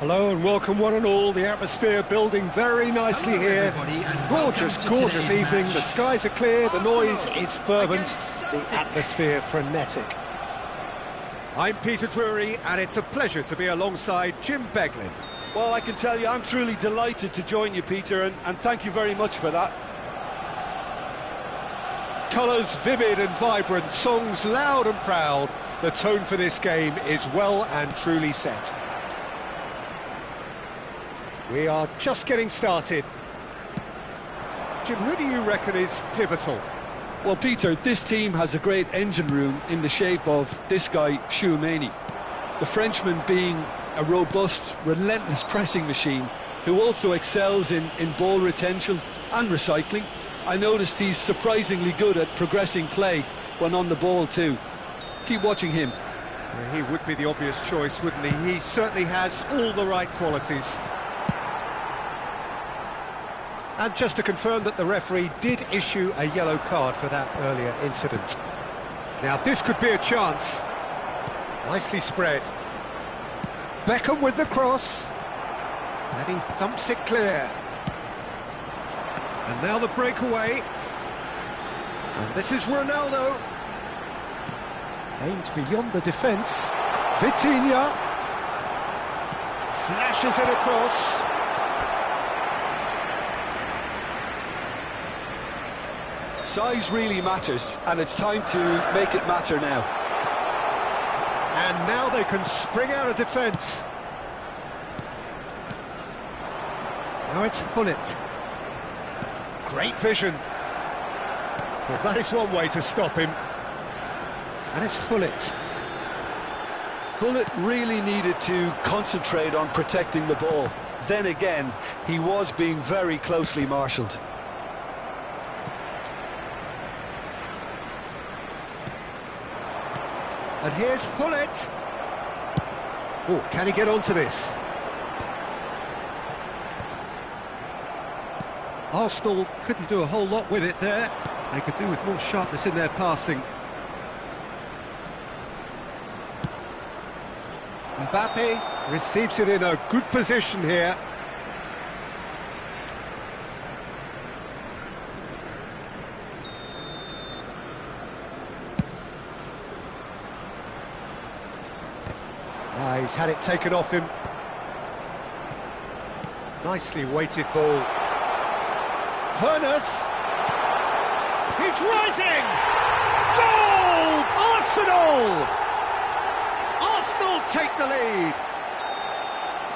Hello and welcome one and all. The atmosphere building very nicely here. Gorgeous, gorgeous evening. The skies are clear, the noise is fervent, the atmosphere frenetic. I'm Peter Drury and it's a pleasure to be alongside Jim Beglin. Well, I can tell you I'm truly delighted to join you, Peter, and thank you very much for that. Colours vivid and vibrant, songs loud and proud. The tone for this game is well and truly set. We are just getting started. Jim, who do you reckon is pivotal? Well, Peter, this team has a great engine room in the shape of this guy, Tchouaméni. The Frenchman being a robust, relentless pressing machine who also excels in ball retention and recycling. I noticed he's surprisingly good at progressing play when on the ball too. Keep watching him. Well, he would be the obvious choice, wouldn't he? He certainly has all the right qualities. And just to confirm that the referee did issue a yellow card for that earlier incident. Now this could be a chance. Nicely spread. Beckham with the cross. And he thumps it clear. And now the breakaway. And this is Ronaldo. Aimed beyond the defence. Vitinha. Flashes it across. Size really matters, and it's time to make it matter now. And now they can spring out of defence. Now it's Hullet. Great vision. Well, that is one way to stop him. And it's Hullet. Hullet really needed to concentrate on protecting the ball. Then again, he was being very closely marshalled. And here's Hullet. Oh, can he get onto this? Arsenal couldn't do a whole lot with it there. They could do with more sharpness in their passing. Mbappe receives it in a good position here. He's had it taken off him. Nicely weighted ball. Hoeneß. He's rising! Goal! Arsenal! Arsenal take the lead.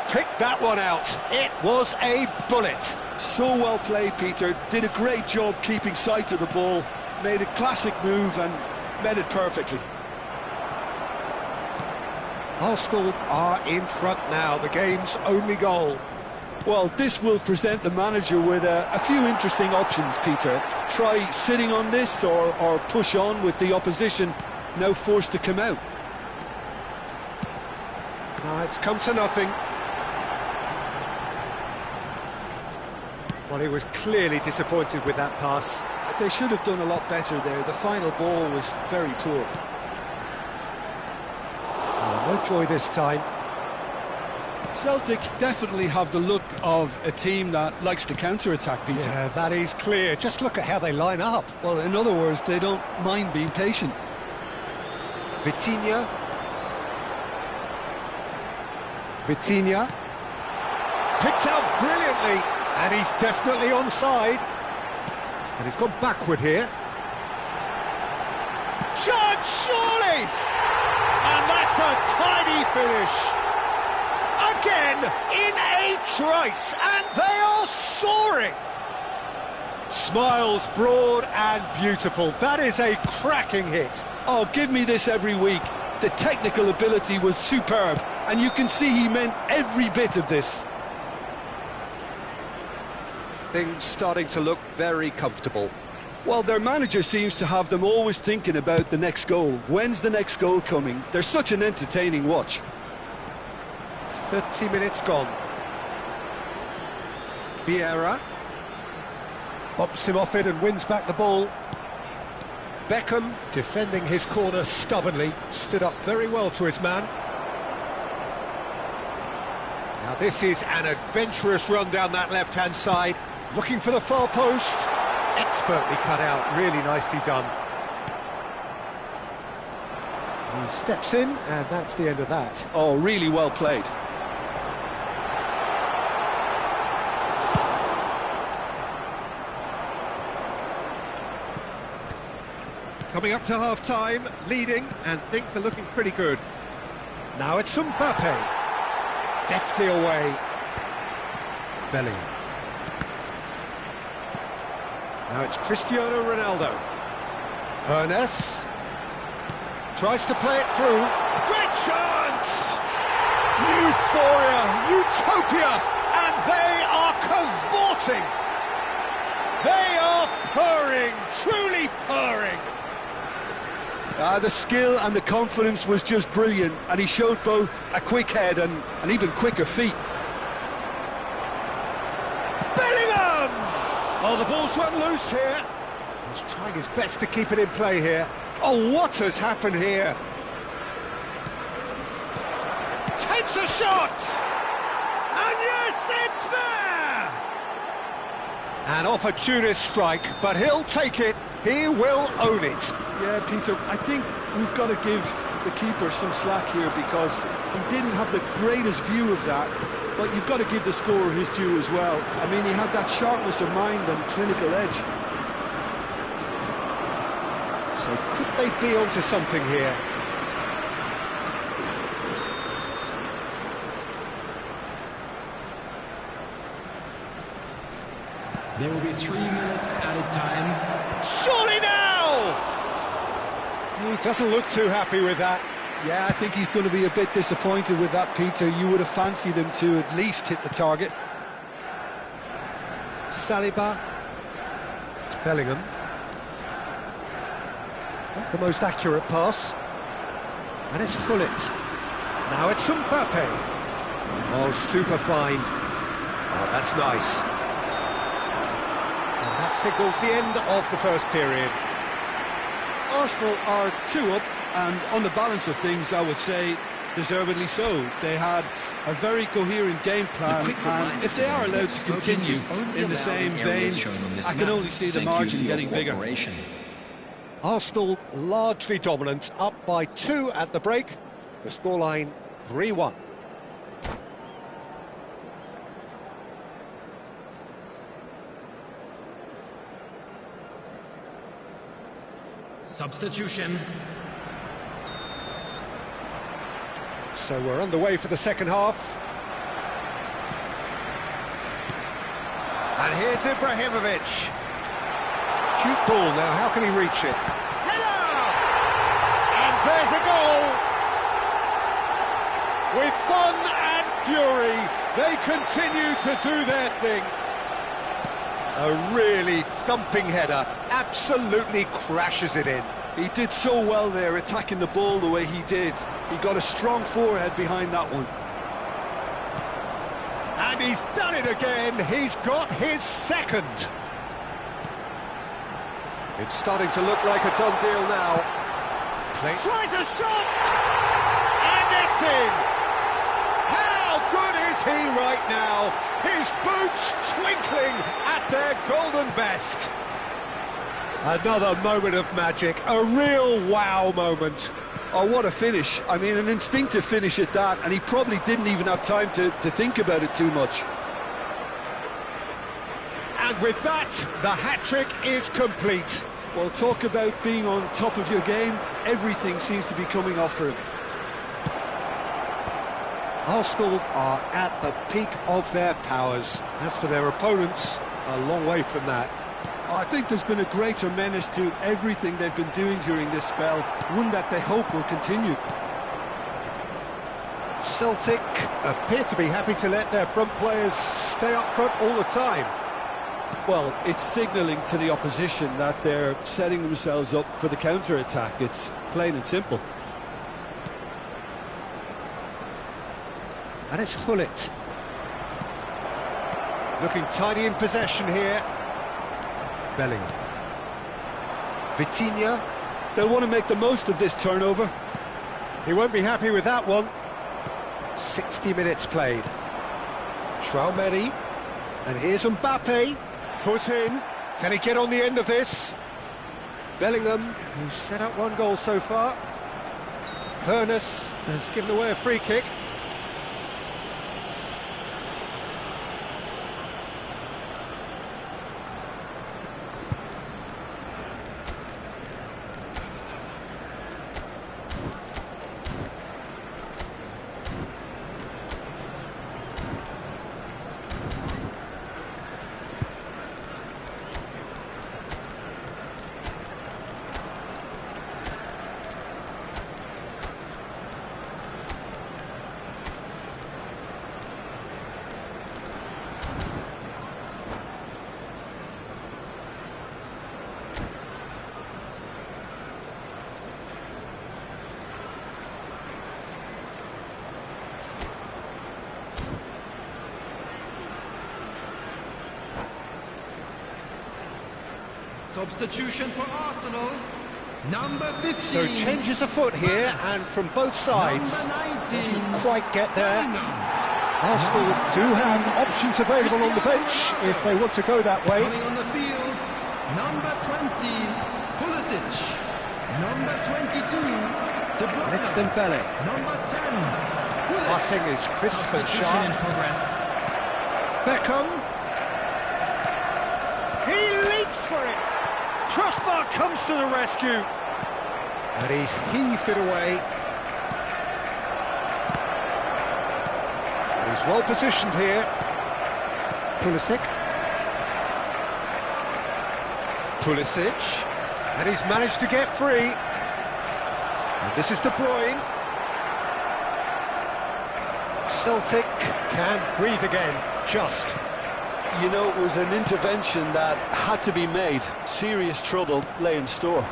Picked that one out. It was a bullet. So well played, Peter. Did a great job keeping sight of the ball. Made a classic move and met it perfectly. Arsenal are in front now, the game's only goal. Well, this will present the manager with a few interesting options, Peter. Try sitting on this or push on with the opposition now forced to come out. It's come to nothing. Well, he was clearly disappointed with that pass. They should have done a lot better there. The final ball was very poor. No joy this time. Celtic definitely have the look of a team that likes to counter-attack, Peter. Yeah, that is clear. Just look at how they line up. Well, in other words, they don't mind being patient. Vitinha. Vitinha. Picked out brilliantly. And he's definitely onside. And he's gone backward here. Charge, surely! And that's a tiny finish. Again, in a trice, and they are soaring. Smiles broad and beautiful. That is a cracking hit. Oh, give me this every week. The technical ability was superb, and you can see he meant every bit of this. Things starting to look very comfortable. Well, their manager seems to have them always thinking about the next goal. When's the next goal coming? They're such an entertaining watch. 30 minutes gone. Vieira bumps him off it and wins back the ball. Beckham, defending his corner stubbornly, stood up very well to his man. Now this is an adventurous run down that left-hand side, looking for the far post. Expertly cut out, really nicely done. He steps in, and that's the end of that. Oh, really well played. Coming up to half-time, leading, and things are looking pretty good. Now it's Mbappe. Deftly away. Bellingham. Now it's Cristiano Ronaldo. Ernest tries to play it through. Great chance! Euphoria, utopia, and they are cavorting. They are purring, truly purring. The skill and the confidence was just brilliant, and he showed both a quick head and even quicker feet. Bellingham! Oh, the ball's run loose here. He's trying his best to keep it in play here. Oh, what has happened here? Takes a shot! And yes, it's there! An opportunist strike, but he'll take it. He will own it. Yeah, Peter, I think we've got to give the keeper some slack here because he didn't have the greatest view of that, but you've got to give the scorer his due as well. I mean, he had that sharpness of mind and clinical edge. So could they be onto something here? There will be 3 minutes added time. Surely now! He doesn't look too happy with that. Yeah, I think he's going to be a bit disappointed with that, Peter. You would have fancied him to at least hit the target. Saliba. It's Bellingham. Not the most accurate pass. And it's Gullit. Now it's Mbappe. Oh, super find. Oh, that's nice. And that signals the end of the first period. Arsenal are 2 up, and on the balance of things, I would say deservedly so. They had a very coherent game plan, and if they are allowed to continue in the same vein, I can only see the margin getting bigger. Arsenal largely dominant, up by 2 at the break. The scoreline 3-1. Substitution. So we're underway for the second half. And here's Ibrahimovic. Cute ball now, how can he reach it? Header! And there's a goal! With fun and fury, they continue to do their thing. A really thumping header, absolutely crashes it in. He did so well there, attacking the ball the way he did. He got a strong forehead behind that one. And he's done it again, he's got his second. It's starting to look like a done deal now. Tries a shot! And it's in! How good is he right now? His boots twinkling at their golden best. Another moment of magic, a real wow moment. Oh, what a finish. I mean, an instinctive finish at that, and he probably didn't even have time to think about it too much. And with that, the hat-trick is complete. Well, talk about being on top of your game. Everything seems to be coming off for him. Arsenal are at the peak of their powers. As for their opponents, a long way from that. I think there's been a greater menace to everything they've been doing during this spell, one that they hope will continue. Celtic appear to be happy to let their front players stay up front all the time. Well, it's signalling to the opposition that they're setting themselves up for the counter-attack. It's plain and simple. And it's Gullit. Looking tidy in possession here. Bellingham. Vitinha. They'll want to make the most of this turnover. He won't be happy with that one. 60 minutes played. Traoré, and here's Mbappe, foot in. Can he get on the end of this? Bellingham, who's set up one goal so far. Hoeneß has given away a free kick. Substitution for Arsenal, number 15. So changes afoot here, and from both sides, doesn't quite get there. Arsenal do have options available on the bench if they want to go that way. Coming on the field, number 20, Pulisic. Number 22, De Bruyne. It's Dembele. Number 10, Pulisic. Passing is crisp and Substitution sharp. in progress. Beckham. He leaps for it. Crossbar comes to the rescue. And he's heaved it away. And he's well positioned here. Pulisic. Pulisic. And he's managed to get free. And this is De Bruyne. Celtic can breathe again, just. You know, it was an intervention that had to be made. Serious trouble lay in store.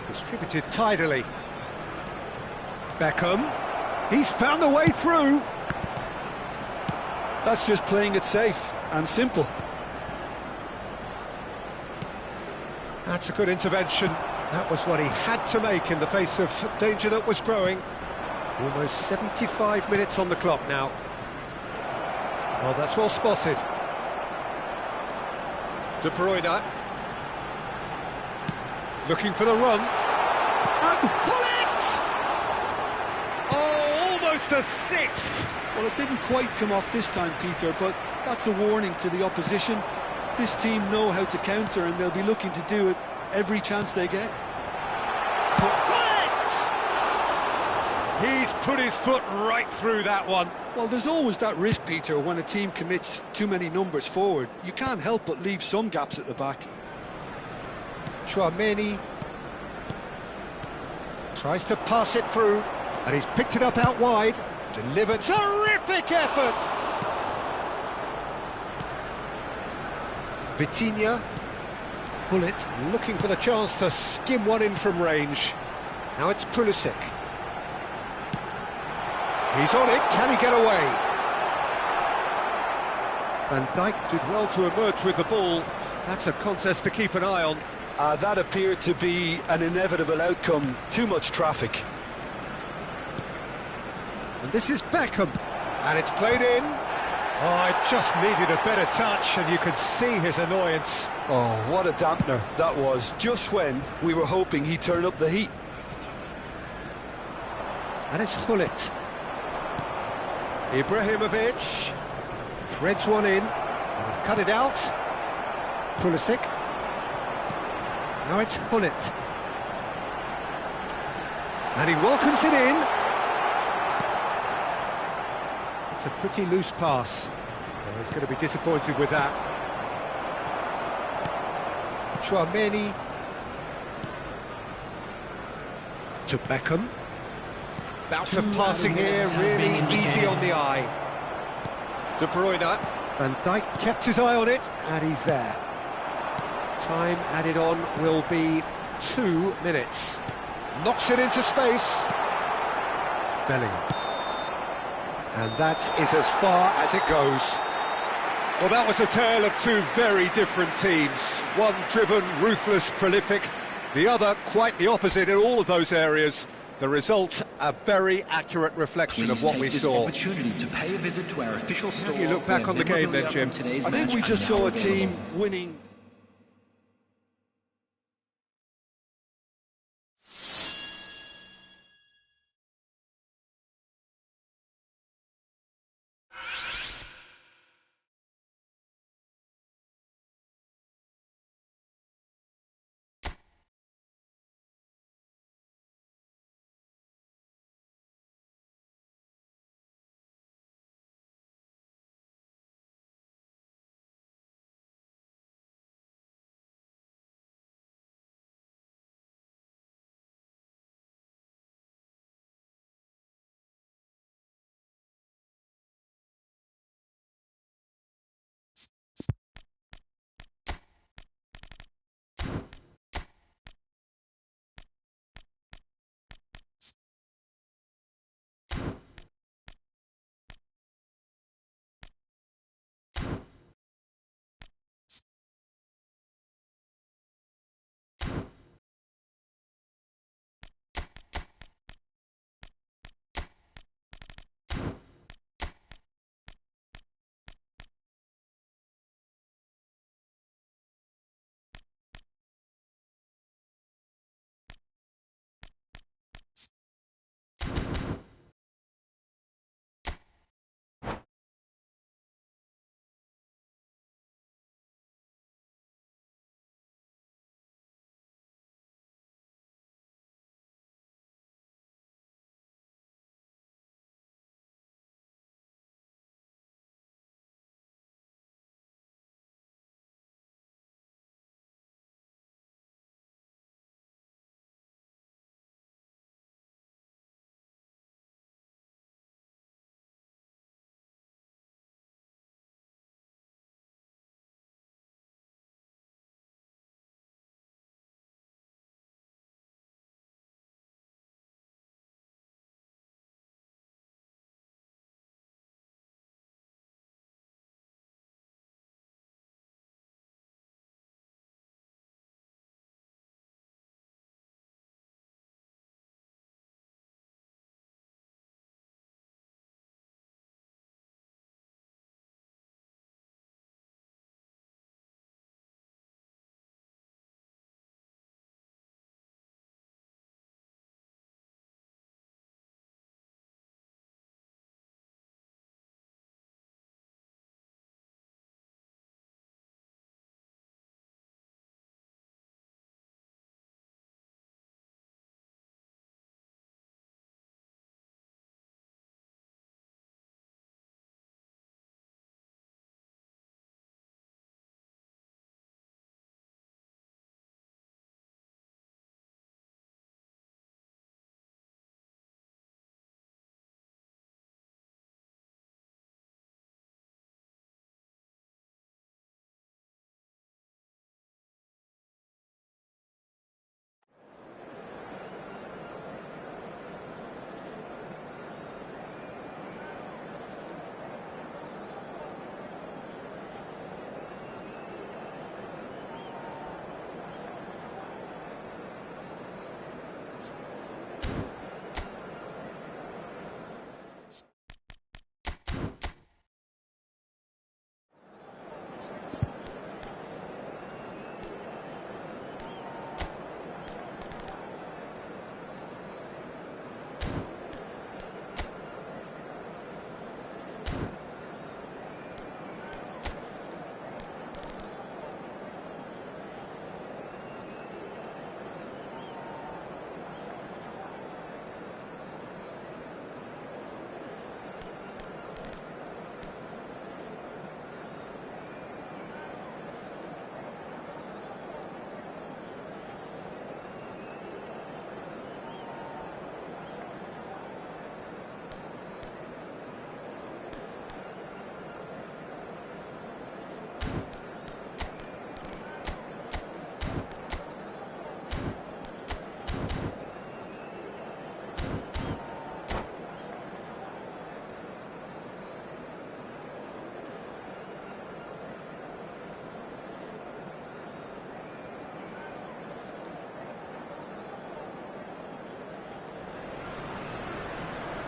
Distributed tidily. Beckham. He's found a way through. That's just playing it safe and simple. That's a good intervention. That was what he had to make in the face of danger that was growing. Almost 75 minutes on the clock now. Well, that's well spotted. De Bruyne. Looking for the run. And Hullet! Oh, almost a sixth! Well, it didn't quite come off this time, Peter, but that's a warning to the opposition. This team know how to counter, and they'll be looking to do it every chance they get. He's put his foot right through that one. Well, there's always that risk, Peter, when a team commits too many numbers forward. You can't help but leave some gaps at the back. Traoré tries to pass it through, and he's picked it up out wide. Delivered. Terrific effort! Vitinha. Hullet looking for the chance to skim one in from range. Now it's Pulisic. He's on it, can he get away? Van Dijk did well to emerge with the ball. That's a contest to keep an eye on. That appeared to be an inevitable outcome. Too much traffic. And this is Beckham. And it's played in. Oh, it just needed a better touch, and you could see his annoyance. Oh, what a dampener that was, just when we were hoping he'd turn up the heat. And it's Hullet. Ibrahimovic threads one in, and he's cut it out. Pulisic. Now it's Hullet. And he welcomes it in. It's a pretty loose pass. Well, he's going to be disappointed with that. Traoré to Beckham. Bout of passing here, really easy on the eye. De Bruyne. Van Dijk kept his eye on it, and he's there. Time added on will be 2 minutes. Knocks it into space. Bellingham. And that is as far as it goes. Well, that was a tale of two very different teams. One driven, ruthless, prolific. The other quite the opposite in all of those areas. The result, a very accurate reflection of what we saw. Opportunity to pay a visit to our official store. You look back on the game then, Jim. I think we just saw a team winning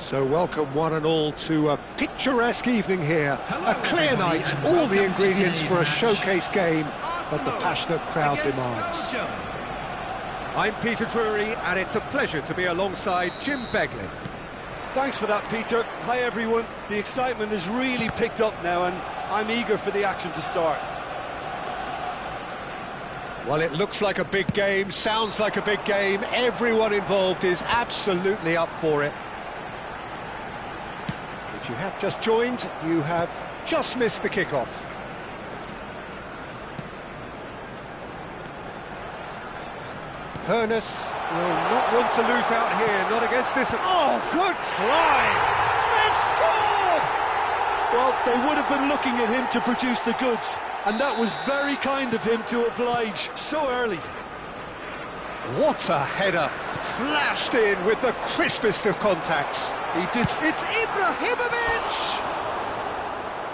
So welcome one and all to a picturesque evening here. A clear night, all the ingredients for a showcase game that the passionate crowd demands. I'm Peter Drury, and it's a pleasure to be alongside Jim Beglin. Thanks for that, Peter. Hi, everyone. The excitement has really picked up now, and I'm eager for the action to start. Well, it looks like a big game, sounds like a big game. Everyone involved is absolutely up for it. If you have just joined, you have just missed the kickoff. Hernus will not want to lose out here, not against this. Oh, good try! They've scored! Well, they would have been looking at him to produce the goods, and that was very kind of him to oblige so early. What a header! Flashed in with the crispest of contacts. He did. It's Ibrahimovic!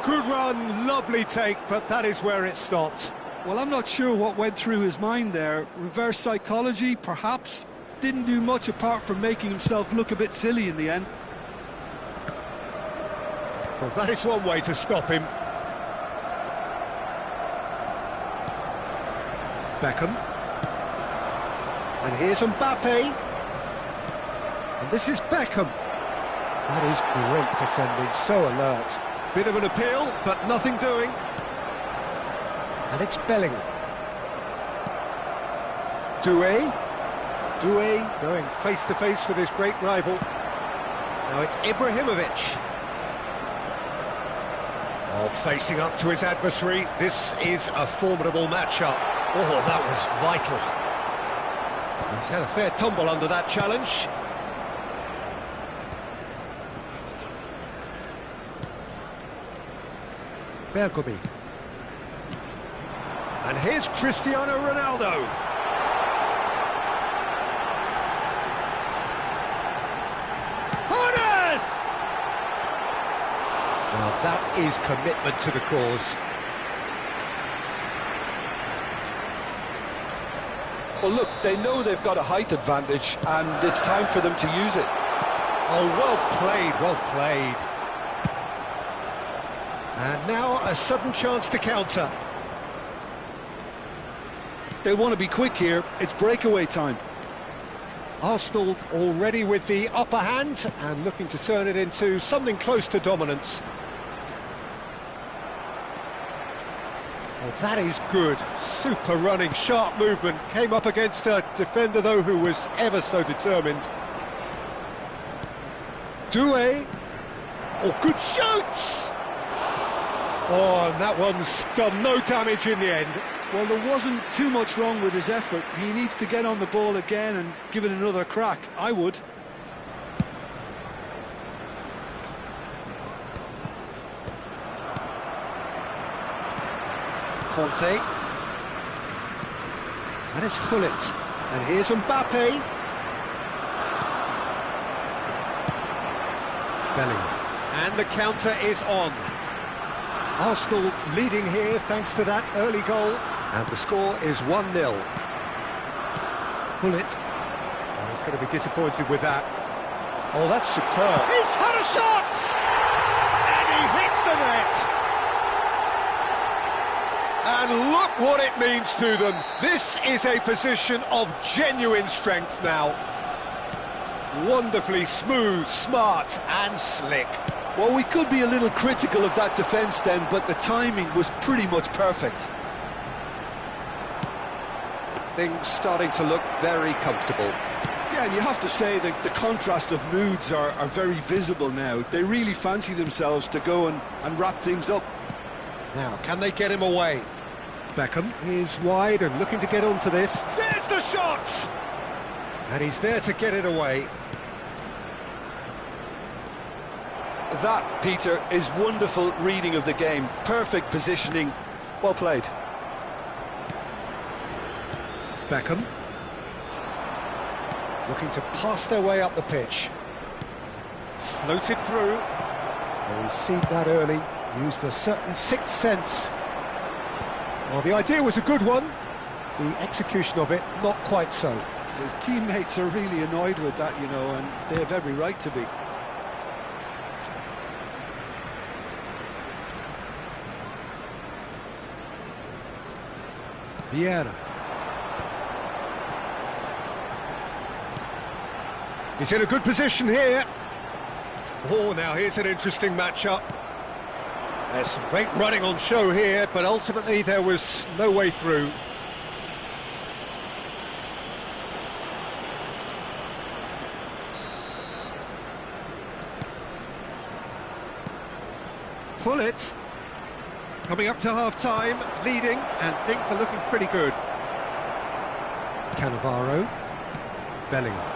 Good run, lovely take, but that is where it stopped. Well, I'm not sure what went through his mind there. Reverse psychology, perhaps. Didn't do much apart from making himself look a bit silly in the end. Well, that is one way to stop him. Beckham. And here's Mbappe. And this is Beckham. That is great defending, so alert. Bit of an appeal, but nothing doing. And it's Bellingham. Doué going face-to-face with his great rival. Now it's Ibrahimovic. Oh, facing up to his adversary. This is a formidable matchup. Oh, that was vital. He's had a fair tumble under that challenge. Bergomi. And here's Cristiano Ronaldo. Hernus! Now that is commitment to the cause. Well, look, they know they've got a height advantage, and it's time for them to use it. Oh, well played, well played. And now a sudden chance to counter. They want to be quick here. It's breakaway time. Arsenal already with the upper hand and looking to turn it into something close to dominance. Well, that is good. Super running, sharp movement. Came up against a defender, though, who was ever so determined. Doué. Oh, good shoots! Oh, and that one's done no damage in the end. Well, there wasn't too much wrong with his effort. He needs to get on the ball again and give it another crack. I would. Conte. And it's Gullit. And here's Mbappe. Bellingham. And the counter is on. Arsenal leading here thanks to that early goal. And the score is 1-0. Gullit. Oh, he's going to be disappointed with that. Oh, that's superb. He's had a shot! And he hits the net! And look what it means to them. This is a position of genuine strength now. Wonderfully smooth, smart and slick. Well, we could be a little critical of that defence then, but the timing was pretty much perfect. Things starting to look very comfortable. Yeah, and you have to say that the contrast of moods are very visible now. They really fancy themselves to go and wrap things up. Now, can they get him away? Beckham is wide and looking to get onto this. There's the shot! And he's there to get it away. That, Peter, is wonderful reading of the game. Perfect positioning. Well played. Beckham. Looking to pass their way up the pitch. Floated through. Well, he's seen that early. Used a certain sixth sense. Well, the idea was a good one. The execution of it, not quite so. His teammates are really annoyed with that, you know, and they have every right to be. Vieira. He's in a good position here. Oh, now here's an interesting matchup. There's some great running on show here, but ultimately there was no way through. Pullet. Coming up to half-time, leading, and things are looking pretty good. Cannavaro. Bellingham.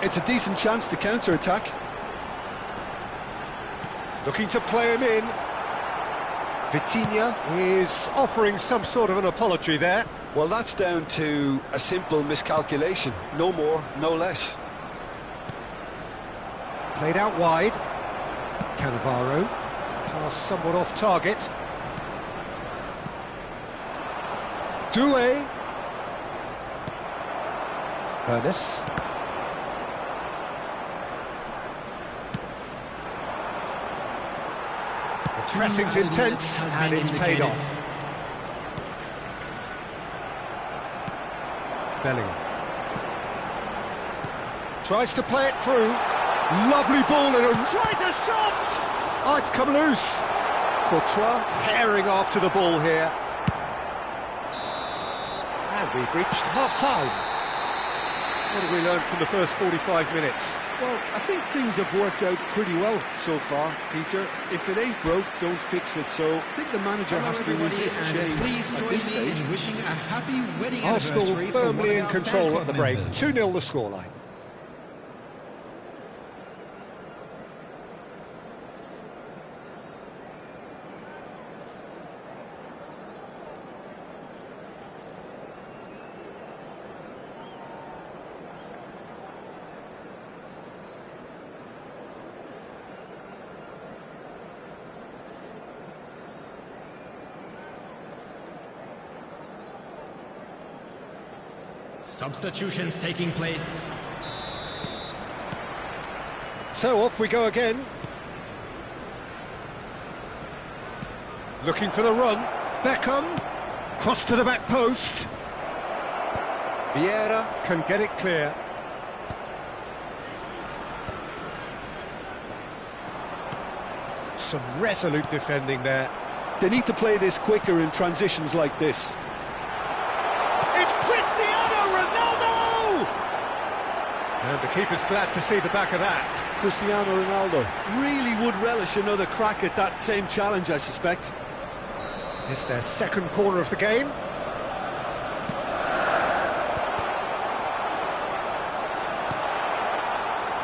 It's a decent chance to counter-attack. Looking to play him in. Vitinha is offering some sort of an apology there. Well, that's down to a simple miscalculation. No more, no less. Played out wide. Cannavaro. Pass somewhat off target. Doué. Ernest. The pressing's intense and it's paid off. Bellingham. Tries to play it through. Lovely ball in and tries a shot! Oh, it's come loose. Courtois herring after the ball here. And we've reached half-time. What have we learned from the first 45 minutes? Well, I think things have worked out pretty well so far, Peter. If it ain't broke, don't fix it. So I think the manager has to resist change at this stage. Wishing a happy wedding Arsenal anniversary for firmly one in of our control fan at the club break. members. 2-0 the scoreline. Substitutions taking place. So off we go again. Looking for the run. Beckham. Cross to the back post. Vieira can get it clear. Some resolute defending there. They need to play this quicker in transitions like this. It's Cristiano Ronaldo! And the keeper's glad to see the back of that. Cristiano Ronaldo really would relish another crack at that same challenge, I suspect. It's their second corner of the game.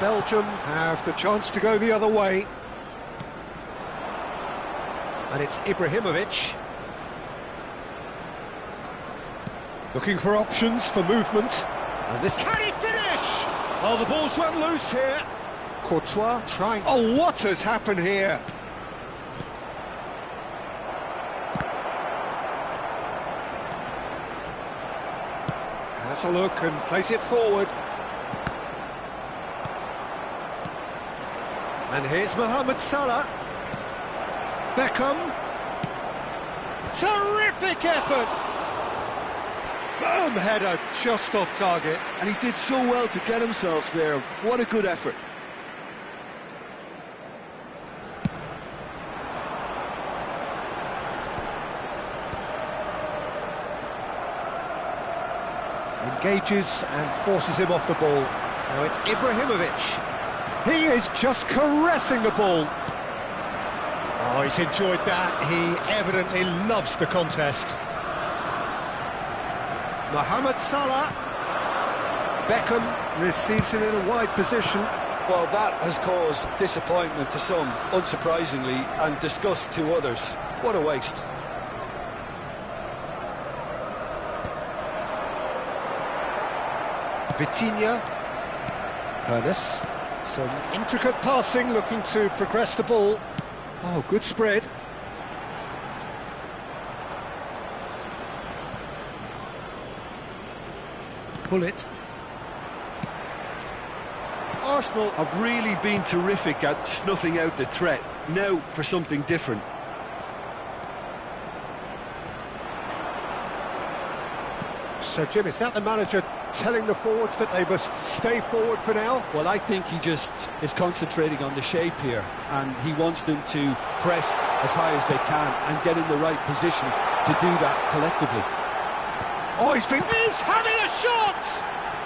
Belgium have the chance to go the other way. And it's Ibrahimovic. Looking for options for movement. And this... Can he finish? Oh, the ball's run loose here. Courtois trying... Oh, what has happened here? Has a look and plays it forward. And here's Mohamed Salah. Beckham. Terrific effort! Firm header just off target. And he did so well to get himself there. What a good effort. Engages and forces him off the ball. Now it's Ibrahimovic. He is just caressing the ball. Oh, he's enjoyed that. He evidently loves the contest. Mohamed Salah. Beckham receives it in a wide position. Well, that has caused disappointment to some, unsurprisingly, and disgust to others. What a waste. Vitinha. Ernest. Some intricate passing, looking to progress the ball. Oh, good spread. Pullet. Arsenal have really been terrific at snuffing out the threat. Now for something different. So, Jim, is that the manager telling the forwards that they must stay forward for now? Well, I think he just is concentrating on the shape here, and he wants them to press as high as they can and get in the right position to do that collectively. Oh, he's having a shot!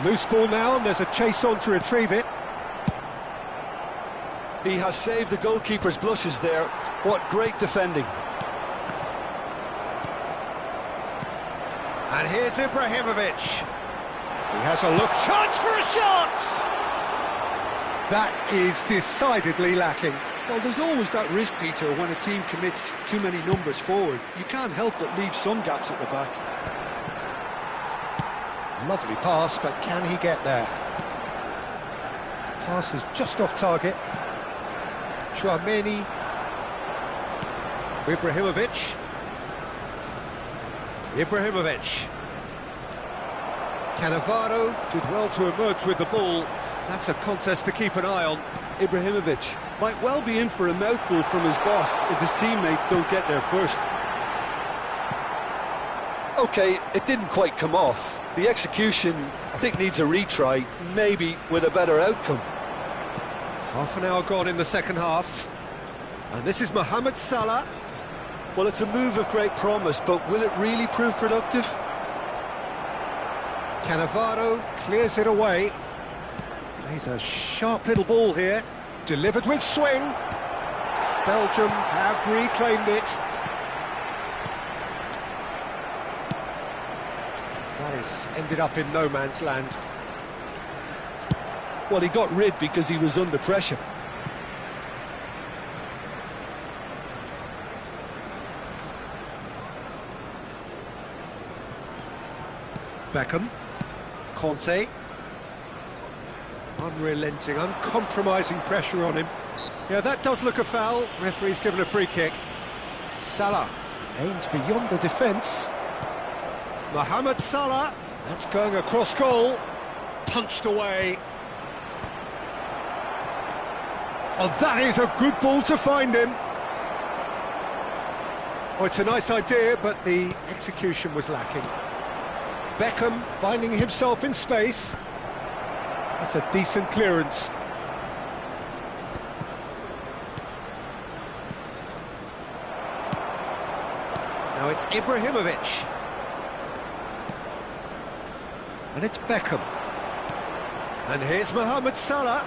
Loose ball now, and there's a chase on to retrieve it. He has saved the goalkeeper's blushes there. What great defending. And here's Ibrahimovic. He has a look. Chance for a shot! That is decidedly lacking. Well, there's always that risk, Peter, when a team commits too many numbers forward. You can't help but leave some gaps at the back. Lovely pass, but can he get there? Pass is just off target. Chouameni. Ibrahimovic. Cannavaro did well to emerge with the ball. That's a contest to keep an eye on. Ibrahimovic might well be in for a mouthful from his boss if his teammates don't get there first. OK, it didn't quite come off. The execution, I think, needs a retry, maybe with a better outcome. Half an hour gone in the second half. And this is Mohamed Salah. Well, it's a move of great promise, but will it really prove productive? Cannavaro clears it away. Plays a sharp little ball here. Delivered with swing. Belgium have reclaimed it. That has ended up in no man's land. Well, he got rid because he was under pressure. Beckham. Conte. Unrelenting, uncompromising pressure on him. Yeah, that does look a foul. Referee's given a free kick. Salah aims beyond the defence. Mohamed Salah. That's going across goal. Punched away. Oh, that is a good ball to find him. Oh, it's a nice idea, but the execution was lacking. Beckham finding himself in space. That's a decent clearance. Now it's Ibrahimovic. And it's Beckham. And here's Mohamed Salah.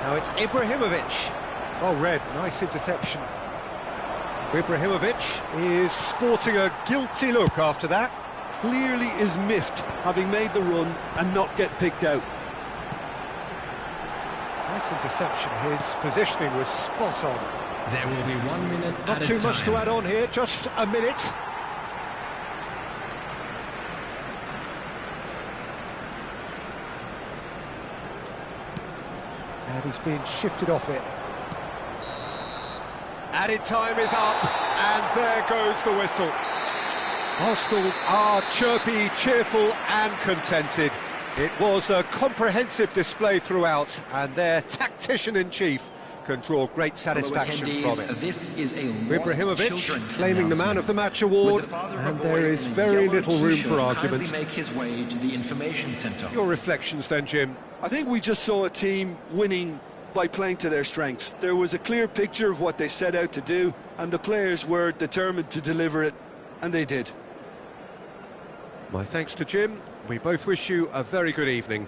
Now it's Ibrahimovic. Oh, red, nice interception. Ibrahimovic is sporting a guilty look after that. Clearly is miffed, having made the run and not get picked out. Nice interception, his positioning was spot on. There will be 1 minute at a time. Not too much to add on here, just a minute. And he's being shifted off it. Added time is up, and there goes the whistle. Arsenal are chirpy, cheerful and contented. It was a comprehensive display throughout, and their tactician-in-chief can draw great satisfaction from it. Ibrahimovic claiming the Man of the Match award, and there is very little room for argument. Make his way to the information centre. Your reflections then, Jim? I think we just saw a team winning by playing to their strengths. There was a clear picture of what they set out to do, and the players were determined to deliver it, and they did. My thanks to Jim. We both wish you a very good evening.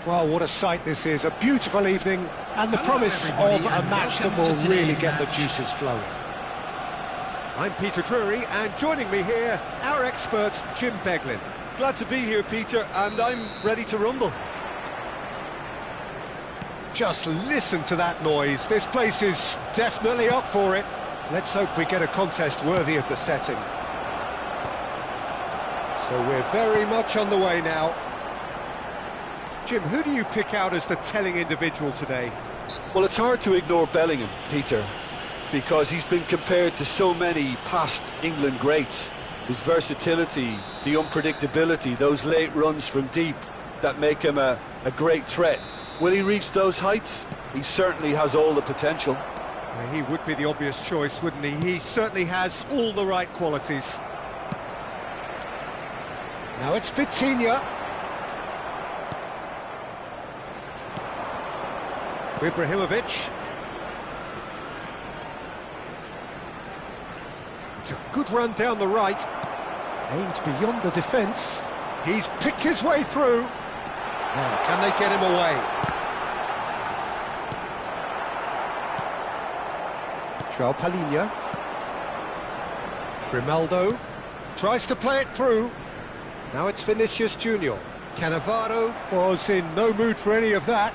Well, what a sight this is, a beautiful evening, and the Hello, promise of everybody, a and match that welcome will to really today's get the match. juices flowing. I'm Peter Drury, and joining me here, our expert, Jim Beglin. Glad to be here, Peter, and I'm ready to rumble. Just listen to that noise, this place is definitely up for it. Let's hope we get a contest worthy of the setting. So we're very much on the way now. Jim, who do you pick out as the telling individual today? Well, it's hard to ignore Bellingham, Peter, because he's been compared to so many past England greats. His versatility, the unpredictability, those late runs from deep that make him a great threat. Will he reach those heights? He certainly has all the potential. He would be the obvious choice, wouldn't he? He certainly has all the right qualities. Now it's Vitinha. Ibrahimovic. It's a good run down the right. Aimed beyond the defence. He's picked his way through. Now, can they get him away? João Palhinha. Grimaldo tries to play it through. Now it's Vinicius Junior. Cannavaro was in no mood for any of that.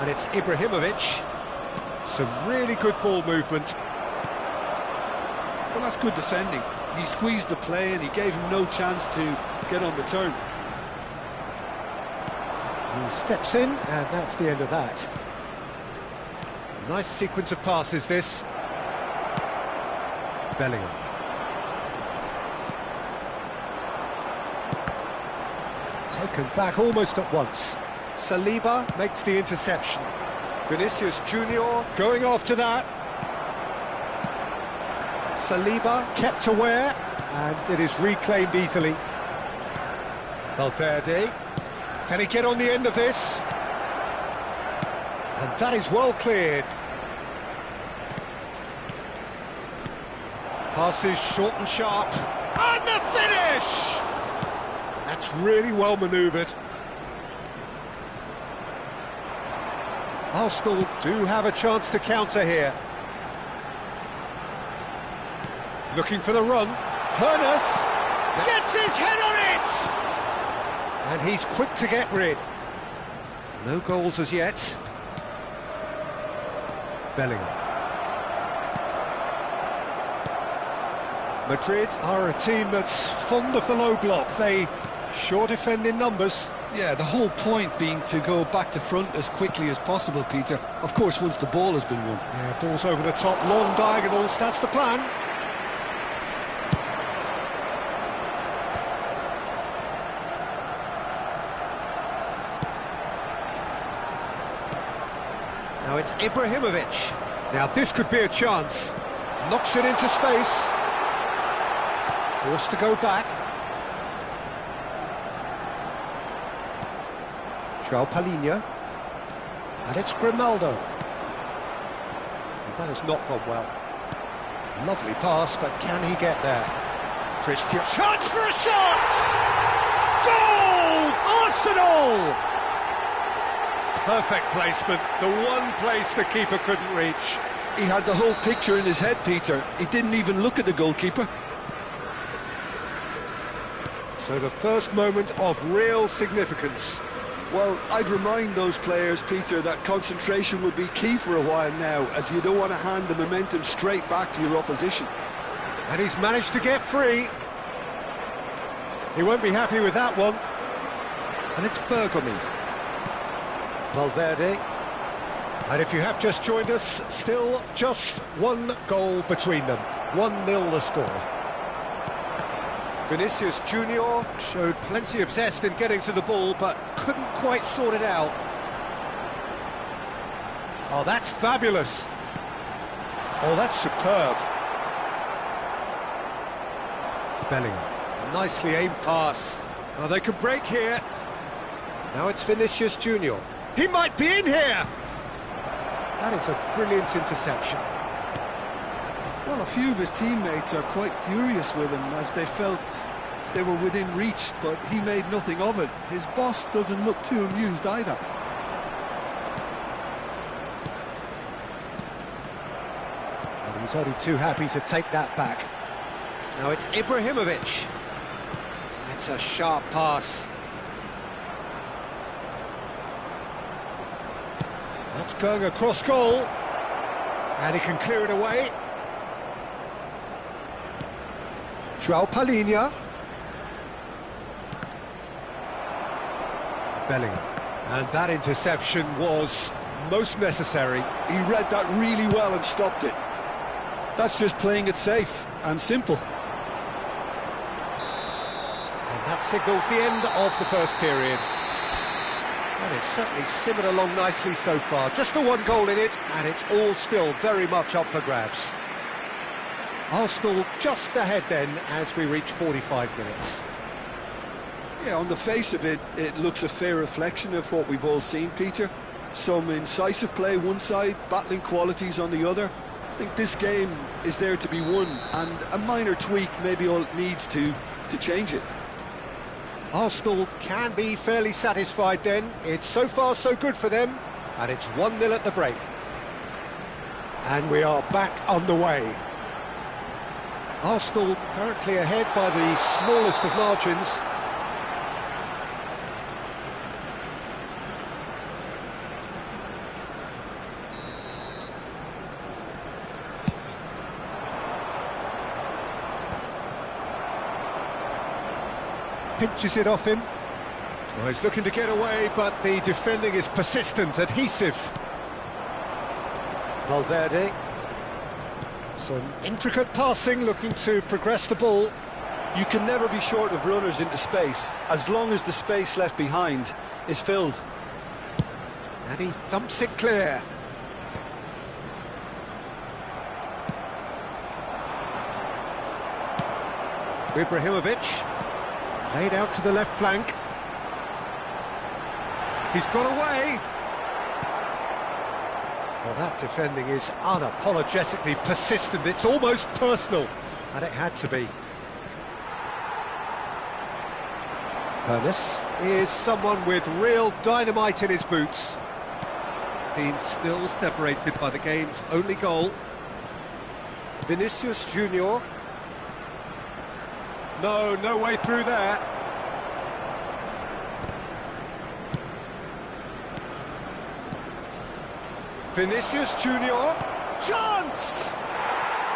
And it's Ibrahimovic. Some really good ball movement. Well, that's good defending. He squeezed the play and he gave him no chance to get on the turn. He steps in, and that's the end of that. Nice sequence of passes, this. Bellingham. Taken back almost at once. Saliba makes the interception. Vinicius Junior going after that. Saliba kept aware, and it is reclaimed easily. Valverde. Can he get on the end of this? And that is well cleared. Passes short and sharp. And the finish! That's really well manoeuvred. Arsenal do have a chance to counter here. Looking for the run. Hernas gets his head on it! And he's quick to get rid. No goals as yet. Bellingham. Madrid are a team that's fond of the low block. They sure defend in numbers. Yeah, the whole point being to go back to front as quickly as possible, Peter. Of course, once the ball has been won. Yeah, balls over the top, long diagonals, that's the plan. Now it's Ibrahimovic. Now this could be a chance. Knocks it into space. Forced to go back. João Palhinha. And it's Grimaldo. That has not gone well. Lovely pass, but can he get there? Christian. Chance for a shot! Goal! Arsenal! Perfect placement. The one place the keeper couldn't reach. He had the whole picture in his head, Peter. He didn't even look at the goalkeeper. So the first moment of real significance. Well, I'd remind those players, Peter, that concentration will be key for a while now, as you don't want to hand the momentum straight back to your opposition. And he's managed to get free. He won't be happy with that one. And it's Bergomi. Valverde. And if you have just joined us, still just one goal between them. 1-0 the score. Vinicius Junior showed plenty of zest in getting to the ball, but couldn't quite sort it out. Oh, that's fabulous. Oh, that's superb. Bellingham, nicely aimed pass. Oh, they could break here. Now it's Vinicius Junior. He might be in here. That is a brilliant interception. Well, a few of his teammates are quite furious with him, as they felt they were within reach, but he made nothing of it. His boss doesn't look too amused either. And he's only too happy to take that back. Now it's Ibrahimovic. That's a sharp pass. That's going across goal. And he can clear it away. João Palhinha. Bellingham. And that interception was most necessary. He read that really well and stopped it. That's just playing it safe and simple. And that signals the end of the first period. And it's certainly simmered along nicely so far. Just the one goal in it, and it's all still very much up for grabs. Arsenal just ahead then as we reach 45 minutes. Yeah, on the face of it, it looks a fair reflection of what we've all seen, Peter. Some incisive play one side, battling qualities on the other. I think this game is there to be won, and a minor tweak may be all it needs to change it. Arsenal can be fairly satisfied then. It's so far so good for them, and it's 1-0 at the break. And we are back underway. Arsenal currently ahead by the smallest of margins. Pinches it off him. Well, he's looking to get away, but the defending is persistent, adhesive. Valverde. Some intricate passing, looking to progress the ball. You can never be short of runners into space, as long as the space left behind is filled. And he thumps it clear. Ibrahimovic. Played out to the left flank. He's got away. Well, that defending is unapologetically persistent. It's almost personal, and it had to be. Ernest is someone with real dynamite in his boots. Team still separated by the game's only goal. Vinicius Junior. No way through there. Vinicius Junior, chance!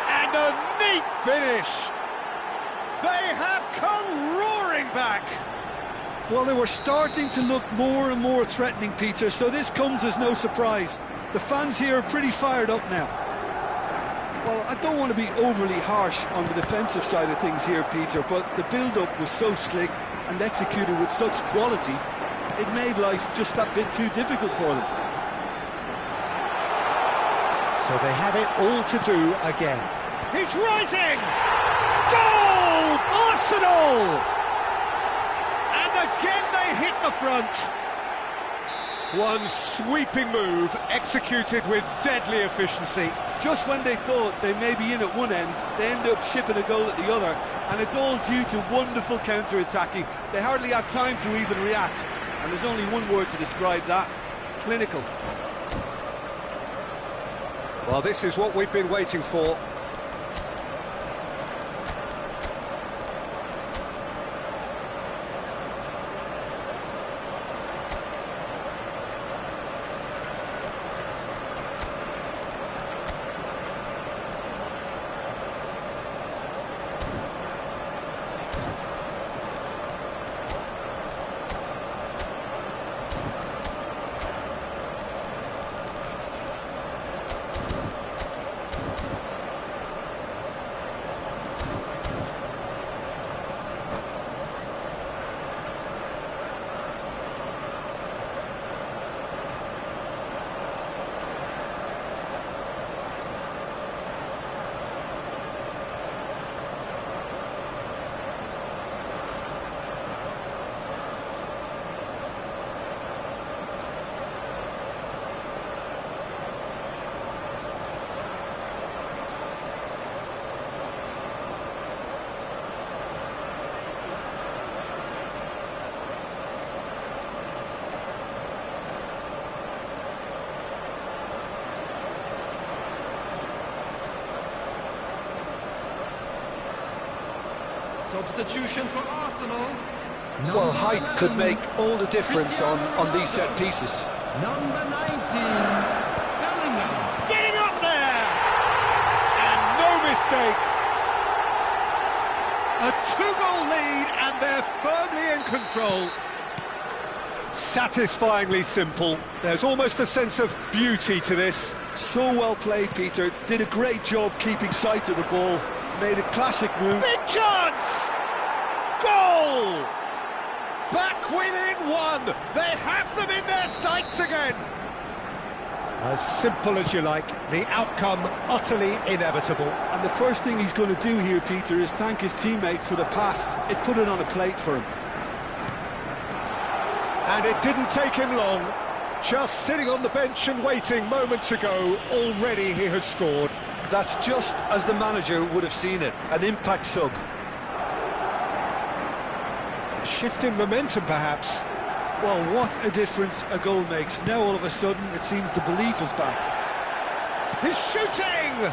And a neat finish! They have come roaring back! Well, they were starting to look more and more threatening, Peter, so this comes as no surprise. The fans here are pretty fired up now. Well, I don't want to be overly harsh on the defensive side of things here, Peter, but the build-up was so slick and executed with such quality, it made life just that bit too difficult for them. So they have it all to do again. He's rising! Goal! Arsenal! And again they hit the front. One sweeping move, executed with deadly efficiency. Just when they thought they may be in at one end, they end up shipping a goal at the other, and it's all due to wonderful counter-attacking. They hardly have time to even react, and there's only one word to describe that: clinical. Well, this is what we've been waiting for. Substitution for Arsenal. Well, height could make all the difference on these set pieces. Number 19, Bellingham. Getting up there! And no mistake! A two-goal lead, and they're firmly in control. Satisfyingly simple. There's almost a sense of beauty to this. So well played, Peter. Did a great job keeping sight of the ball. Made a classic move. Big chance! Goal! Back within one! They have them in their sights again! As simple as you like, the outcome utterly inevitable. And the first thing he's going to do here, Peter, is thank his teammate for the pass. It put it on a plate for him. And it didn't take him long. Just sitting on the bench and waiting moments ago, already he has scored. That's just as the manager would have seen it, an impact sub. A shift in momentum, perhaps. Well, what a difference a goal makes. Now all of a sudden it seems the belief is back. He's shooting!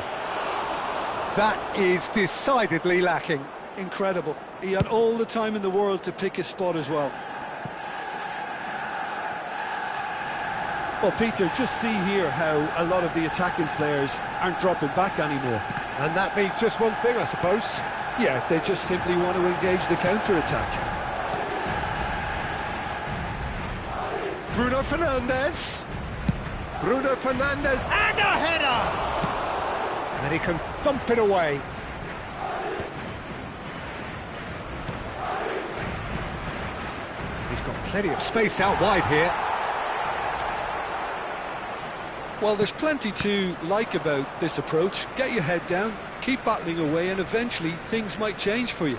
That is decidedly lacking. Incredible. He had all the time in the world to pick his spot as well. Well, Peter, just see here how a lot of the attacking players aren't dropping back anymore. And that means just one thing, I suppose. Yeah, they just simply want to engage the counter-attack. Bruno Fernandes. Bruno Fernandes, and a header! And he can thump it away. He's got plenty of space out wide here. Well, there's plenty to like about this approach. Get your head down, keep battling away, and eventually things might change for you.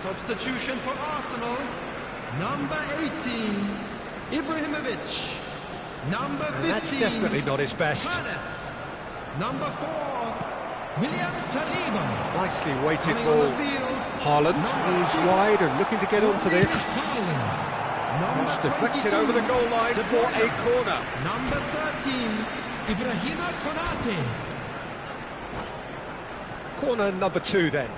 Substitution for Arsenal. Number 18, Ibrahimovic. Number 15, That's definitely not his best. Furness. Number 4, Williams Saliba. Nicely weighted Coming ball. on the field, Haaland number is 6, wide and looking to get onto this. Haaland. Cross Number deflected 22, over the goal line De for Bruyne. a corner. Number 13, Ibrahima Konate. Corner number 2 then.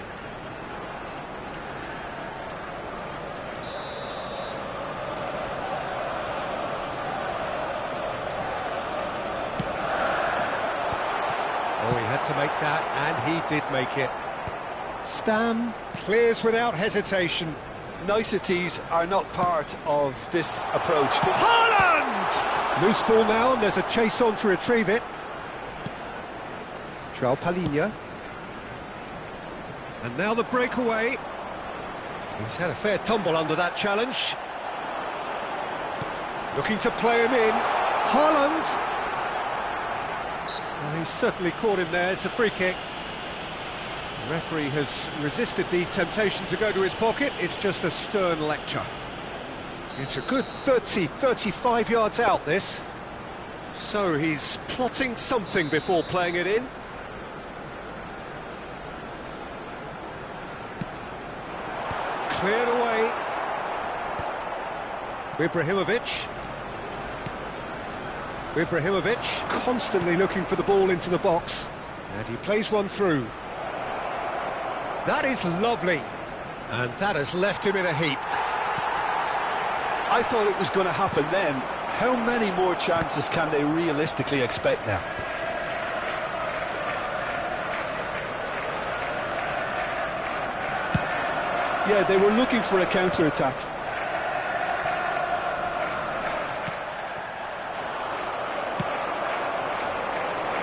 Oh, he had to make that, and he did make it. Stam clears without hesitation. Niceties are not part of this approach. Haaland! Loose ball now, and there's a chase on to retrieve it. João Palhinha. And now the breakaway. He's had a fair tumble under that challenge. Looking to play him in. Haaland! Well, he's certainly caught him there. It's a free kick. The referee has resisted the temptation to go to his pocket. It's just a stern lecture. It's a good 35 yards out, this. So he's plotting something before playing it in. Cleared away. Ibrahimovic constantly looking for the ball into the box. And he plays one through. That is lovely. And that has left him in a heap. I thought it was going to happen then. How many more chances can they realistically expect now? Yeah, they were looking for a counter-attack.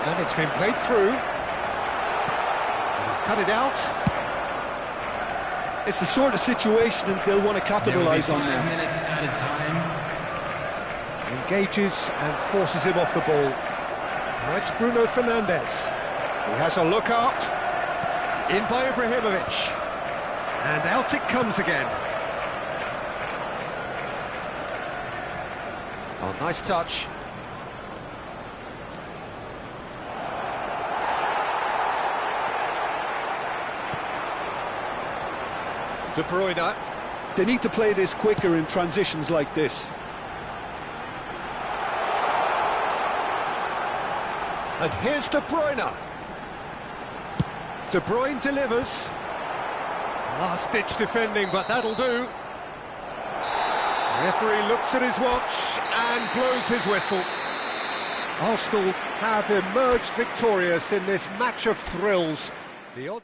And it's been played through. He's cut it out. It's the sort of situation that they'll want to capitalise on now. 5 minutes added time. Engages and forces him off the ball. Now it's Bruno Fernandes. He has a look up. In by Ibrahimovic. And out it comes again. Oh, nice touch. De Bruyne. They need to play this quicker in transitions like this. And here's De Bruyne. De Bruyne delivers. Last-ditch defending, but that'll do. Referee looks at his watch and blows his whistle. Arsenal have emerged victorious in this match of thrills. The odd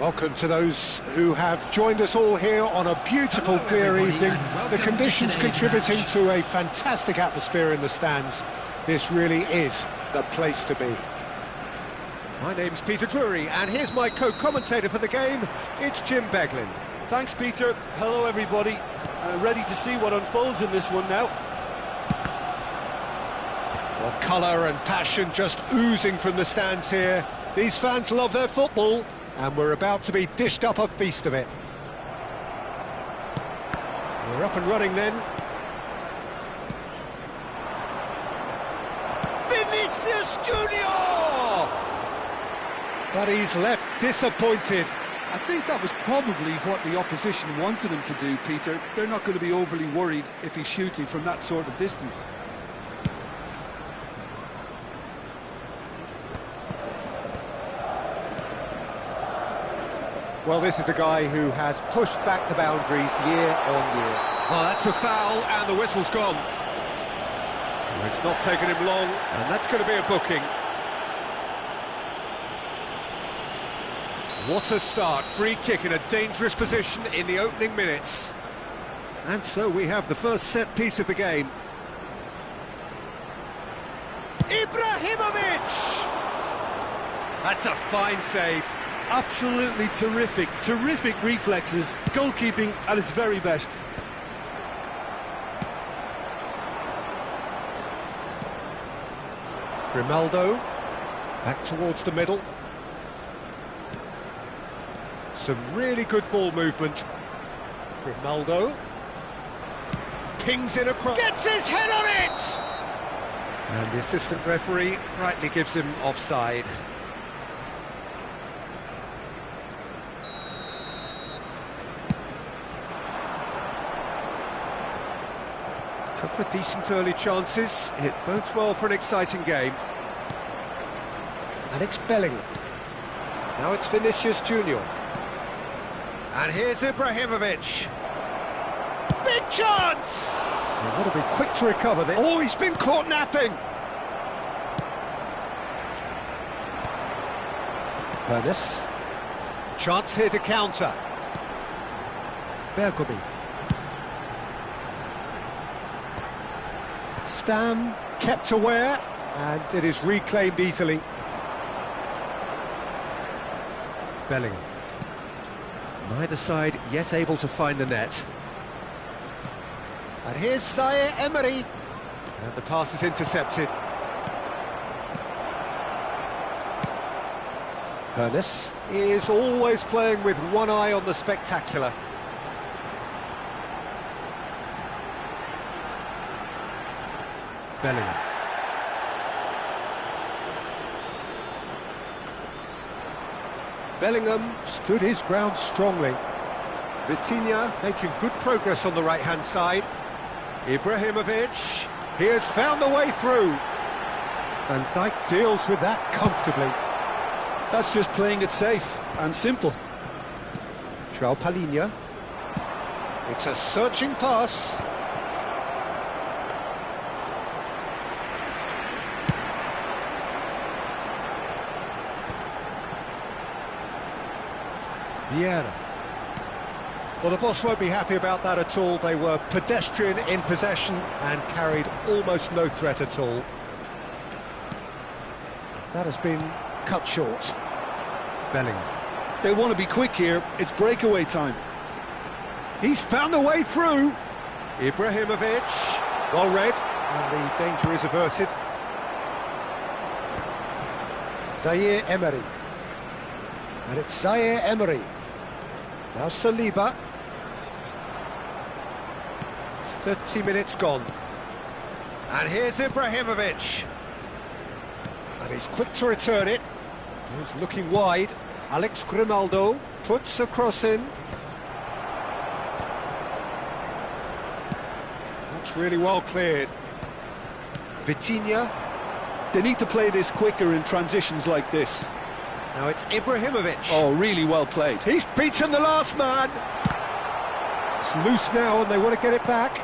Welcome to those who have joined us all here on a beautiful, clear evening. The conditions contributing to a fantastic atmosphere in the stands. This really is the place to be. My name's Peter Drury, and here's my co-commentator for the game. It's Jim Beglin. Thanks, Peter. Hello, everybody. Ready to see what unfolds in this one now. Well, colour and passion just oozing from the stands here. These fans love their football, and we're about to be dished up a feast of it. We're up and running then. Vinicius Junior! But he's left disappointed. I think that was probably what the opposition wanted him to do, Peter. They're not going to be overly worried if he's shooting from that sort of distance. Well, this is a guy who has pushed back the boundaries year on year. Oh, that's a foul, and the whistle's gone. Well, it's not taken him long, and that's going to be a booking. What a start. Free kick in a dangerous position in the opening minutes. And so we have the first set piece of the game. Ibrahimovic! That's a fine save. Absolutely terrific, terrific reflexes, goalkeeping at its very best. Grimaldo, back towards the middle. Some really good ball movement. Grimaldo pings in across. Gets his head on it! And the assistant referee rightly gives him offside. Couple of decent early chances. It bodes well for an exciting game. And it's Bellingham. Now it's Vinicius Junior. And here's Ibrahimovic. Big chance! They've got to be quick to recover. Oh, he's been caught napping. Ernest. Chance here to counter. Bergomi. Stam kept aware, and it is reclaimed easily. Bellingham. Neither side yet able to find the net. And here's Zaire Emery. And the pass is intercepted. Ernest is always playing with one eye on the spectacular. Bellingham. Bellingham stood his ground strongly. Vitinha making good progress on the right-hand side. Ibrahimovic, he has found the way through. Van Dijk deals with that comfortably. That's just playing it safe and simple. João Palhinha. It's a searching pass. Vieira. Well, the boss won't be happy about that at all. They were pedestrian in possession and carried almost no threat at all. That has been cut short. Bellingham. They want to be quick here. It's breakaway time. He's found the way through. Ibrahimovic. Well read, and the danger is averted. Zaire Emery. And it's Zaire Emery. Now Saliba. 30 minutes gone. And here's Ibrahimovic. And he's quick to return it. He's looking wide. Alex Grimaldo puts a cross in. That's really well cleared. Vitinha. They need to play this quicker in transitions like this. Now it's Ibrahimovic. Oh, really well played. He's beaten the last man. It's loose now and they want to get it back.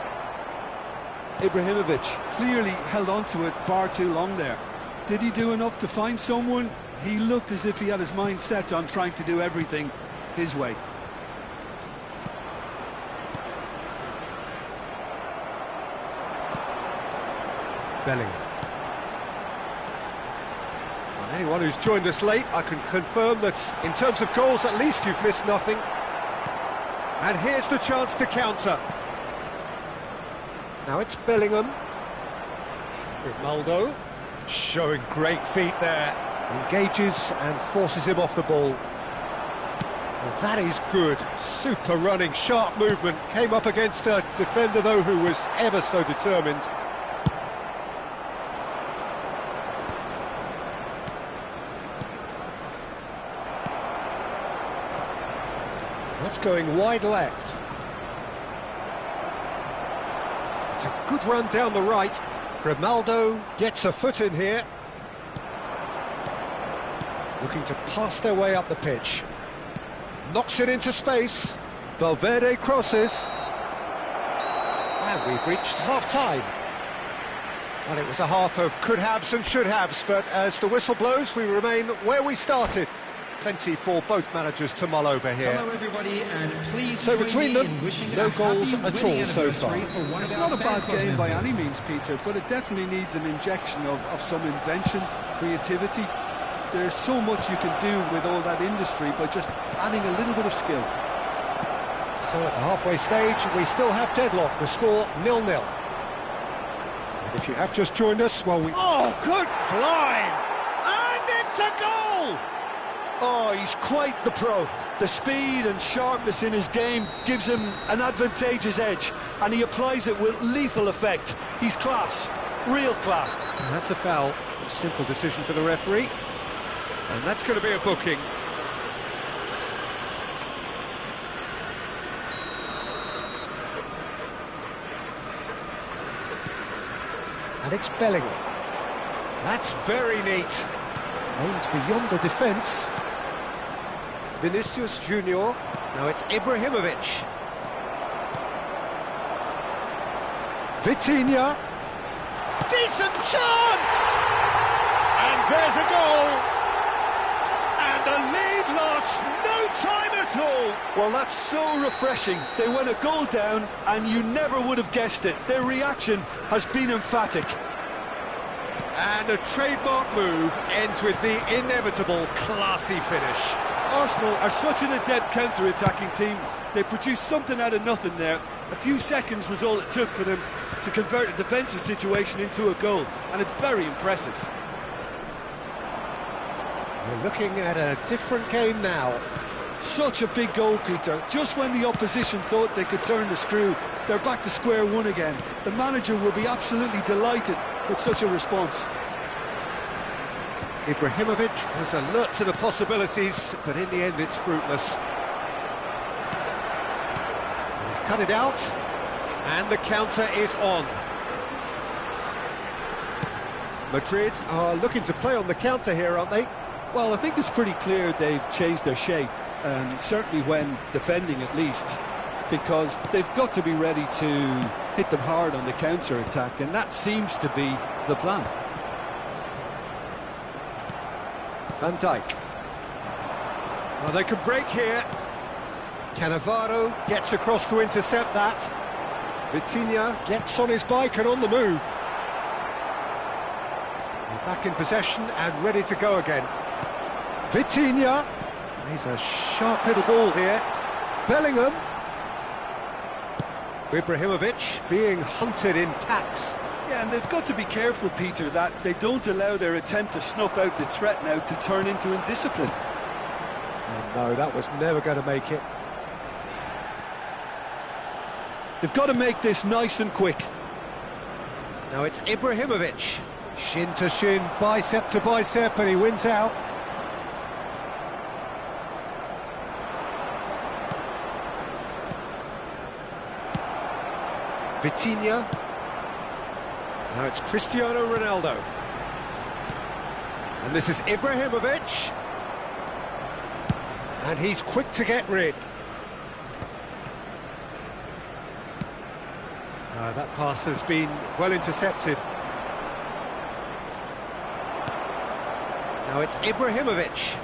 Ibrahimovic clearly held on to it far too long there. Did he do enough to find someone? He looked as if he had his mind set on trying to do everything, his way. Bellingham. Well, anyone who's joined us late, I can confirm that in terms of goals, at least you've missed nothing. And here's the chance to counter. Now it's Bellingham. Ronaldo, showing great feet there. Engages and forces him off the ball. Well, that is good. Super running, sharp movement. Came up against a defender, though, who was ever so determined. That's going wide left. It's a good run down the right. Ronaldo gets a foot in here. Looking to pass their way up the pitch. Knocks it into space. Valverde crosses. And we've reached half-time. Well, it was a half of could-haves and should-haves, but as the whistle blows, we remain where we started. Plenty for both managers to mull over here. Hello everybody, and please So between them, no goals at all so far. It's not a bad game by any means, Peter, but it definitely needs an injection of some invention, creativity. There's so much you can do with all that industry by just adding a little bit of skill. So at the halfway stage, we still have deadlock. The score 0-0. And if you have just joined us, well, Oh, good climb! And it's a goal! Oh, he's quite the pro. The speed and sharpness in his game gives him an advantageous edge, and he applies it with lethal effect. He's class, real class. And that's a foul. A simple decision for the referee. And that's going to be a booking. And it's Bellingham. That's very neat. Aimed beyond the defence. Vinicius Junior. Now it's Ibrahimovic. Vitinha. Decent chance! And there's a goal! And the lead lost no time at all! Well, that's so refreshing. They went a goal down, and you never would have guessed it. Their reaction has been emphatic. And a trademark move ends with the inevitable classy finish. Arsenal are such an adept counter-attacking team. They produced something out of nothing there. A few seconds was all it took for them to convert a defensive situation into a goal, and it's very impressive. We're looking at a different game now. Such a big goal, Peter. Just when the opposition thought they could turn the screw, they're back to square one again. The manager will be absolutely delighted with such a response. Ibrahimovic was alert to the possibilities, but in the end it's fruitless. He's cut it out, and the counter is on. Madrid are looking to play on the counter here, aren't they? Well, I think it's pretty clear they've changed their shape, certainly when defending at least, because they've got to be ready to hit them hard on the counter-attack, and that seems to be the plan. Van Dijk. Well, they could break here. Cannavaro gets across to intercept that. Vitinha gets on his bike and on the move. They're back in possession and ready to go again. Vitinha plays a sharp little ball here. Bellingham. Ibrahimovic being hunted in packs. Yeah, and they've got to be careful, Peter, that they don't allow their attempt to snuff out the threat now to turn into indiscipline. Oh, no, that was never going to make it. They've got to make this nice and quick. Now it's Ibrahimovic. Shin to shin, bicep to bicep, and he wins out. Vitinha. Now it's Cristiano Ronaldo. And this is Ibrahimovic. And he's quick to get rid. That pass has been well intercepted. Now it's Ibrahimovic.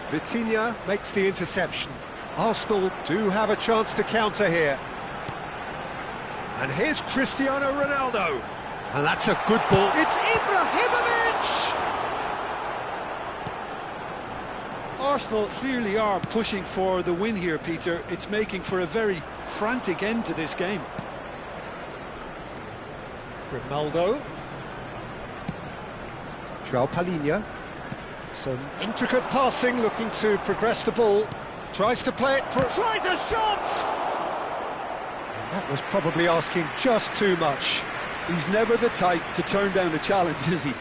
Vitinha makes the interception. Arsenal do have a chance to counter here. And here's Cristiano Ronaldo. And that's a good ball. It's Ibrahimovic! Arsenal clearly are pushing for the win here, Peter. It's making for a very frantic end to this game. Ronaldo. João Palhinha. Some intricate passing, looking to progress the ball. Tries to play it, tries a shot! And that was probably asking just too much. He's never the type to turn down a challenge, is he?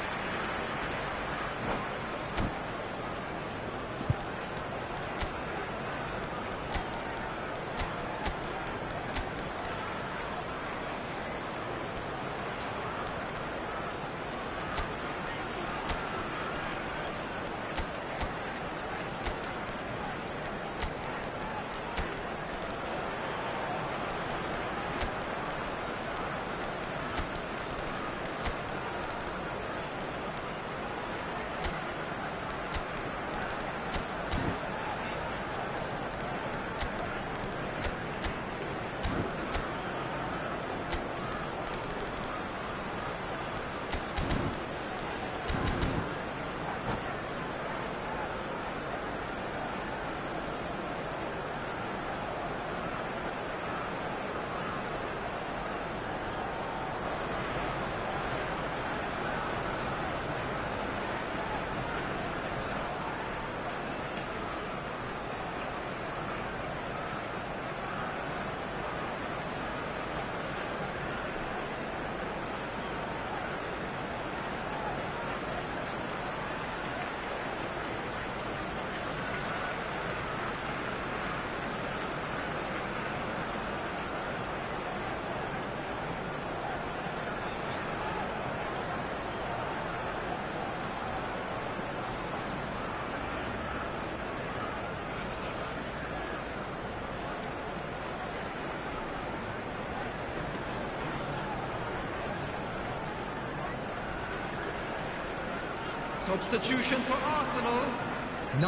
Substitution for Arsenal.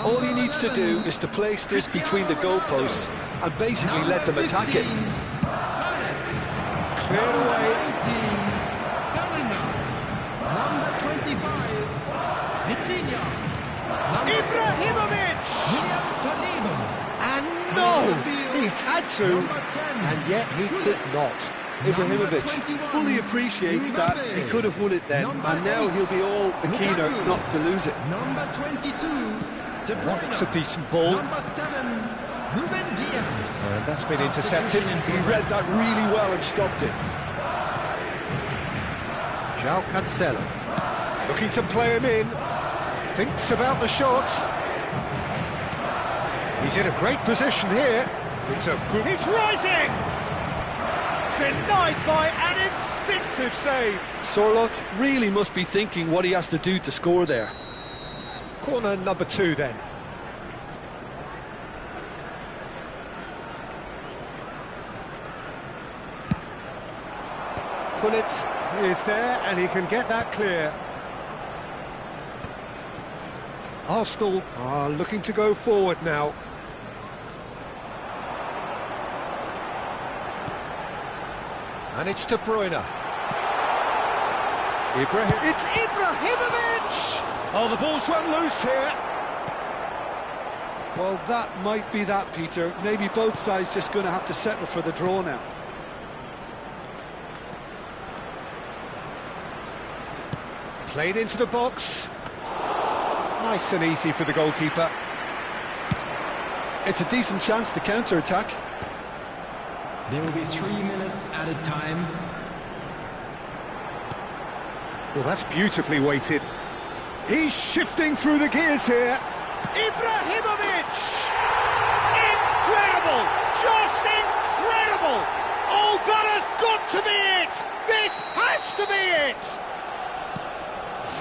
All he needs to do is to place this between the goalposts and basically let them attack it. Cleared away. 19, Bellingham. Number 25, Vitinha. Ibrahimovic! Saliba. And no! He had to, and yet he could not. Ibrahimovic fully appreciates that he could have won it then, and now he'll be all the keener not to lose it. Number 22, De Bruyne. That's a decent ball. Number 7, Ruben Diaz. And that's been intercepted. He read that really well and stopped it. João Cancelo. Looking to play him in. Thinks about the shot. He's in a great position here. It's a good... He's rising! Denied by an instinctive save. Sorloth really must be thinking what he has to do to score there. Corner number 2 then. Gullit is there and he can get that clear. Arsenal are looking to go forward now. And it's De Bruyne. It's Ibrahimovic! Oh, the ball's run loose here. Well, that might be that, Peter. Maybe both sides just going to have to settle for the draw now. Played into the box. Nice and easy for the goalkeeper. It's a decent chance to counter-attack. There will be 3 minutes added time. Well, that's beautifully weighted. He's shifting through the gears here. Ibrahimovic! Incredible! Just incredible! Oh, that has got to be it! This has to be it!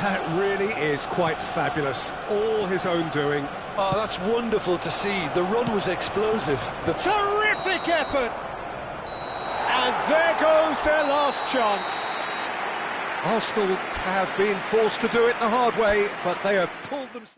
That really is quite fabulous. All his own doing. Oh, that's wonderful to see. The run was explosive. The terrific effort! And there goes their last chance. Arsenal have been forced to do it the hard way, but they have pulled themselves...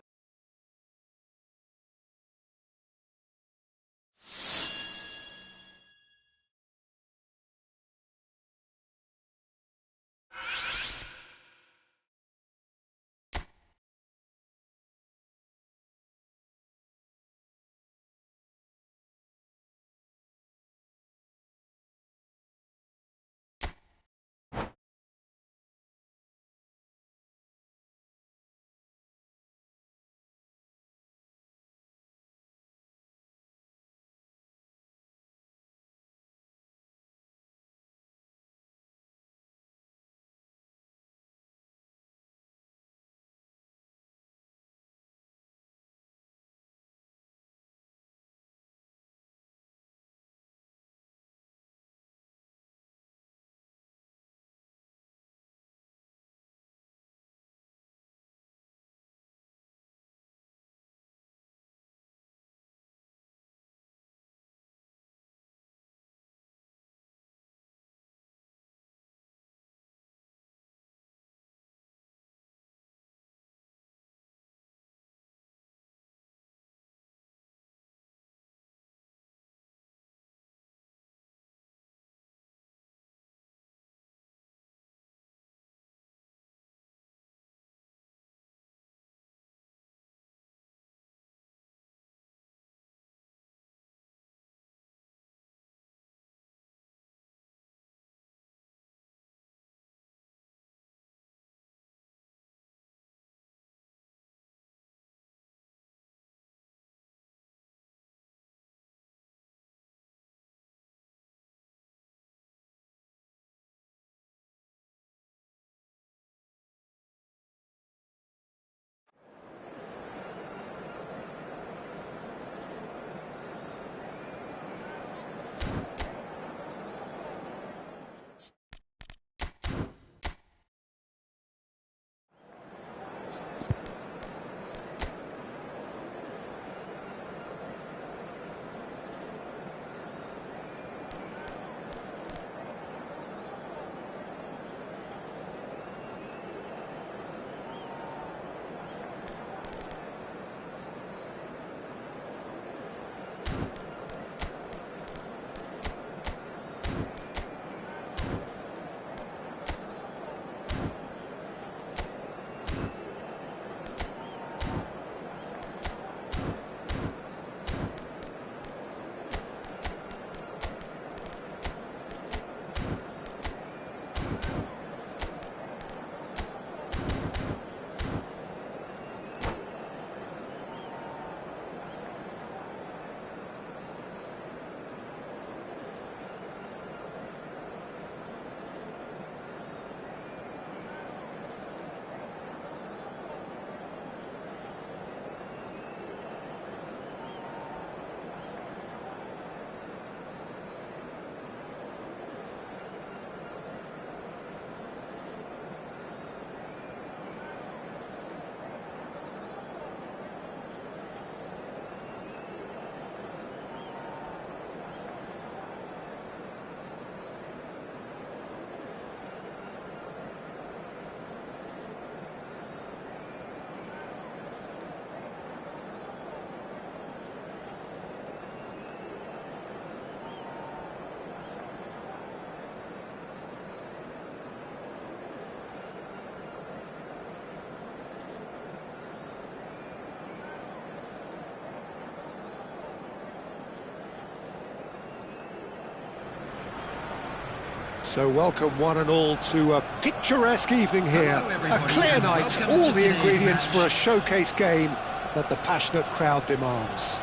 So welcome one and all to a picturesque evening here, a clear night, all the ingredients for a showcase game that the passionate crowd demands.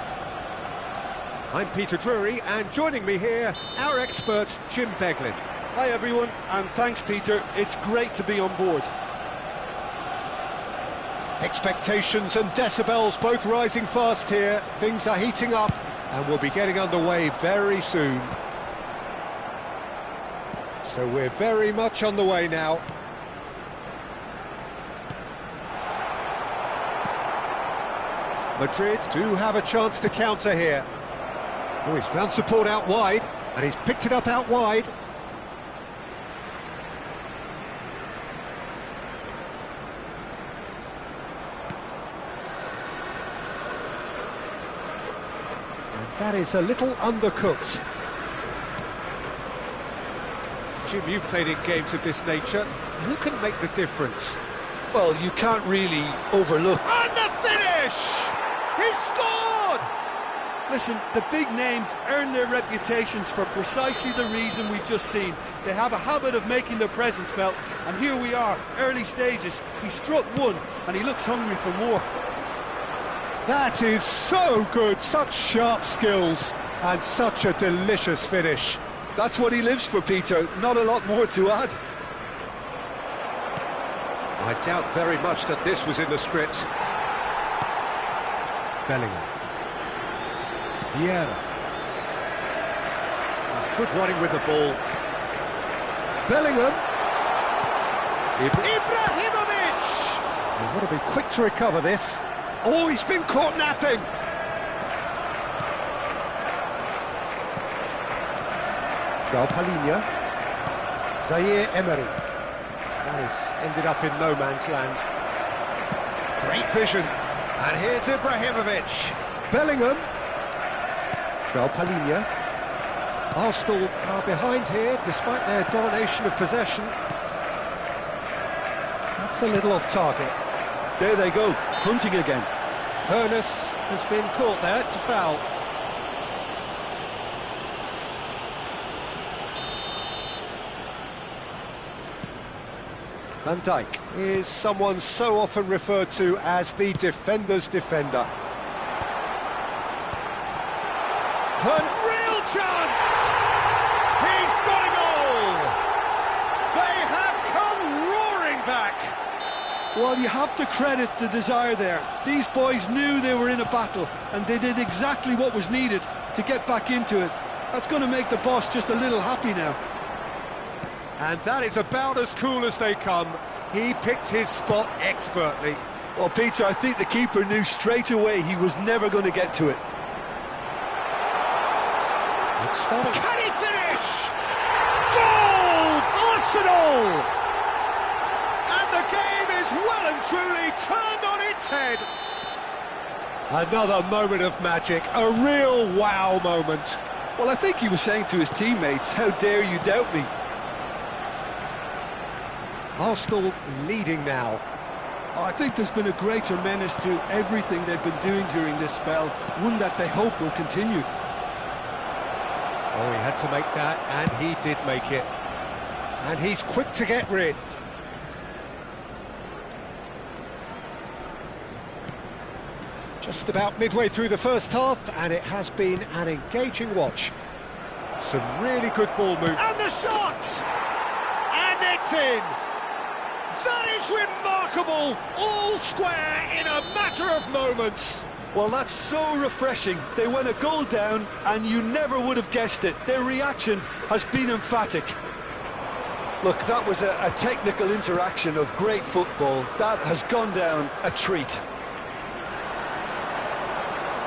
I'm Peter Drury, and joining me here, our expert Jim Beglin. Hi everyone, and thanks Peter, it's great to be on board. Expectations and decibels both rising fast here, things are heating up and we'll be getting underway very soon. So we're very much on the way now. Madrid do have a chance to counter here. Oh, he's found support out wide, and he's picked it up out wide. And that is a little undercooked. Jim, you've played in games of this nature. Who can make the difference? Well, you can't really overlook. And the finish! He's scored! Listen, the big names earn their reputations for precisely the reason we've just seen. They have a habit of making their presence felt, and here we are, early stages. He struck one, and he looks hungry for more. That is so good, such sharp skills, and such a delicious finish. That's what he lives for, Peter. Not a lot more to add. I doubt very much that this was in the script. Bellingham. Vieira. He's good running with the ball. Bellingham. Ibrahimovic! You've got to be quick to recover this. Oh, he's been caught napping. João Palhinha. Zaire Emery. That has ended up in no man's land. Great vision. And here's Ibrahimovic. Bellingham. João Palhinha. Arsenal are behind here, despite their domination of possession. That's a little off target. There they go, hunting again. Hoeneß has been caught there, it's a foul. Van Dijk is someone so often referred to as the defender's defender. Real chance! He's got a goal! They have come roaring back! Well, you have to credit the desire there. These boys knew they were in a battle, and they did exactly what was needed to get back into it. That's going to make the boss just a little happy now. And that is about as cool as they come. He picked his spot expertly. Well, Peter, I think the keeper knew straight away he was never going to get to it. It's starting. Can he finish? Goal! Arsenal! And the game is well and truly turned on its head. Another moment of magic, a real wow moment. Well, I think he was saying to his teammates, how dare you doubt me? Arsenal leading now. I think there's been a greater menace to everything they've been doing during this spell, one that they hope will continue. Oh, he had to make that, and he did make it. And he's quick to get rid. Just about midway through the first half, and it has been an engaging watch. Some really good ball movement. And the shot! And it's in! That is remarkable! All square in a matter of moments. Well, that's so refreshing. They went a goal down, and you never would have guessed it. Their reaction has been emphatic. Look, that was a technical interaction of great football. That has gone down a treat.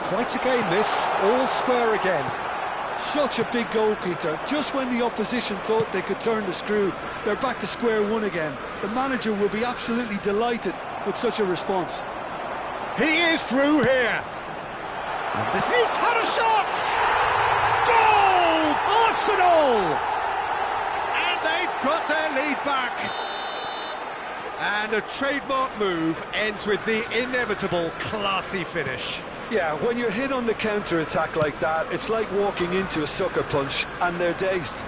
Quite a game this, all square again. Such a big goal, Peter. Just when the opposition thought they could turn the screw, they're back to square one again. The manager will be absolutely delighted with such a response. He is through here. And this is had a shot! Goal! Arsenal! And they've got their lead back. And a trademark move ends with the inevitable classy finish. Yeah, when you're hit on the counter-attack like that, it's like walking into a sucker punch, and they're dazed.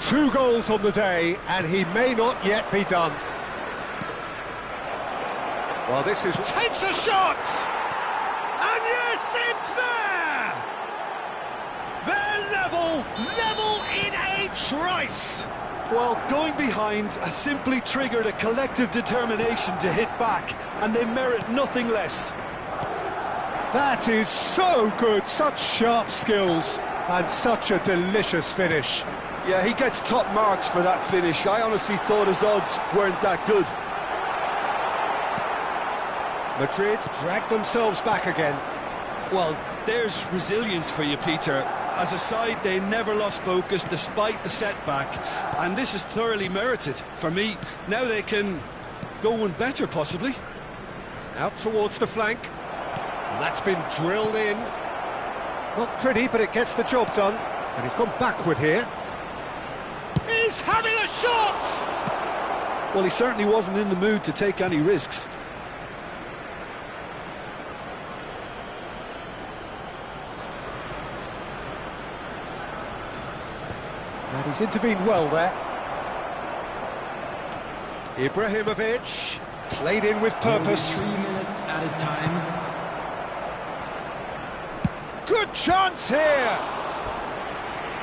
2 goals on the day, and he may not yet be done. Well, this is... Takes a shot! And yes, it's there! They're level in a trice! Well, going behind has simply triggered a collective determination to hit back, and they merit nothing less. That is so good, such sharp skills, and such a delicious finish. Yeah, he gets top marks for that finish. I honestly thought his odds weren't that good. Madrid dragged themselves back again. Well, there's resilience for you, Peter. As a side, they never lost focus despite the setback, and this is thoroughly merited. For me, now they can go one better, possibly. Out towards the flank, and that's been drilled in. Not pretty, but it gets the job done, and he's gone backward here. He's having a shot! Well, he certainly wasn't in the mood to take any risks. And he's intervened well there. Ibrahimovic, played in with purpose. 3 minutes added time. Good chance here!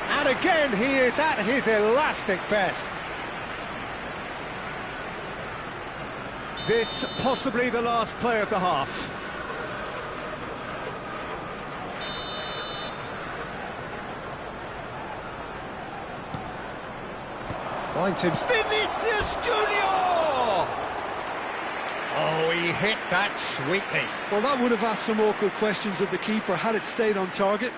And again, he is at his elastic best. This possibly the last play of the half. Finds him. Vinicius Junior! Oh, he hit that sweetly. Well, that would have asked some awkward questions of the keeper had it stayed on target.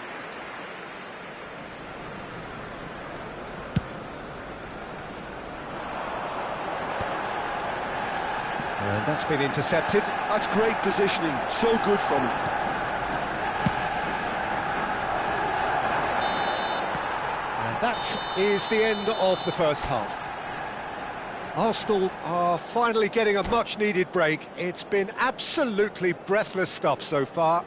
And that's been intercepted. That's great positioning, so good from him. And that is the end of the first half. Arsenal are finally getting a much-needed break. It's been absolutely breathless stuff so far.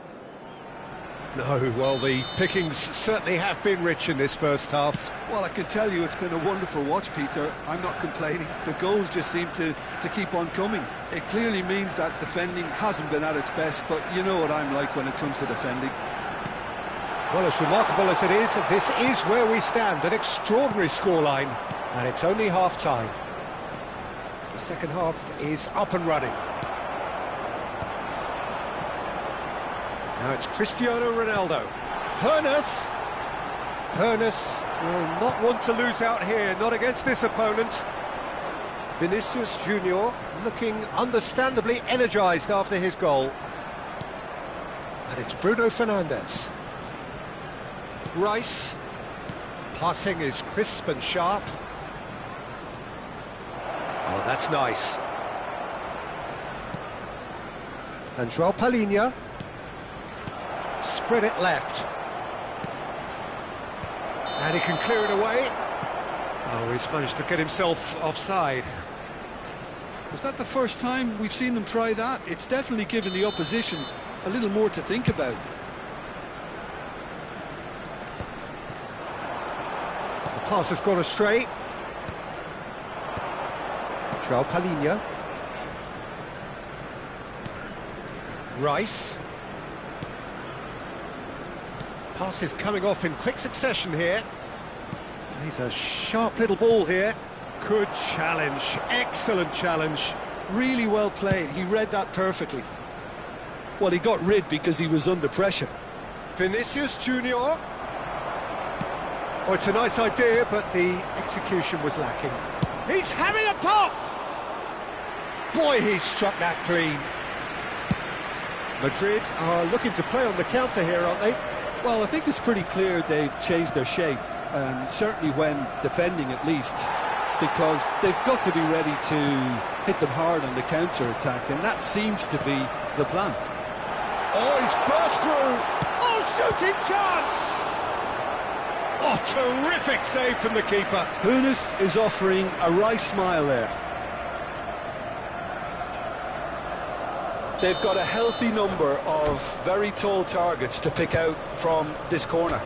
No, well, the pickings certainly have been rich in this first half. Well, I can tell you it's been a wonderful watch, Peter. I'm not complaining. The goals just seem to keep on coming. It clearly means that defending hasn't been at its best, but you know what I'm like when it comes to defending. Well, as remarkable as it is, this is where we stand, an extraordinary scoreline, and it's only half-time. The second half is up and running. Now it's Cristiano Ronaldo. Hoeneß will not want to lose out here, not against this opponent. Vinicius Junior looking understandably energised after his goal. And it's Bruno Fernandes. Rice. Passing is crisp and sharp. Oh, that's nice. And João Palhinha. Spread it left. And he can clear it away. Oh, he's managed to get himself offside. Was that the first time we've seen them try that? It's definitely given the opposition a little more to think about. The pass has gone astray. João Palhinha. Rice. Pass is coming off in quick succession here. He's a sharp little ball here. Good challenge, excellent challenge. Really well played, he read that perfectly. Well, he got rid because he was under pressure. Vinicius Junior. Oh, it's a nice idea, but the execution was lacking. He's having a pop! Boy, he struck that clean. Madrid are looking to play on the counter here, aren't they? Well, I think it's pretty clear they've changed their shape, certainly when defending at least, because they've got to be ready to hit them hard on the counter-attack, and that seems to be the plan. Oh, he's burst through! Oh, shooting chance! Oh, terrific save from the keeper. Hunis is offering a Rice smile there. They've got a healthy number of very tall targets to pick out from this corner.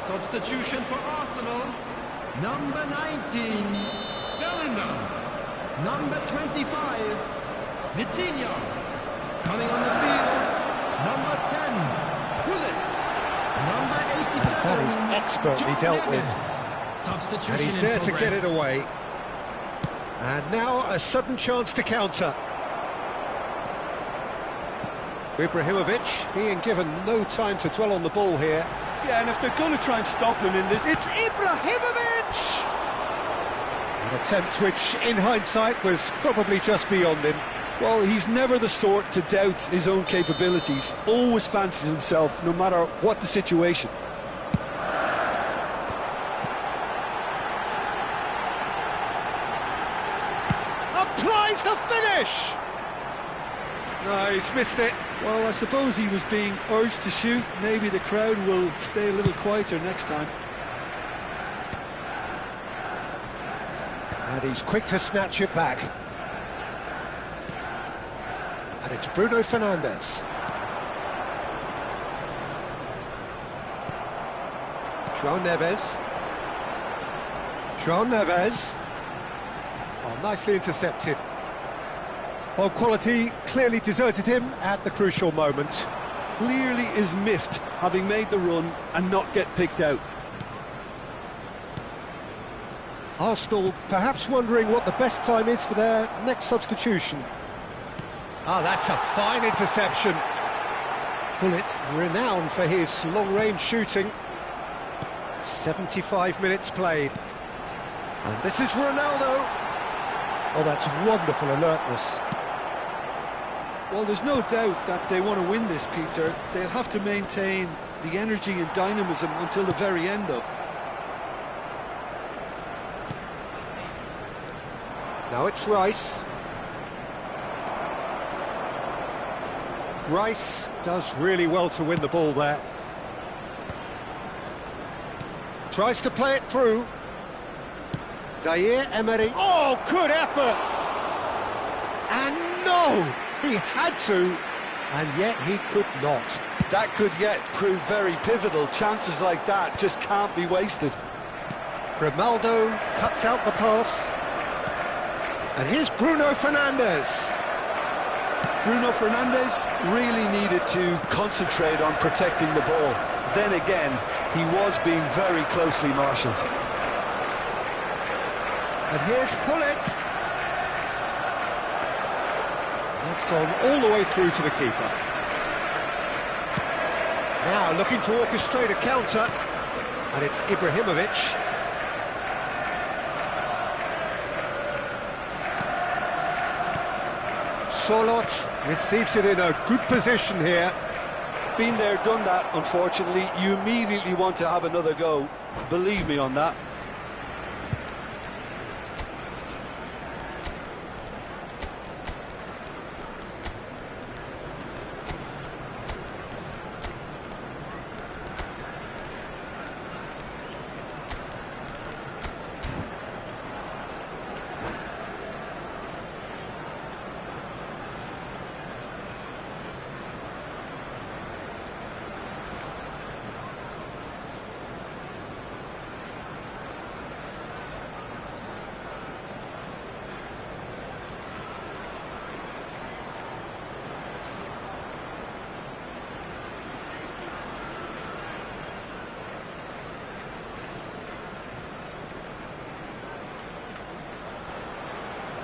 Substitution for Arsenal, number 19, Bellingham. Number 25, Vitinha. Coming on the field, number 10, Pullet. Number 87, That is expertly John dealt Neves. with. Substitution And he's in there to progress. get it away. And now a sudden chance to counter. Ibrahimovic being given no time to dwell on the ball here. Yeah, and if they're going to try and stop him in this... It's Ibrahimovic! An attempt which, in hindsight, was probably just beyond him. Well, he's never the sort to doubt his own capabilities. Always fancies himself, no matter what the situation. Applies the finish! No, he's missed it. Well, I suppose he was being urged to shoot. Maybe the crowd will stay a little quieter next time. And he's quick to snatch it back. And it's Bruno Fernandes. João Neves. João Neves. Oh, nicely intercepted. Oh, quality clearly deserted him at the crucial moment. Clearly is miffed, having made the run and not get picked out. Arsenal perhaps wondering what the best time is for their next substitution. Ah, that's a fine interception. Bullet, renowned for his long-range shooting. 75 minutes played. And this is Ronaldo. Oh, that's wonderful alertness. Well, there's no doubt that they want to win this, Peter. They'll have to maintain the energy and dynamism until the very end, though. Now it's Rice. Rice does really well to win the ball there. Tries to play it through. Zaire Emery. Oh, good effort! And no! He had to, and yet he could not. That could yet prove very pivotal. Chances like that just can't be wasted. Grimaldo cuts out the pass. And here's Bruno Fernandes. Bruno Fernandes really needed to concentrate on protecting the ball. Then again, he was being very closely marshalled. And here's Hullet. That's gone all the way through to the keeper. Now looking to orchestrate a counter. And it's Ibrahimovic. Solot receives it in a good position here. Been there, done that, unfortunately. You immediately want to have another go. Believe me on that.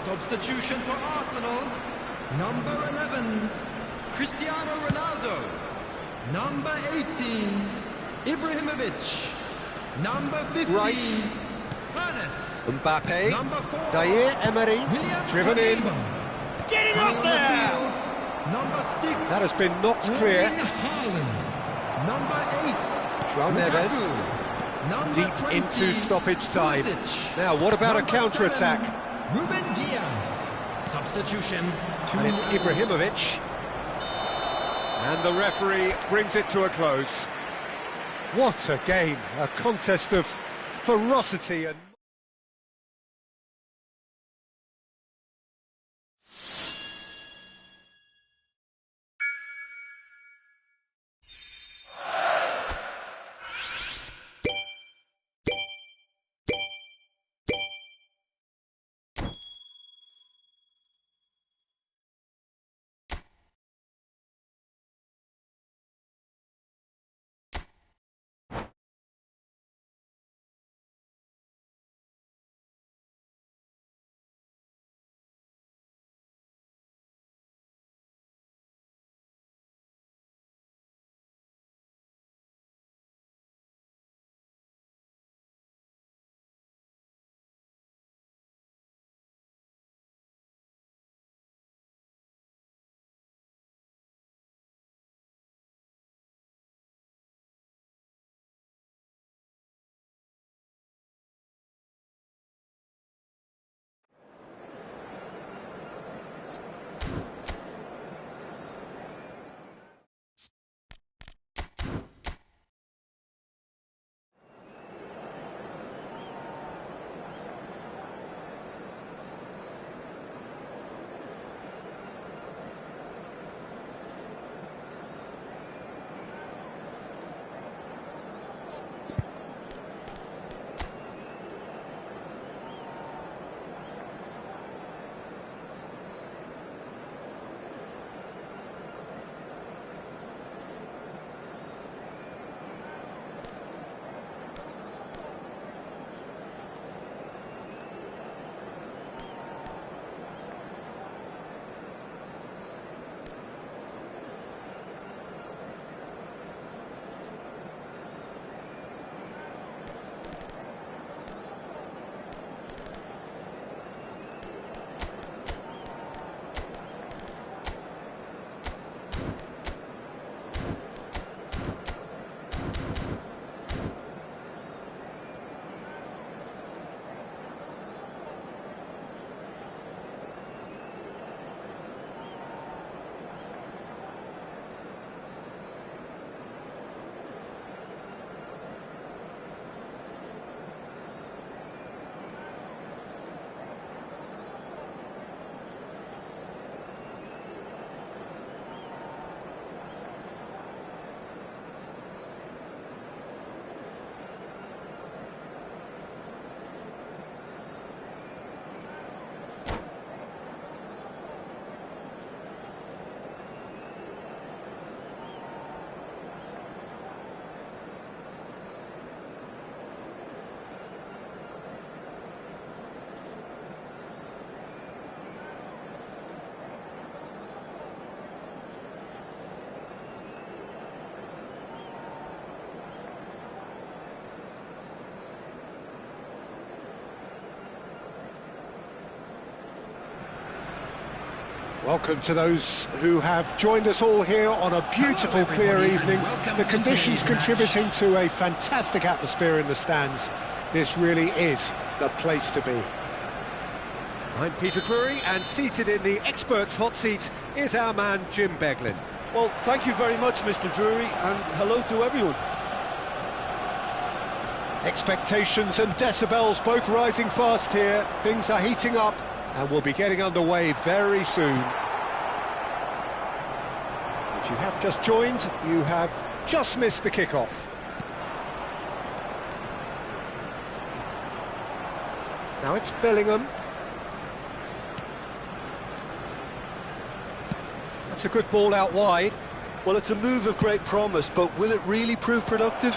Substitution for Arsenal. Number 11, Cristiano Ronaldo. Number 18, Ibrahimovic. Number 15, Rice. Ernest. Mbappe. Number 4, Zaire Emery. William Driven in. Saliba. Getting Coming up on the there! field, number 6, That has been knocked clear. Erling Haaland. Number 8, João Neves. Lukaku. Number Deep 20, into stoppage time. Pulisic. Now, what about a Number counter-attack? 7, Ruben Diaz. Substitution. And it's Ibrahimovic. And the referee brings it to a close. What a game, a contest of ferocity and... Welcome to those who have joined us all here on a beautiful, clear evening. The conditions contributing to a fantastic atmosphere in the stands. This really is the place to be. I'm Peter Drury, and seated in the experts' hot seat is our man Jim Beglin. Well, thank you very much, Mr. Drury, and hello to everyone. Expectations and decibels both rising fast here. Things are heating up, And we'll be getting underway very soon. If you have just joined, you have just missed the kickoff. Now it's Bellingham. That's a good ball out wide. Well, it's a move of great promise, but will it really prove productive?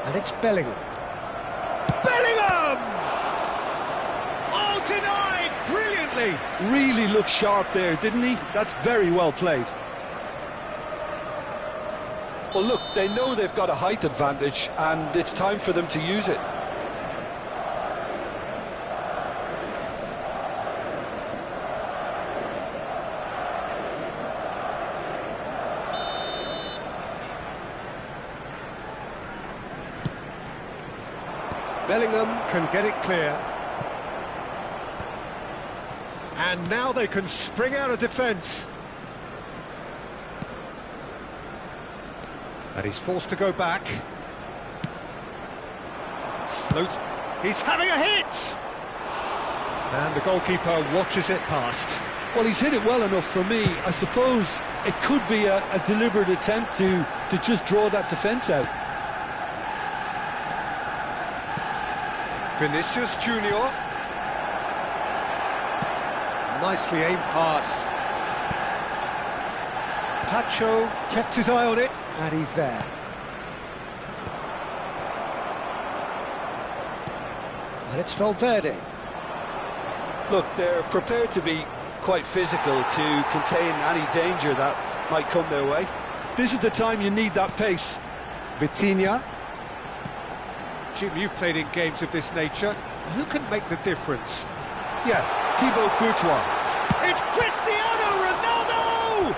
And it's Bellingham. Bellingham! Oh, denied brilliantly! Really looked sharp there, didn't he? That's very well played. Well, look, they know they've got a height advantage, and it's time for them to use it. Bellingham can get it clear. And now they can spring out of defence. And he's forced to go back. Float. He's having a hit! And the goalkeeper watches it past. Well, he's hit it well enough for me. I suppose it could be a deliberate attempt to just draw that defence out. Vinicius Junior. Nicely aimed pass. Tacho kept his eye on it, and he's there. And it's Valverde. Look, they're prepared to be quite physical to contain any danger that might come their way. This is the time you need that pace. Vitinha. Jim, you've played in games of this nature. Who can make the difference? Yeah, Thibaut Courtois. It's Cristiano Ronaldo!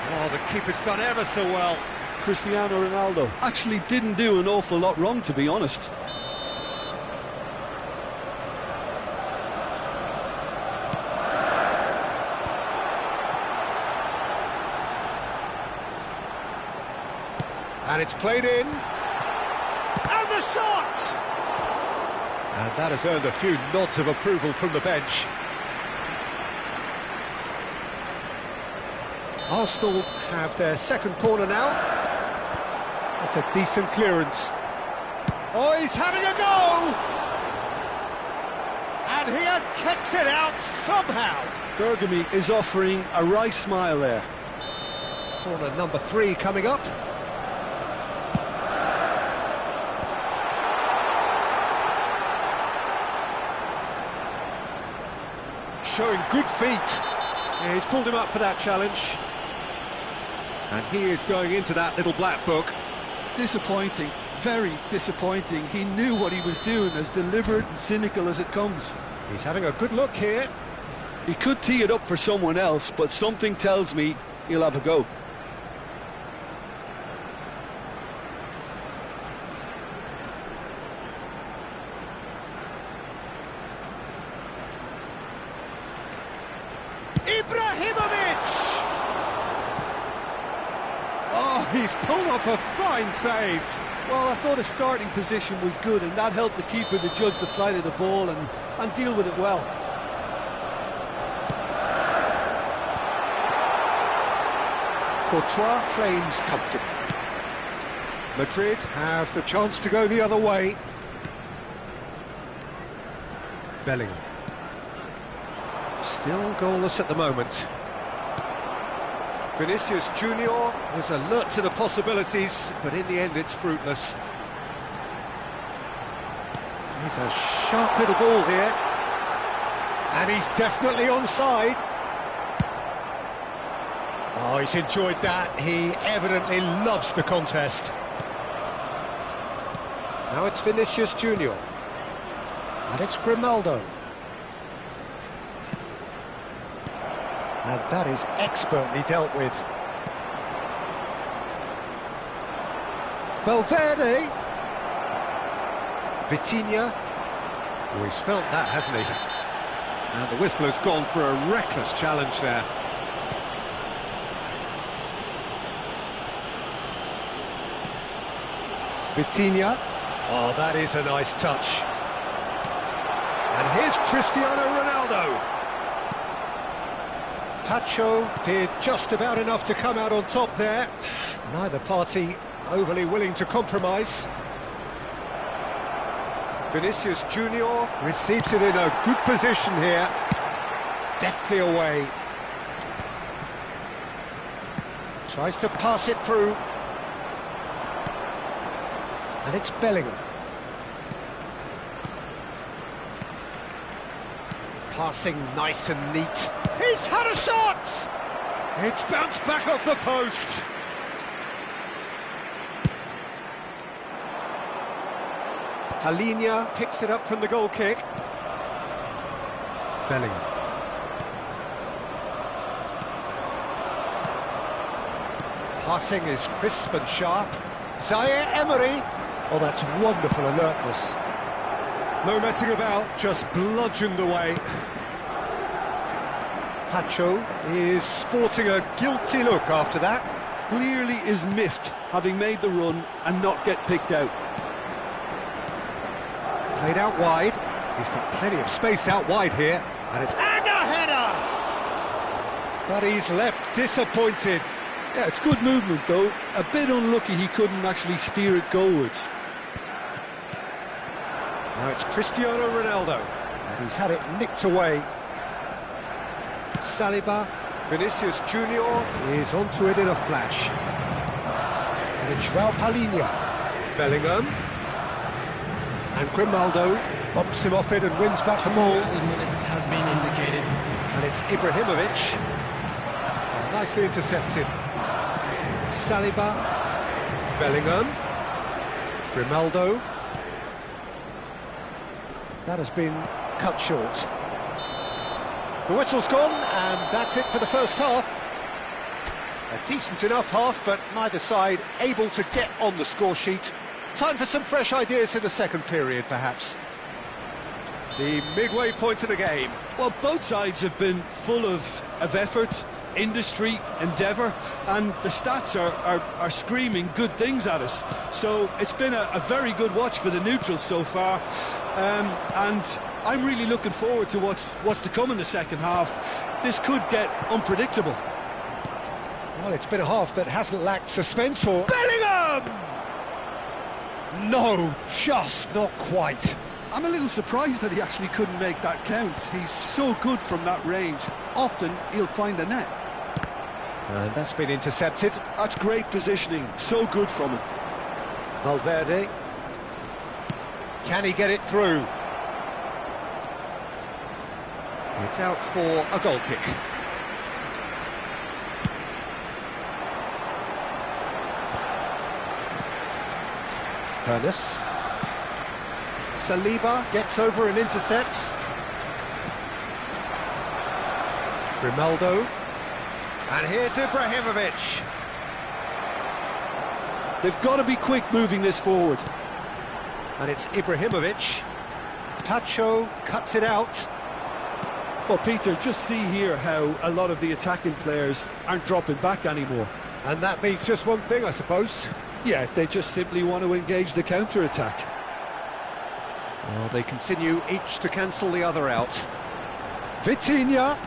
Oh, the keeper's done ever so well. Cristiano Ronaldo actually didn't do an awful lot wrong, to be honest. And it's played in. And the shot! And that has earned a few nods of approval from the bench. Arsenal have their second corner now. That's a decent clearance. Oh, he's having a go! And he has kept it out somehow. Bergamy is offering a wry smile there. Corner number 3 coming up. Showing good feet. Yeah, he's pulled him up for that challenge. And he is going into that little black book. Disappointing, very disappointing. He knew what he was doing, as deliberate and cynical as it comes. He's having a good look here. He could tee it up for someone else, but something tells me he'll have a go. Ibrahimovic! Oh, he's pulled off a fine save. Well, I thought his starting position was good, and that helped the keeper to judge the flight of the ball and deal with it well. Courtois claims comfortably. Madrid have the chance to go the other way. Bellingham. Still goalless at the moment. Vinicius Junior was alert to the possibilities, but in the end it's fruitless. He's a sharp little ball here. And he's definitely onside. Oh, he's enjoyed that. He evidently loves the contest. Now it's Vinicius Junior. And it's Grimaldo. And that is expertly dealt with. Valverde. Vitinha. Oh, he's felt that, hasn't he? And the whistler's gone for a reckless challenge there. Vitinha. Oh, that is a nice touch. And here's Cristiano Ronaldo. Tacho did just about enough to come out on top there. Neither party overly willing to compromise. Vinicius Junior receives it in a good position here. Deftly away. Tries to pass it through. And it's Bellingham. Passing nice and neat. He's had a shot! It's bounced back off the post. Palhinha picks it up from the goal kick. Bellingham. Passing is crisp and sharp. Zaire Emery. Oh, that's wonderful alertness. No messing about, just bludgeoned away. Tacho is sporting a guilty look after that. Clearly is miffed, having made the run and not get picked out. Played out wide. He's got plenty of space out wide here. And it's... And a header! But he's left disappointed. Yeah, it's good movement though. A bit unlucky he couldn't actually steer it goalwards. Now it's Cristiano Ronaldo. And he's had it nicked away. Saliba. Vinicius Junior is onto it in a flash. And it's João Palhinha. Bellingham. And Grimaldo bumps him off it and wins back the ball. The minutes has been indicated. And it's Ibrahimovic. Nicely intercepted. Saliba. Bellingham. Grimaldo. That has been cut short. The whistle's gone, and that's it for the first half. A decent enough half, but neither side able to get on the score sheet. Time for some fresh ideas in the second period, perhaps. The midway point of the game. Well, both sides have been full of effort, industry, endeavour, and the stats are screaming good things at us. So it's been a very good watch for the neutrals so far, and I'm really looking forward to what's to come in the second half. This could get unpredictable. Well, it's been a half that hasn't lacked suspense or... Bellingham! No, just not quite. I'm a little surprised that he actually couldn't make that count. He's so good from that range. Often he'll find the net. And that's been intercepted. That's great positioning, so good from him. Valverde. Can he get it through? It's out for a goal kick. Ernest. Saliba gets over and intercepts. Grimaldo. And here's Ibrahimovic. They've got to be quick moving this forward. And it's Ibrahimovic. Tacho cuts it out. Well, Peter, just see here how a lot of the attacking players aren't dropping back anymore. And that means just one thing, I suppose. Yeah, they just simply want to engage the counter-attack. Well, they continue each to cancel the other out. Vitinha.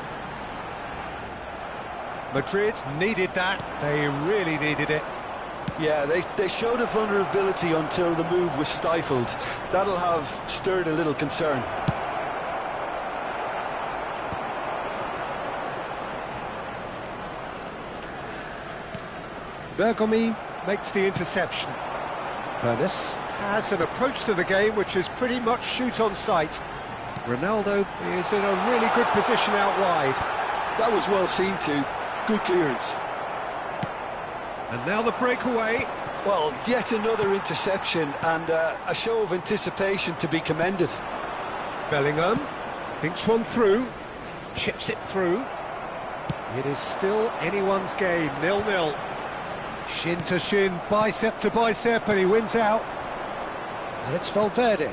Madrid needed that. They really needed it. Yeah, they showed a vulnerability until the move was stifled. That'll have stirred a little concern. Bergomi makes the interception. Ernest has an approach to the game which is pretty much shoot on sight. Ronaldo is in a really good position out wide. That was well seen too. Good clearance. And now the breakaway. Well, yet another interception and a show of anticipation to be commended. Bellingham thinks one through, chips it through. It is still anyone's game, 0-0. Shin to shin, bicep to bicep, and he wins out. And it's Valverde.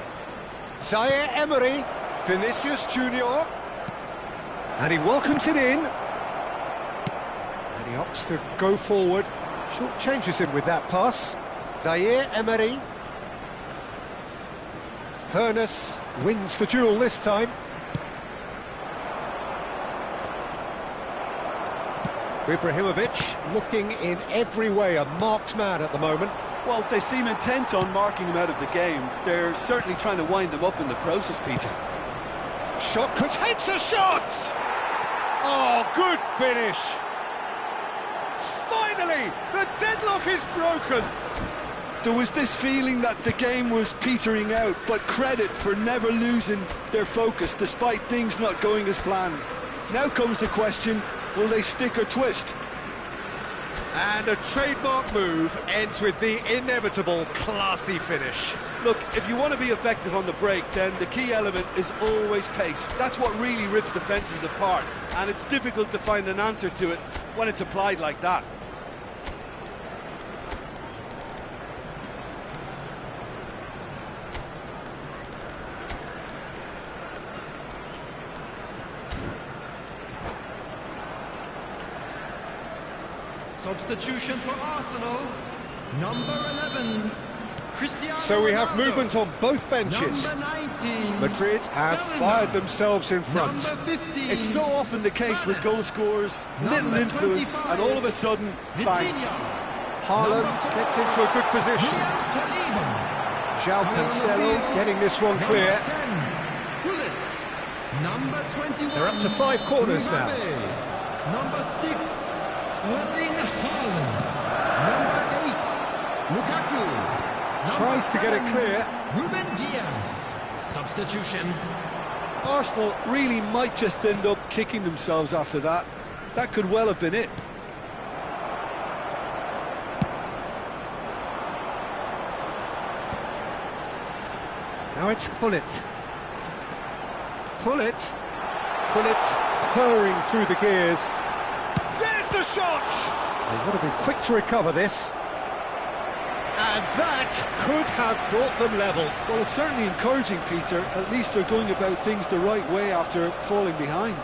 Zaire Emery, Vinicius Junior. And he welcomes it in. And he opts to go forward. Short changes him with that pass. Zaire Emery. Hernus wins the duel this time. Ibrahimovic looking in every way a marked man at the moment. Well, they seem intent on marking him out of the game. They're certainly trying to wind him up in the process, Peter. Shot could takes a shot! Oh, good finish! Finally, the deadlock is broken! There was this feeling that the game was petering out, but credit for never losing their focus despite things not going as planned. Now comes the question, will they stick or twist? And a trademark move ends with the inevitable classy finish. Look, if you want to be effective on the break, then the key element is always pace. That's what really rips defences apart, and it's difficult to find an answer to it when it's applied like that. Substitution for Arsenal, number 11, Cristiano So we have Ronaldo. movement on both benches. Number 19, Madrid have Bellingham. fired themselves in front. Number 15, It's so often the case with goal scorers, little Number influence, 25, and all of a sudden, bang. Vitinha. Haaland gets into a good position. João Cancelo getting this one clear. Number 21, They're up to 5 corners now. Mbappe. Number 6, Erling Haaland. Number 8, Lukaku. Tries to get it clear. Ruben Diaz. Substitution. Arsenal really might just end up kicking themselves after that. That could well have been it. Now it's Gullit. Gullit purring through the gears. There's the shot! They would have been quick to recover this. And that could have brought them level. Well, it's certainly encouraging, Peter. At least they're going about things the right way after falling behind.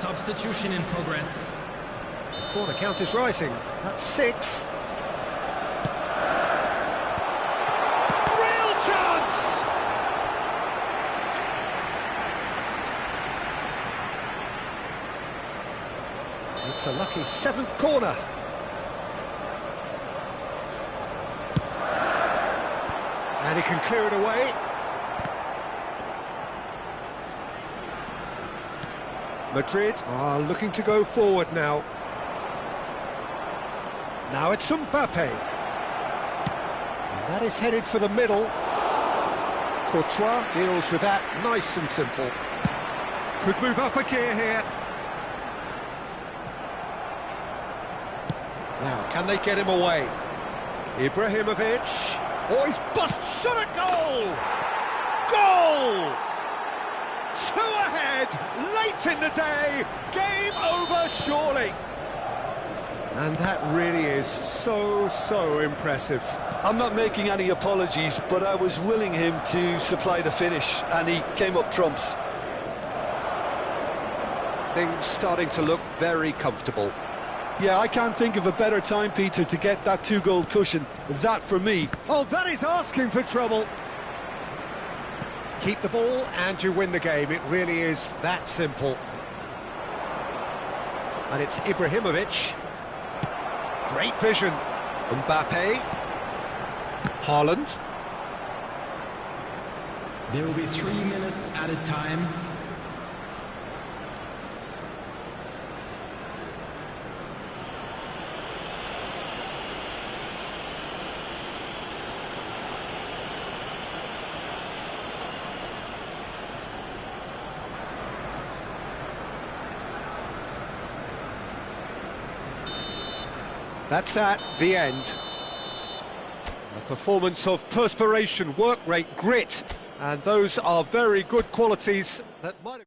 Substitution in progress. The corner count is rising. That's 6. Real chance! It's a lucky 7th corner. And he can clear it away. Madrid are looking to go forward now. Now it's Mbappe. And that is headed for the middle. Courtois deals with that nice and simple. Could move up a gear here. Now, can they get him away? Ibrahimovic. Oh, he's shot at goal! Goal! 2 ahead, late in the day, game over surely. And that really is so impressive. I'm not making any apologies, but I was willing him to supply the finish, and he came up trumps. Things starting to look very comfortable. Yeah, I can't think of a better time, Peter, to get that 2-goal cushion. That, for me. Oh, that is asking for trouble. Keep the ball and you win the game. It really is that simple. And it's Ibrahimovic. Great vision. Mbappe. Haaland. There will be 3 minutes added time. That's the end. A performance of perspiration, work rate, grit, and those are very good qualities that might have...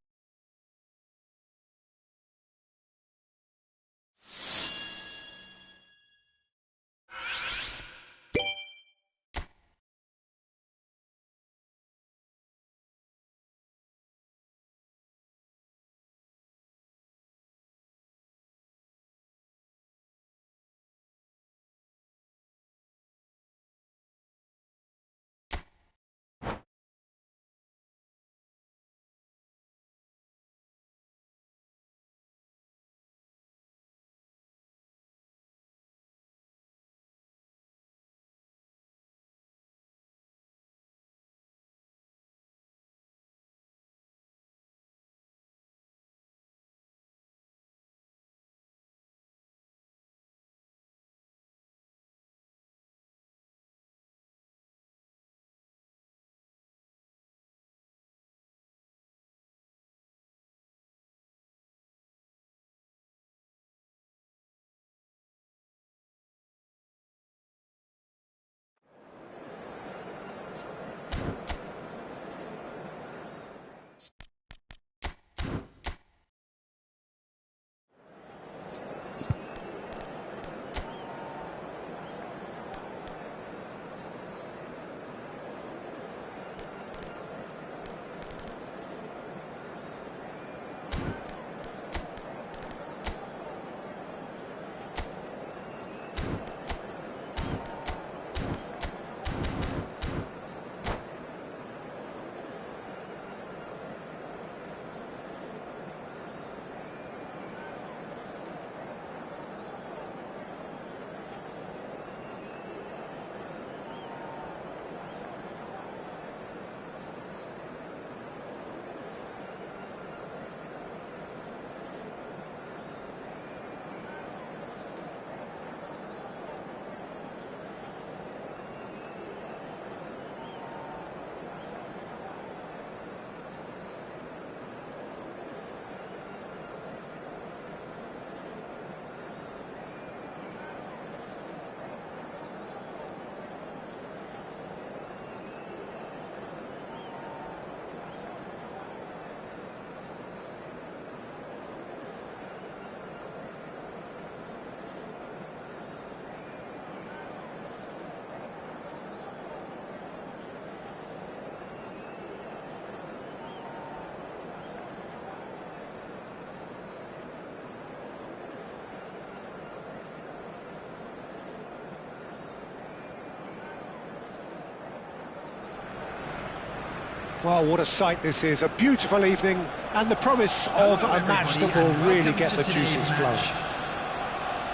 Well, what a sight this is, a beautiful evening, and the promise of a match that will really get the juices flowing.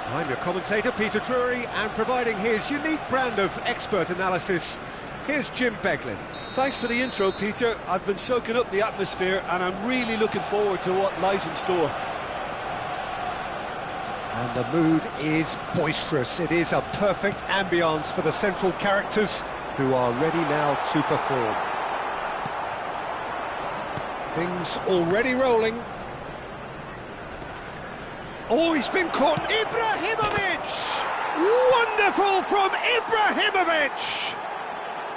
I'm your commentator, Peter Drury, and providing his unique brand of expert analysis, here's Jim Beglin. Thanks for the intro, Peter. I've been soaking up the atmosphere, and I'm really looking forward to what lies in store. And the mood is boisterous. It is a perfect ambience for the central characters who are ready now to perform. Things already rolling. Oh, he's been caught. Ibrahimovic! Wonderful from Ibrahimovic!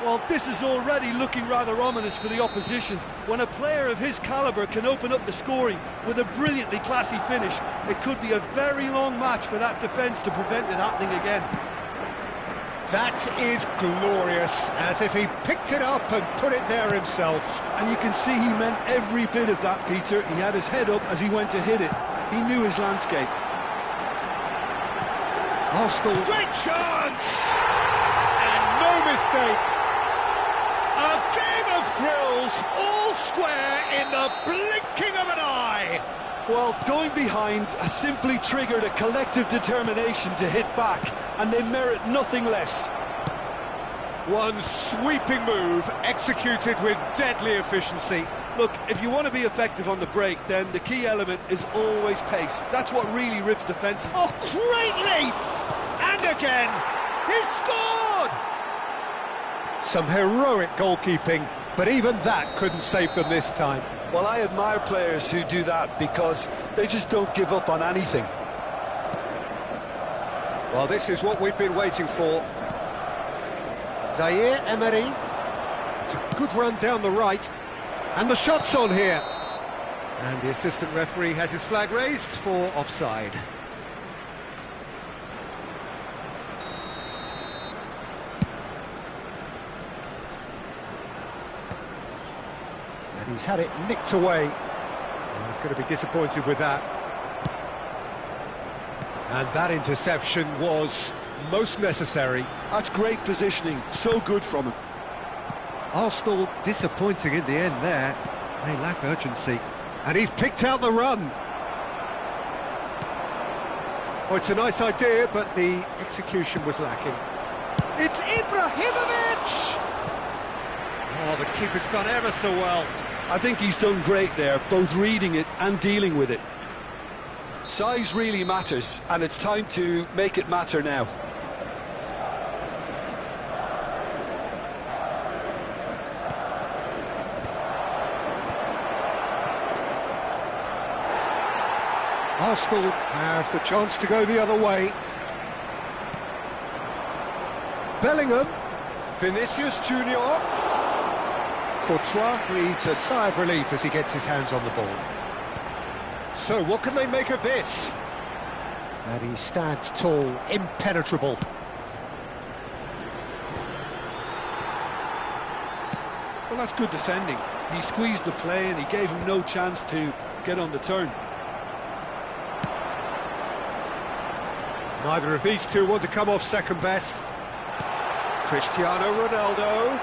Well, this is already looking rather ominous for the opposition. When a player of his calibre can open up the scoring with a brilliantly classy finish, it could be a very long match for that defence to prevent it happening again. That is glorious, as if he picked it up and put it there himself. And you can see he meant every bit of that, Peter. He had his head up as he went to hit it. He knew his landscape. Arsenal, great chance! And no mistake. A game of thrills, all square in the blinking of an eye. Well, going behind has simply triggered a collective determination to hit back, and they merit nothing less. One sweeping move, executed with deadly efficiency. Look, if you want to be effective on the break, then the key element is always pace. That's what really rips defences. Oh, great leap! And again, he's scored! Some heroic goalkeeping, but even that couldn't save them this time. Well, I admire players who do that because they just don't give up on anything. Well, this is what we've been waiting for. Zaire Emery. It's a good run down the right. And the shot's on here. And the assistant referee has his flag raised for offside. And he's had it nicked away. And he's going to be disappointed with that. And that interception was most necessary. That's great positioning, so good from him. Arsenal disappointing in the end there. They lack urgency. And he's picked out the run. Oh, it's a nice idea, but the execution was lacking. It's Ibrahimovic! Oh, the keeper's done ever so well. I think he's done great there, both reading it and dealing with it. Size really matters, and it's time to make it matter now. Arsenal have the chance to go the other way. Bellingham, Vinicius Junior. Courtois breathes a sigh of relief as he gets his hands on the ball. So what can they make of this? And he stands tall, impenetrable. Well, that's good defending. He squeezed the play and he gave him no chance to get on the turn. Neither of these two want to come off second best. Cristiano Ronaldo.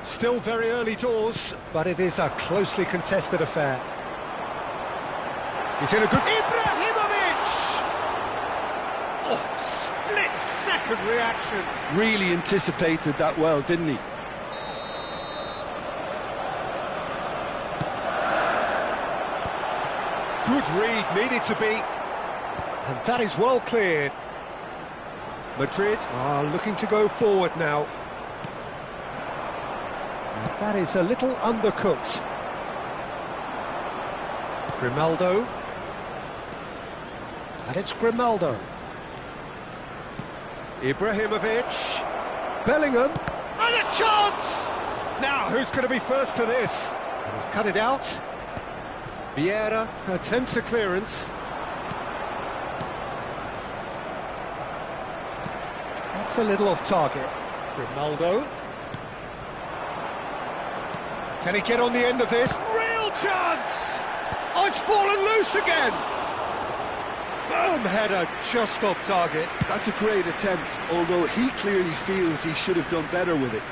Still very early doors, but it is a closely contested affair. He's in a good... Ibrahimovic! Oh, split-second reaction. Really anticipated that well, didn't he? Good read, needed to be. And that is well cleared. Madrid are looking to go forward now. And that is a little undercooked. Grimaldo. And it's Grimaldo. Ibrahimovic. Bellingham. And a chance! Now, who's going to be first to this? And he's cut it out. Vieira attempts a clearance. That's a little off target. Grimaldo. Can he get on the end of this? Real chance! Oh, it's fallen loose again! Firm header, just off target. That's a great attempt, although he clearly feels he should have done better with it.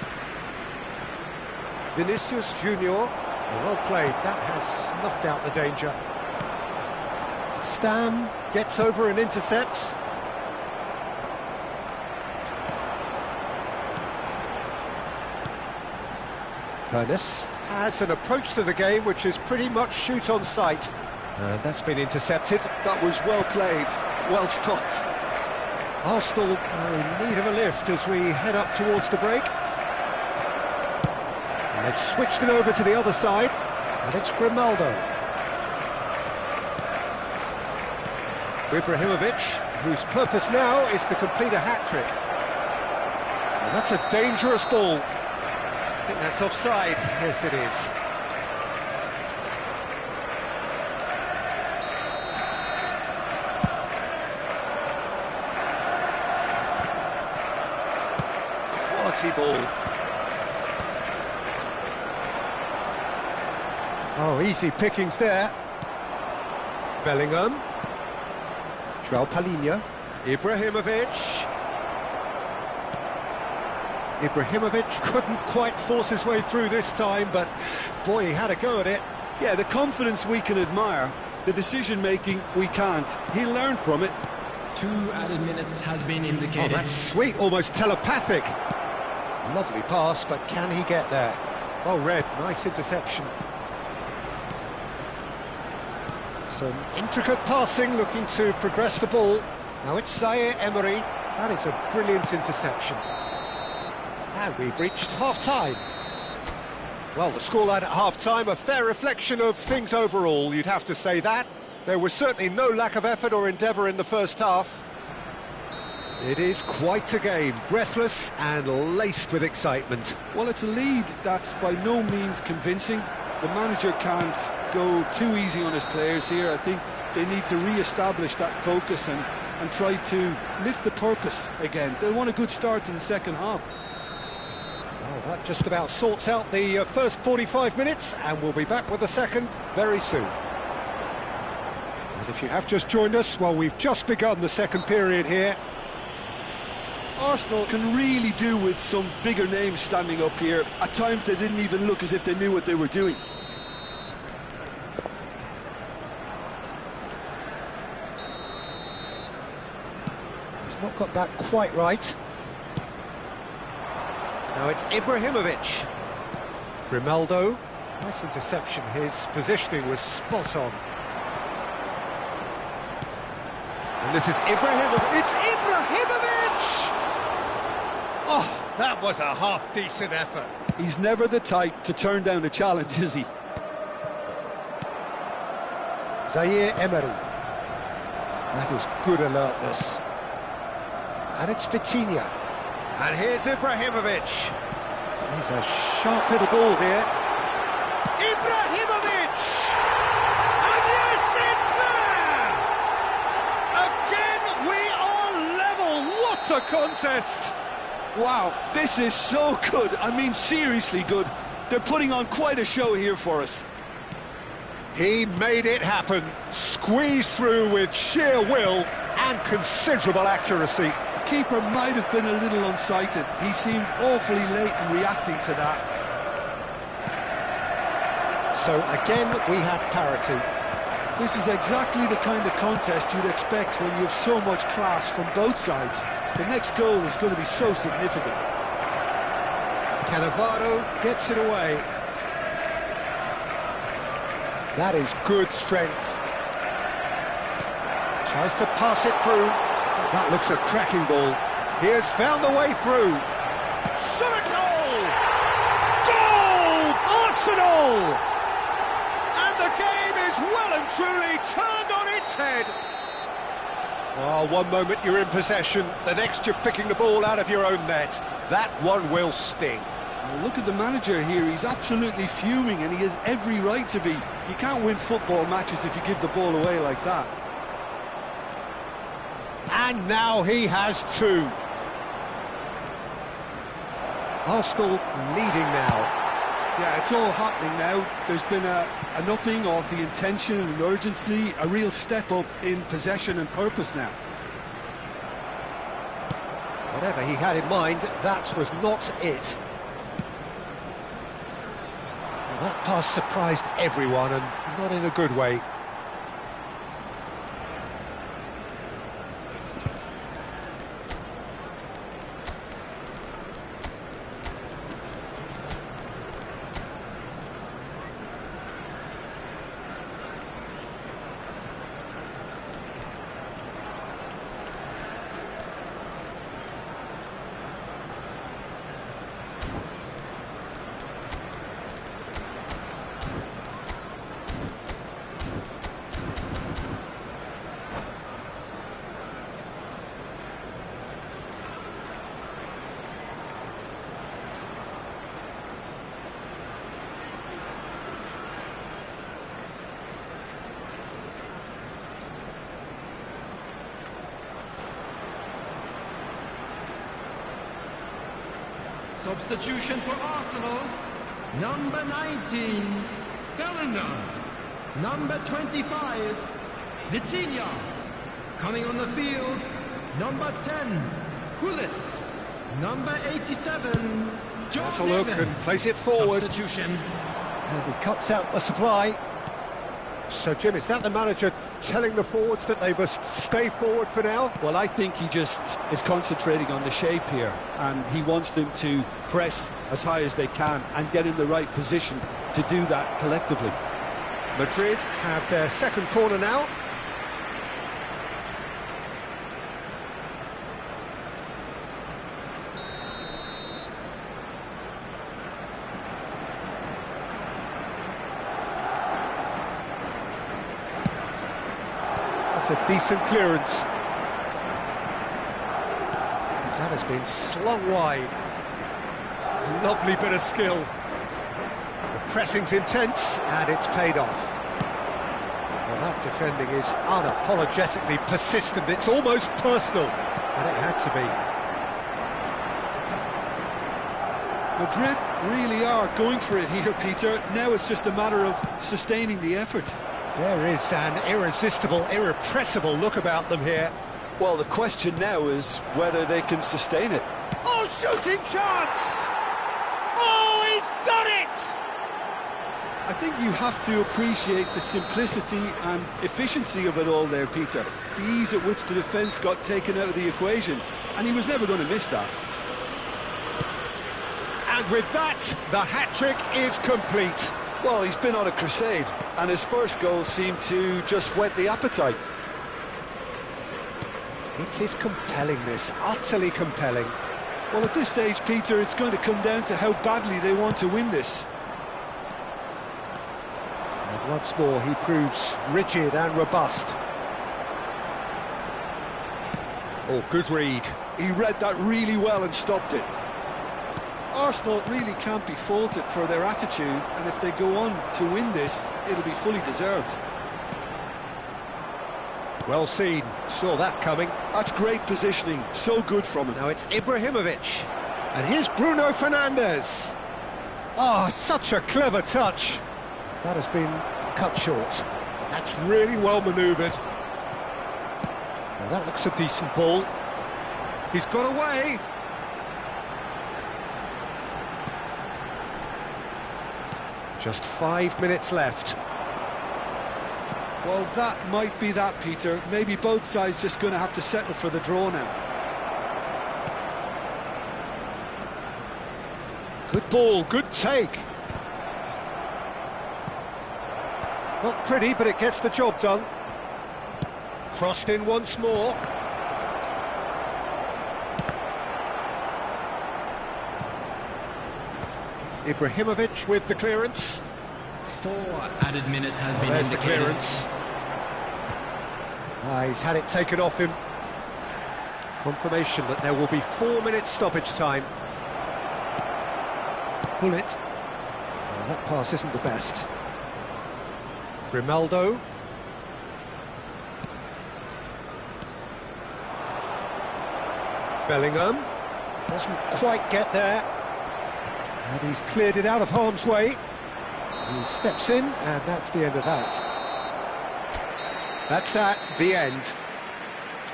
Vinicius Junior. Well played, that has snuffed out the danger. Stam gets over and intercepts. Pernis has an approach to the game which is pretty much shoot on sight. And that's been intercepted. That was well played, well stopped. Arsenal are in need of a lift as we head up towards the break. And they've switched it over to the other side, and it's Grimaldo. Ibrahimovic, whose purpose now is to complete a hat-trick. And that's a dangerous ball. I think that's offside. Yes, it is. Quality ball. Oh, easy pickings there. Bellingham. João Palhinha. Ibrahimovic. Ibrahimovic couldn't quite force his way through this time, but boy, he had a go at it. Yeah, the confidence we can admire, the decision-making we can't. He'll learn from it. 2 added minutes has been indicated. Oh, that's sweet, almost telepathic. Lovely pass, but can he get there? Well read, nice interception. Some intricate passing, looking to progress the ball. Now it's Zaire Emery. That is a brilliant interception. And we've reached half-time. Well, the scoreline at half-time, a fair reflection of things overall, you'd have to say that. There was certainly no lack of effort or endeavour in the first half. It is quite a game, breathless and laced with excitement. Well, it's a lead that's by no means convincing. The manager can't go too easy on his players here. I think they need to re-establish that focus and try to lift the purpose again. They want a good start to the second half. Well, that just about sorts out the first 45 minutes, and we'll be back with the second very soon. And if you have just joined us, well, we've just begun the second period here. Arsenal can really do with some bigger names standing up here. At times they didn't even look as if they knew what they were doing. He's not got that quite right. Now it's Ibrahimovic. Grimaldo. Nice interception. His positioning was spot on. And this is Ibrahimovic. It's Ibrahimovic! Oh, that was a half-decent effort. He's never the type to turn down a challenge, is he? Zaire Emery. That is good alertness. And it's Vitinha. And here's Ibrahimovic. He's a sharp little ball here. Ibrahimovic! And yes, it's there! Again, we are level. What a contest! Wow, this is so good. I mean, seriously good. They're putting on quite a show here for us. He made it happen. Squeezed through with sheer will and considerable accuracy. The keeper might have been a little unsighted. He seemed awfully late in reacting to that. So again, we have parity. This is exactly the kind of contest you'd expect when you have so much class from both sides. The next goal is going to be so significant. Cannavaro gets it away. That is good strength. Tries to pass it through. That looks a cracking ball. He has found the way through. Shot a goal! Goal! Arsenal! And the game is well and truly turned on its head. Oh, one moment you're in possession, the next you're picking the ball out of your own net. That one will sting. Well, look at the manager here, he's absolutely fuming and he has every right to be. You can't win football matches if you give the ball away like that. And now he has two. Arsenal leading now. Yeah, it's all happening now. There's been an upping of the intention and urgency, a real step up in possession and purpose now. Whatever he had in mind, that was not it. Well, that pass surprised everyone, and not in a good way. Substitution for Arsenal. Number 19, Bellingham. Number 25, Vitinha. Coming on the field, number 10, Hullet. Number 87, Has John a look Evans. and plays it forward. Substitution. And he cuts out the supply. So, Jim, is that the manager telling the forwards that they must stay forward for now? Well, I think he just is concentrating on the shape here, and he wants them to press as high as they can and get in the right position to do that collectively. Madrid have their second corner now. That's a decent clearance. That has been slung wide. Lovely bit of skill. The pressing's intense and it's paid off. Well, that defending is unapologetically persistent. It's almost personal, and it had to be. Madrid really are going for it here, Peter. Now it's just a matter of sustaining the effort. There is an irresistible, irrepressible look about them here. Well, the question now is whether they can sustain it. Oh, shooting chance! Oh, he's done it! I think you have to appreciate the simplicity and efficiency of it all there, Peter. The ease at which the defence got taken out of the equation, and he was never going to miss that. And with that, the hat-trick is complete. Well, he's been on a crusade, and his first goal seemed to just whet the appetite. It is compelling, this, utterly compelling. Well, at this stage, Peter, it's going to come down to how badly they want to win this. And once more, he proves rigid and robust. Oh, good read. He read that really well and stopped it. Arsenal really can't be faulted for their attitude, and if they go on to win this, it'll be fully deserved. Well seen, saw that coming. That's great positioning, so good from him. Now it's Ibrahimovic, and here's Bruno Fernandes. Oh, such a clever touch. That has been cut short. That's really well manoeuvred. Now that looks a decent ball. He's got away. Just 5 minutes left. Well, that might be that, Peter. Maybe both sides just going to have to settle for the draw now. Good ball, good take. Not pretty, but it gets the job done. Crossed in once more. Ibrahimovic with the clearance. 4 added minutes has been There's the indicated. clearance. He's had it taken off him. Confirmation that there will be 4 minutes stoppage time. Pull it. Well, that pass isn't the best. Grimaldo. Bellingham. Doesn't quite get there. And he's cleared it out of harm's way. He steps in, and that's the end of that. That's that, the end.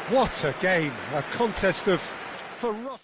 What a game, a contest of ferocity.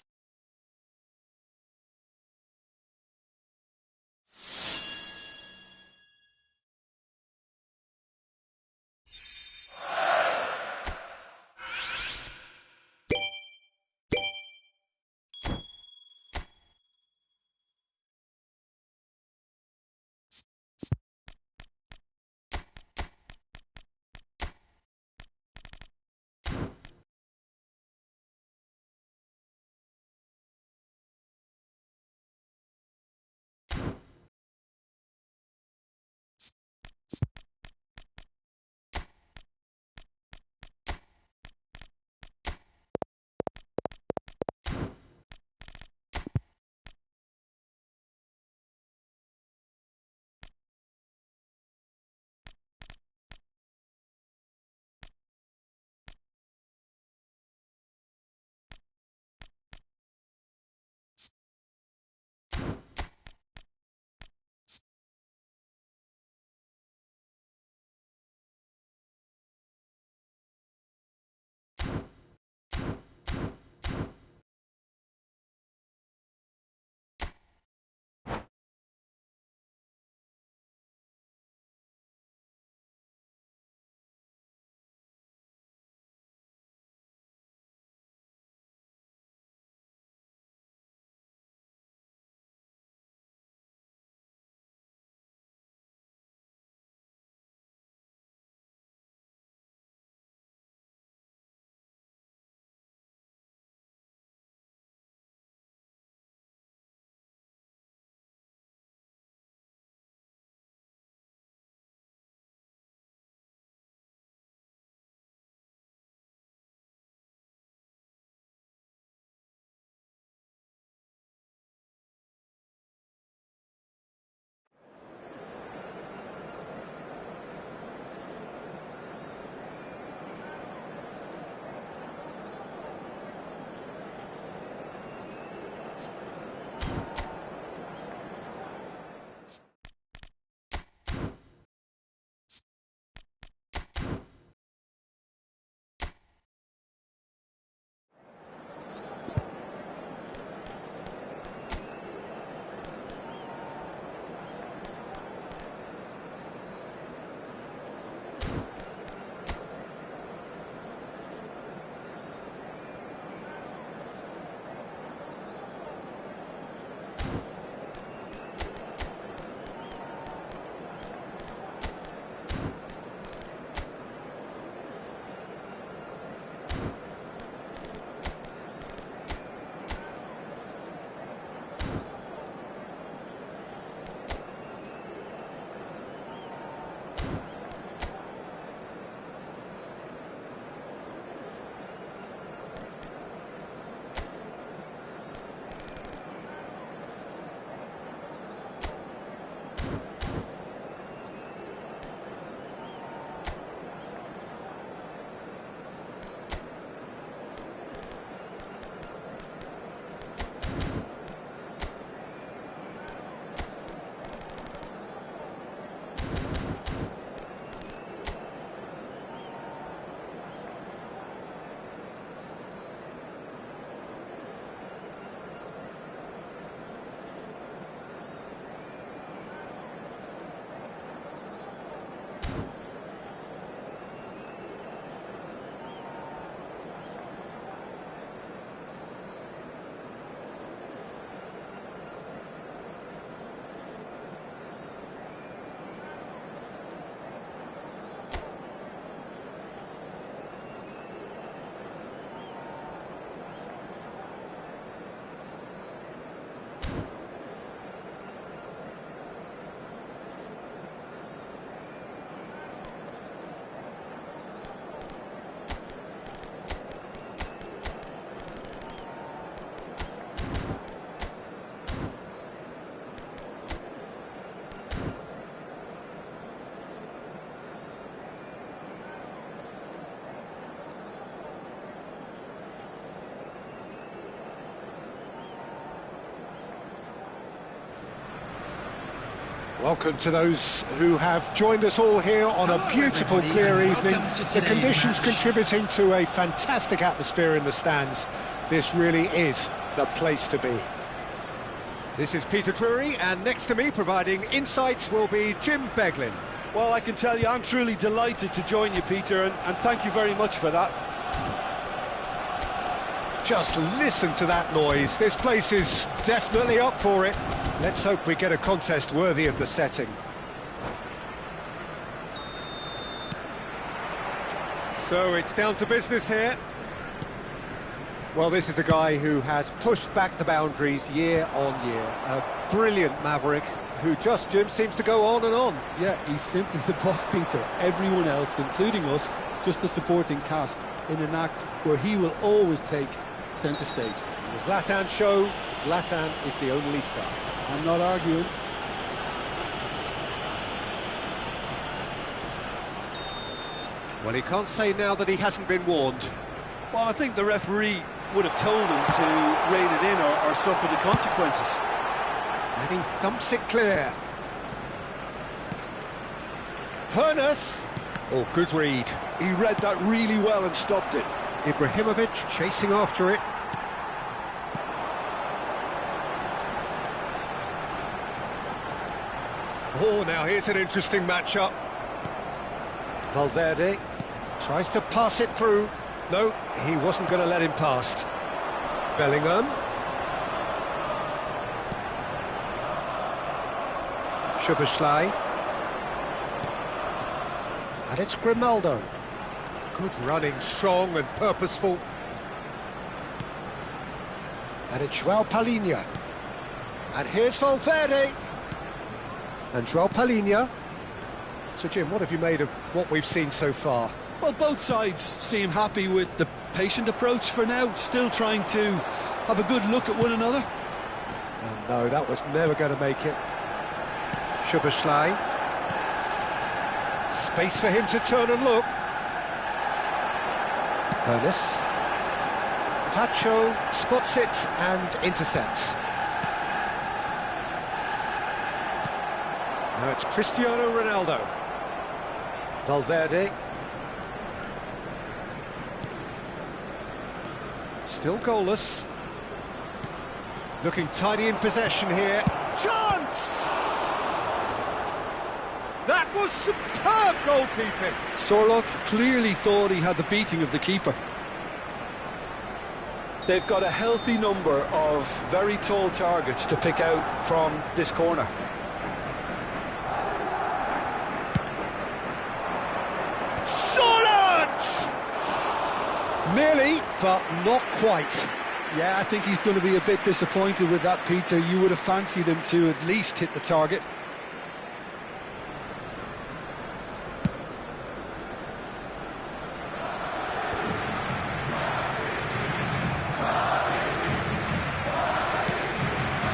Welcome to those who have joined us all here on a beautiful, clear evening. The conditions contributing to a fantastic atmosphere in the stands. This really is the place to be. This is Peter Drury, and next to me, providing insights, will be Jim Beglin. Well, I can tell you, I'm truly delighted to join you, Peter, and thank you very much for that. Just listen to that noise. This place is definitely up for it. Let's hope we get a contest worthy of the setting. So it's down to business here. Well, this is a guy who has pushed back the boundaries year on year. A brilliant maverick who just, Jim, seems to go on and on. Yeah, he's simply the boss, Peter. Everyone else, including us, just the supporting cast in an act where he will always take centre stage. In the Zlatan show, Zlatan is the only star. I'm not arguing. Well, he can't say now that he hasn't been warned. Well, I think the referee would have told him to rein it in or suffer the consequences. And he thumps it clear. Hernus. Oh, good read. He read that really well and stopped it. Ibrahimovic chasing after it. Oh, now here's an interesting matchup. Valverde tries to pass it through. No, he wasn't going to let him past. Bellingham. Szoboszlai. And it's Grimaldo. Good running, strong and purposeful. And it's João Palhinha. And here's Valverde. And João Palhinha. So, Jim, what have you made of what we've seen so far? Well, both sides seem happy with the patient approach for now, still trying to have a good look at one another. Oh, no, that was never going to make it. Szoboszlai. Space for him to turn and look. Hernus. Tacho spots it and intercepts. Now it's Cristiano Ronaldo. Valverde. Still goalless. Looking tidy in possession here. Chance! That was superb goalkeeping. Sorloth clearly thought he had the beating of the keeper. They've got a healthy number of very tall targets to pick out from this corner. Nearly, but not quite. Yeah, I think he's going to be a bit disappointed with that, Peter. You would have fancied him to at least hit the target.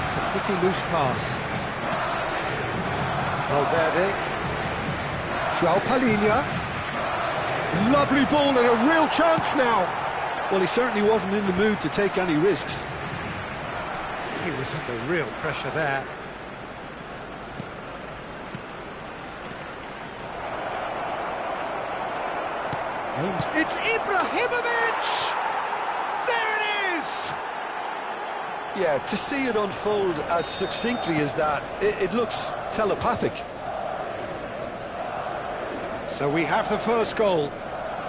It's a pretty loose pass. Valverde. João Palhinha. Lovely ball and a real chance now. Well, he certainly wasn't in the mood to take any risks. He was under real pressure there. It's Ibrahimovic! There it is! Yeah, to see it unfold as succinctly as that, it looks telepathic. So we have the first goal.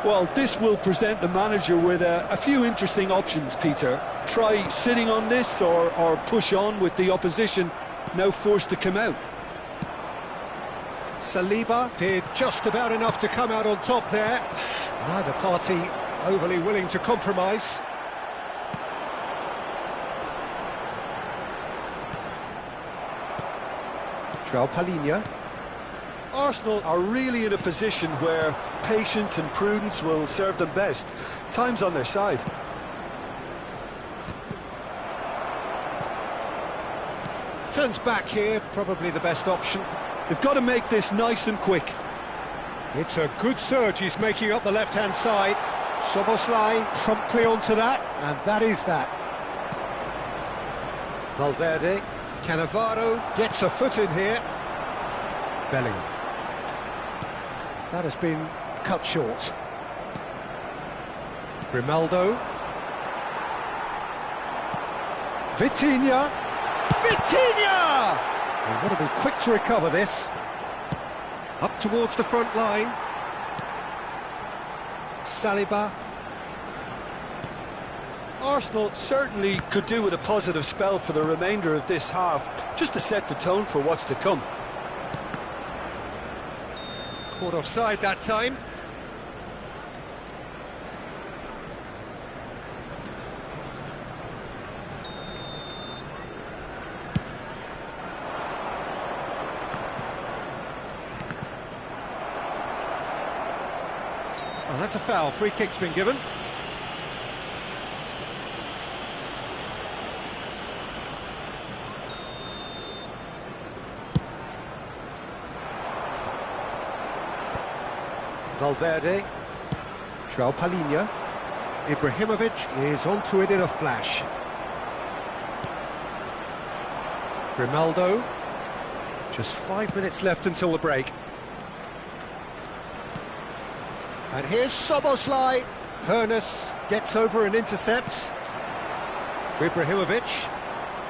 Well, this will present the manager with a few interesting options, Peter. Try sitting on this or push on with the opposition now forced to come out. Saliba did just about enough to come out on top there. Neither party overly willing to compromise. João Palhinha. Arsenal are really in a position where patience and prudence will serve them best. Time's on their side. Turns back here, probably the best option. They've got to make this nice and quick. It's a good surge he's making up the left-hand side. Szoboszlai promptly onto that, and that is that. Valverde. Cannavaro gets a foot in here. Bellingham. That has been cut short. Grimaldo. Vitinha! Vitinha! They've got to be quick to recover this. Up towards the front line. Saliba. Arsenal certainly could do with a positive spell for the remainder of this half, just to set the tone for what's to come. Caught offside that time. Oh, that's a foul. Free kick's been given. Valverde, João Palhinha, Ibrahimovic is onto it in a flash. Grimaldo, just 5 minutes left until the break. And here's Szoboszlai, Hernes gets over and intercepts. Ibrahimovic,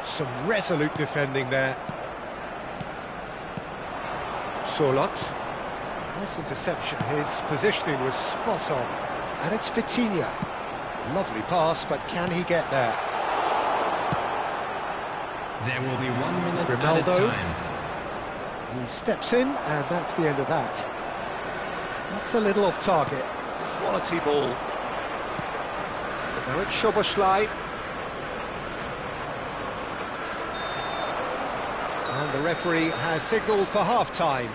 some resolute defending there. Solot. Nice interception, his positioning was spot on. And it's Vitinha. Lovely pass, but can he get there? There will be 1 minute Grimaldo. added time. He steps in, and that's the end of that. That's a little off target. Quality ball. Now it's Szoboszlai. And the referee has signalled for half-time.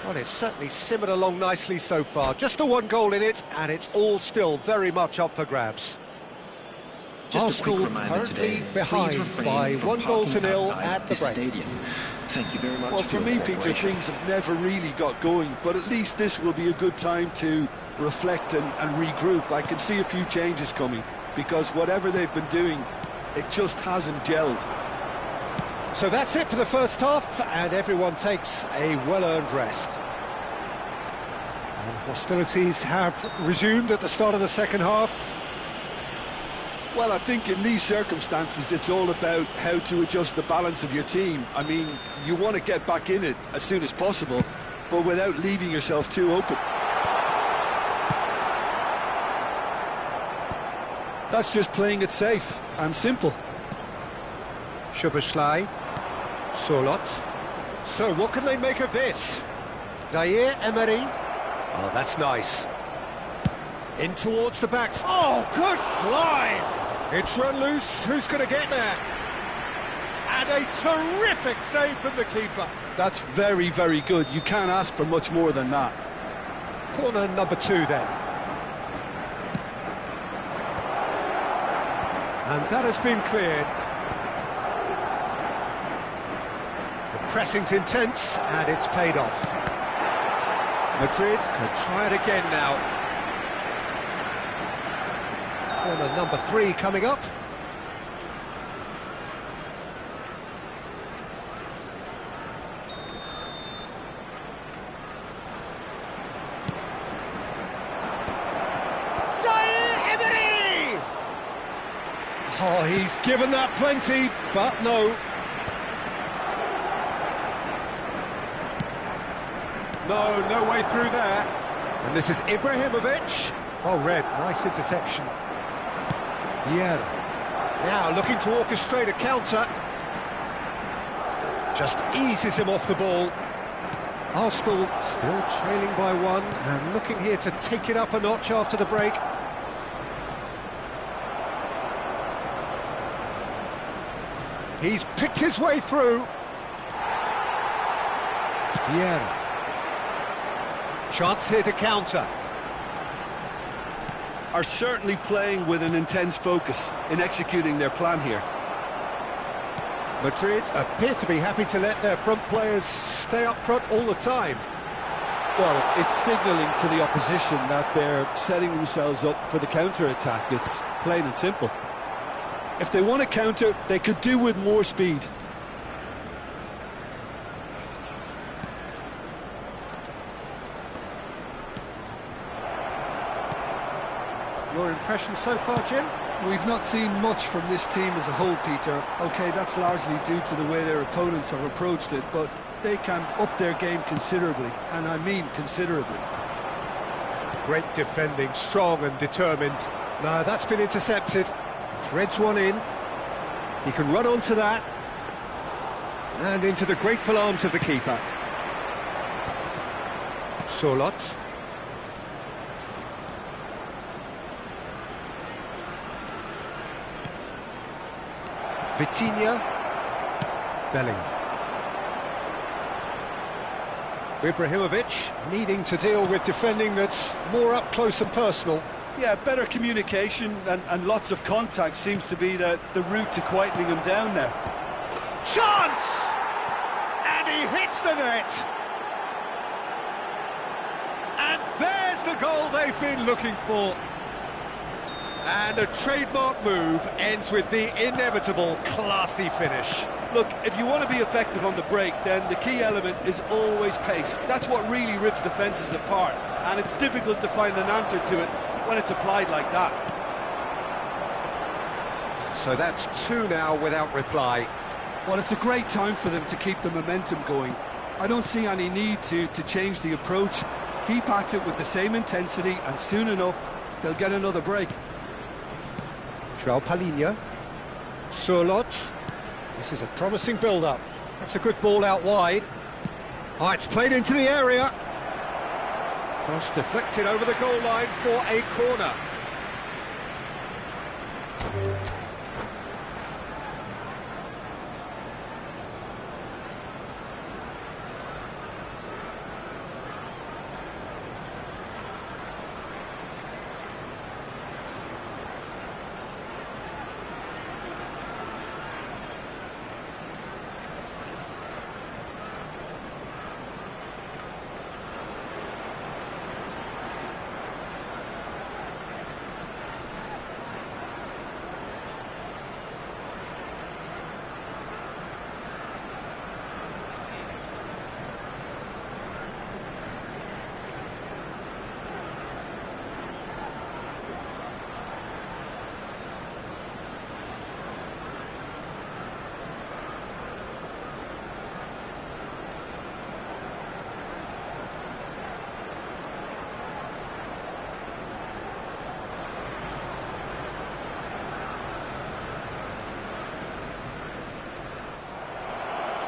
Well, it's certainly simmered along nicely so far. Just the one goal in it, and it's all still very much up for grabs. Arsenal currently behind by 1-0 at the break. Thank you very much. Well, for me, Peter, things have never really got going, but at least this will be a good time to reflect and regroup. I can see a few changes coming, because whatever they've been doing, it just hasn't gelled. So that's it for the first half, and everyone takes a well-earned rest. And hostilities have resumed at the start of the second half. Well, I think in these circumstances, it's all about how to adjust the balance of your team. I mean, you want to get back in it as soon as possible, but without leaving yourself too open. That's just playing it safe and simple. Szoboszlai, Solot. So what can they make of this? Zaire Emery. Oh, that's nice. In towards the backs. Oh, good climb! It's run loose. Who's going to get there? And a terrific save from the keeper. That's very, very good. You can't ask for much more than that. Corner number 2 then. And that has been cleared. The pressing's intense, and it's paid off. Madrid could try it again now. Corner number 3 coming up. Zaire Emery! Oh, he's given that plenty, but no. No way through there. And this is Ibrahimovic. Oh, red, nice interception. Yeah. Now looking to orchestrate a counter. Just eases him off the ball. Arsenal still trailing by 1 and looking here to take it up a notch after the break. He's picked his way through. Yeah. Chance here to counter. Are certainly playing with an intense focus in executing their plan here. Madrid appear to be happy to let their front players stay up front all the time. Well, it's signalling to the opposition that they're setting themselves up for the counter-attack. It's plain and simple. If they want to counter, they could do with more speed. impressions so far, Jim? We've not seen much from this team as a whole, Peter. OK, that's largely due to the way their opponents have approached it, but they can up their game considerably, and I mean considerably. Great defending, strong and determined. No, that's been intercepted. Threads one in. He can run onto that. And into the grateful arms of the keeper. Solot. Vitinha. Bellingham. Ibrahimovic needing to deal with defending that's more up close and personal. Yeah, better communication and lots of contact seems to be the route to quietening him down now. Chance! And he hits the net! And there's the goal they've been looking for. And a trademark move ends with the inevitable classy finish. Look, if you want to be effective on the break, then the key element is always pace. That's what really rips defences apart, and it's difficult to find an answer to it when it's applied like that. So that's two now without reply. Well, it's a great time for them to keep the momentum going. I don't see any need to change the approach. Keep at it with the same intensity, and soon enough, they'll get another break. João Palhinha. Solot. This is a promising build-up. That's a good ball out wide. Oh, it's played into the area. Cross deflected over the goal line for a corner.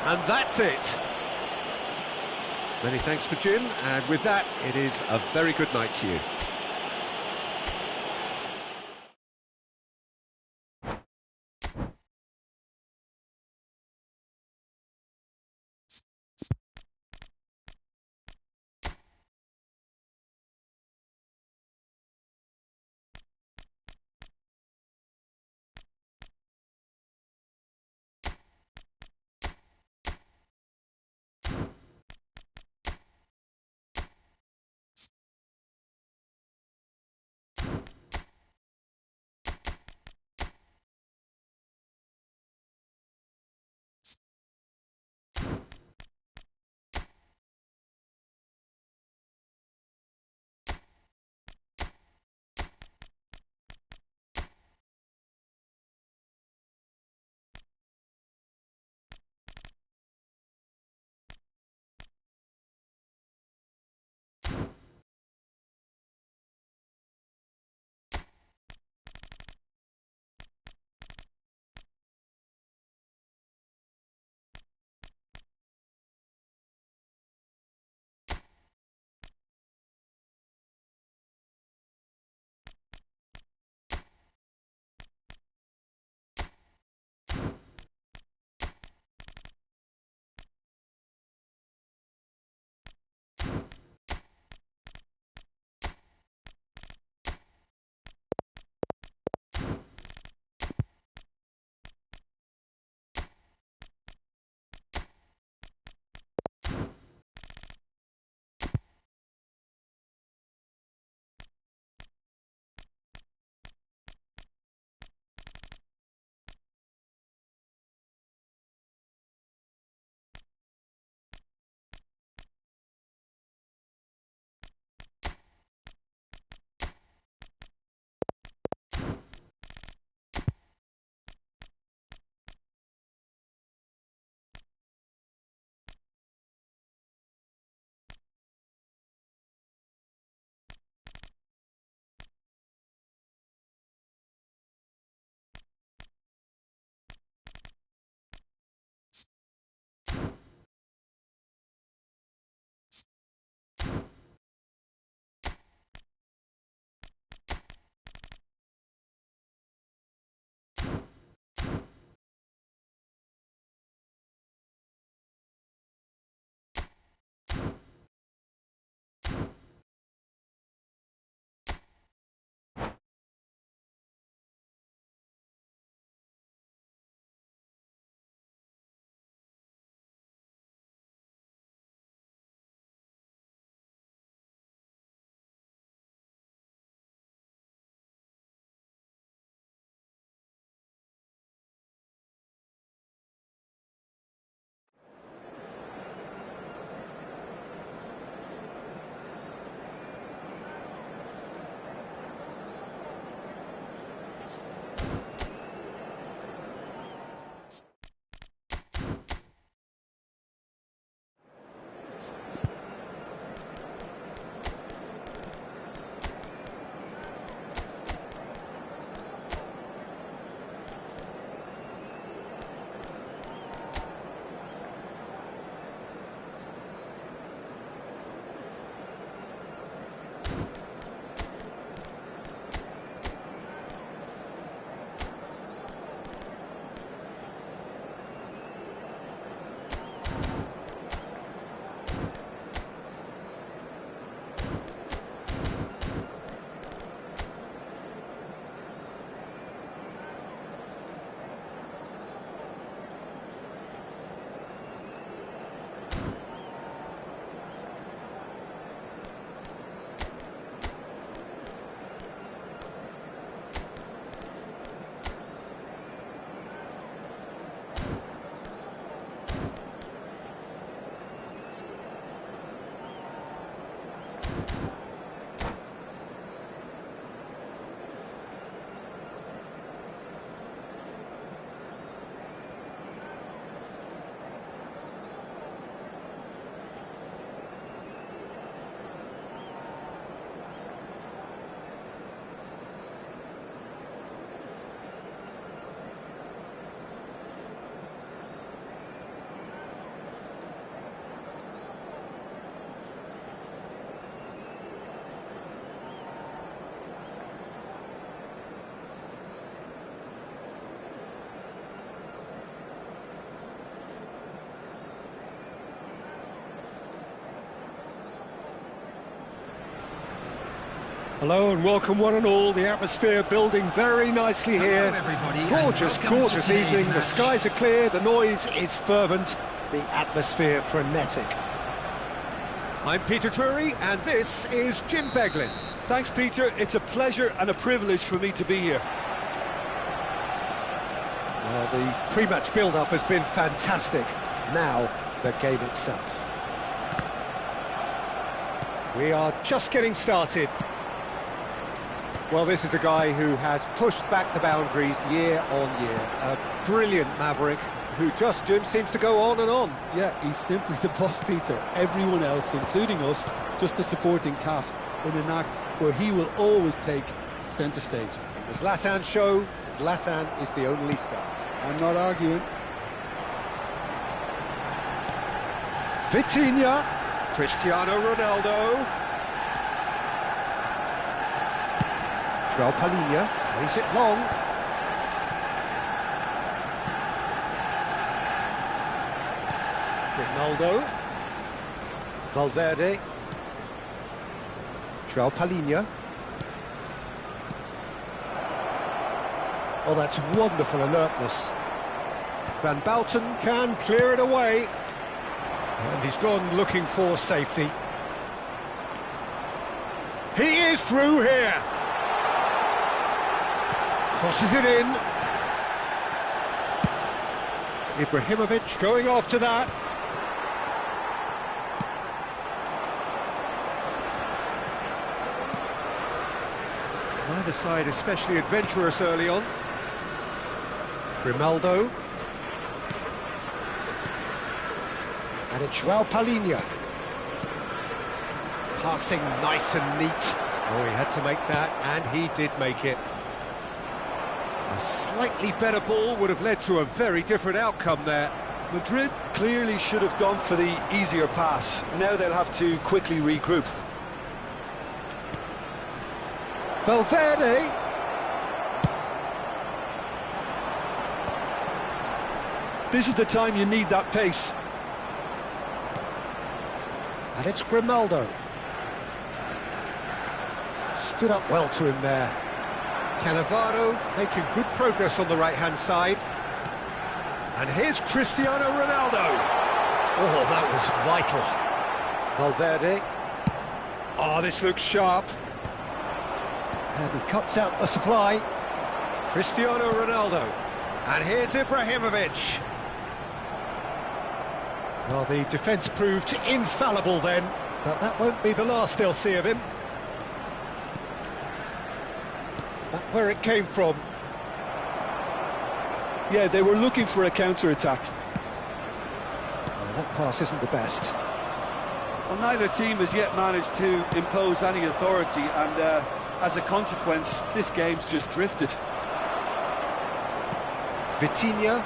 And that's it. Many thanks to Jim, and with that, it is a very good night to you. Hello and welcome one and all, the atmosphere building very nicely here. Gorgeous, gorgeous evening, the skies are clear, the noise is fervent, the atmosphere frenetic. I'm Peter Drury and this is Jim Beglin. Thanks, Peter. It's a pleasure and a privilege for me to be here. Well, the pre-match build-up has been fantastic. Now, the game itself. We are just getting started. Well, this is a guy who has pushed back the boundaries year on year. A brilliant maverick who just, Jim, seems to go on and on. Yeah, he's simply the boss, Peter. Everyone else, including us, just a supporting cast in an act where he will always take centre stage. In the Zlatan show, Zlatan is the only star. I'm not arguing. Vitinha, Cristiano Ronaldo. João Palhinha plays it long. Ronaldo. Valverde. João Palhinha. Oh, that's wonderful alertness. Van Bouten can clear it away. And he's gone looking for safety. He is through here. Crosses it in. Ibrahimovic going after that. Neither side especially adventurous early on. Grimaldo. And it's João Palhinha. Passing nice and neat. Oh, he had to make that, and he did make it. A slightly better ball would have led to a very different outcome there. Madrid clearly should have gone for the easier pass. Now they'll have to quickly regroup. Valverde. This is the time you need that pace. And it's Grimaldo. Stood up well to him there. Cannavaro making good progress on the right-hand side. And here's Cristiano Ronaldo. Oh, that was vital. Valverde. Oh, this looks sharp. And he cuts out the supply. Cristiano Ronaldo. And here's Ibrahimovic. Well, the defence proved infallible then, but that won't be the last they'll see of him. That's where it came from. Yeah, they were looking for a counter-attack. Well, that pass isn't the best. Well, neither team has yet managed to impose any authority, and as a consequence, this game's just drifted. Vitinha.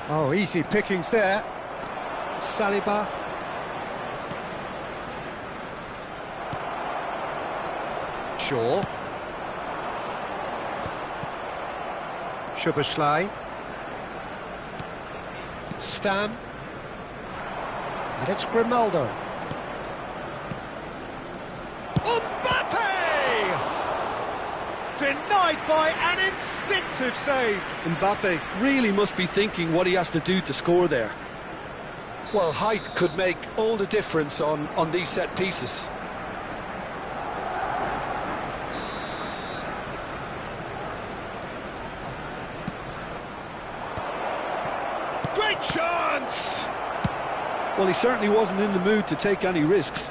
Oh, easy pickings there. Saliba. Shaw. Szoboszlai. Stam. And it's Grimaldo. Mbappe! Denied by an instinctive save. Mbappe really must be thinking what he has to do to score there. Well, height could make all the difference on these set pieces. Great chance! Well, he certainly wasn't in the mood to take any risks.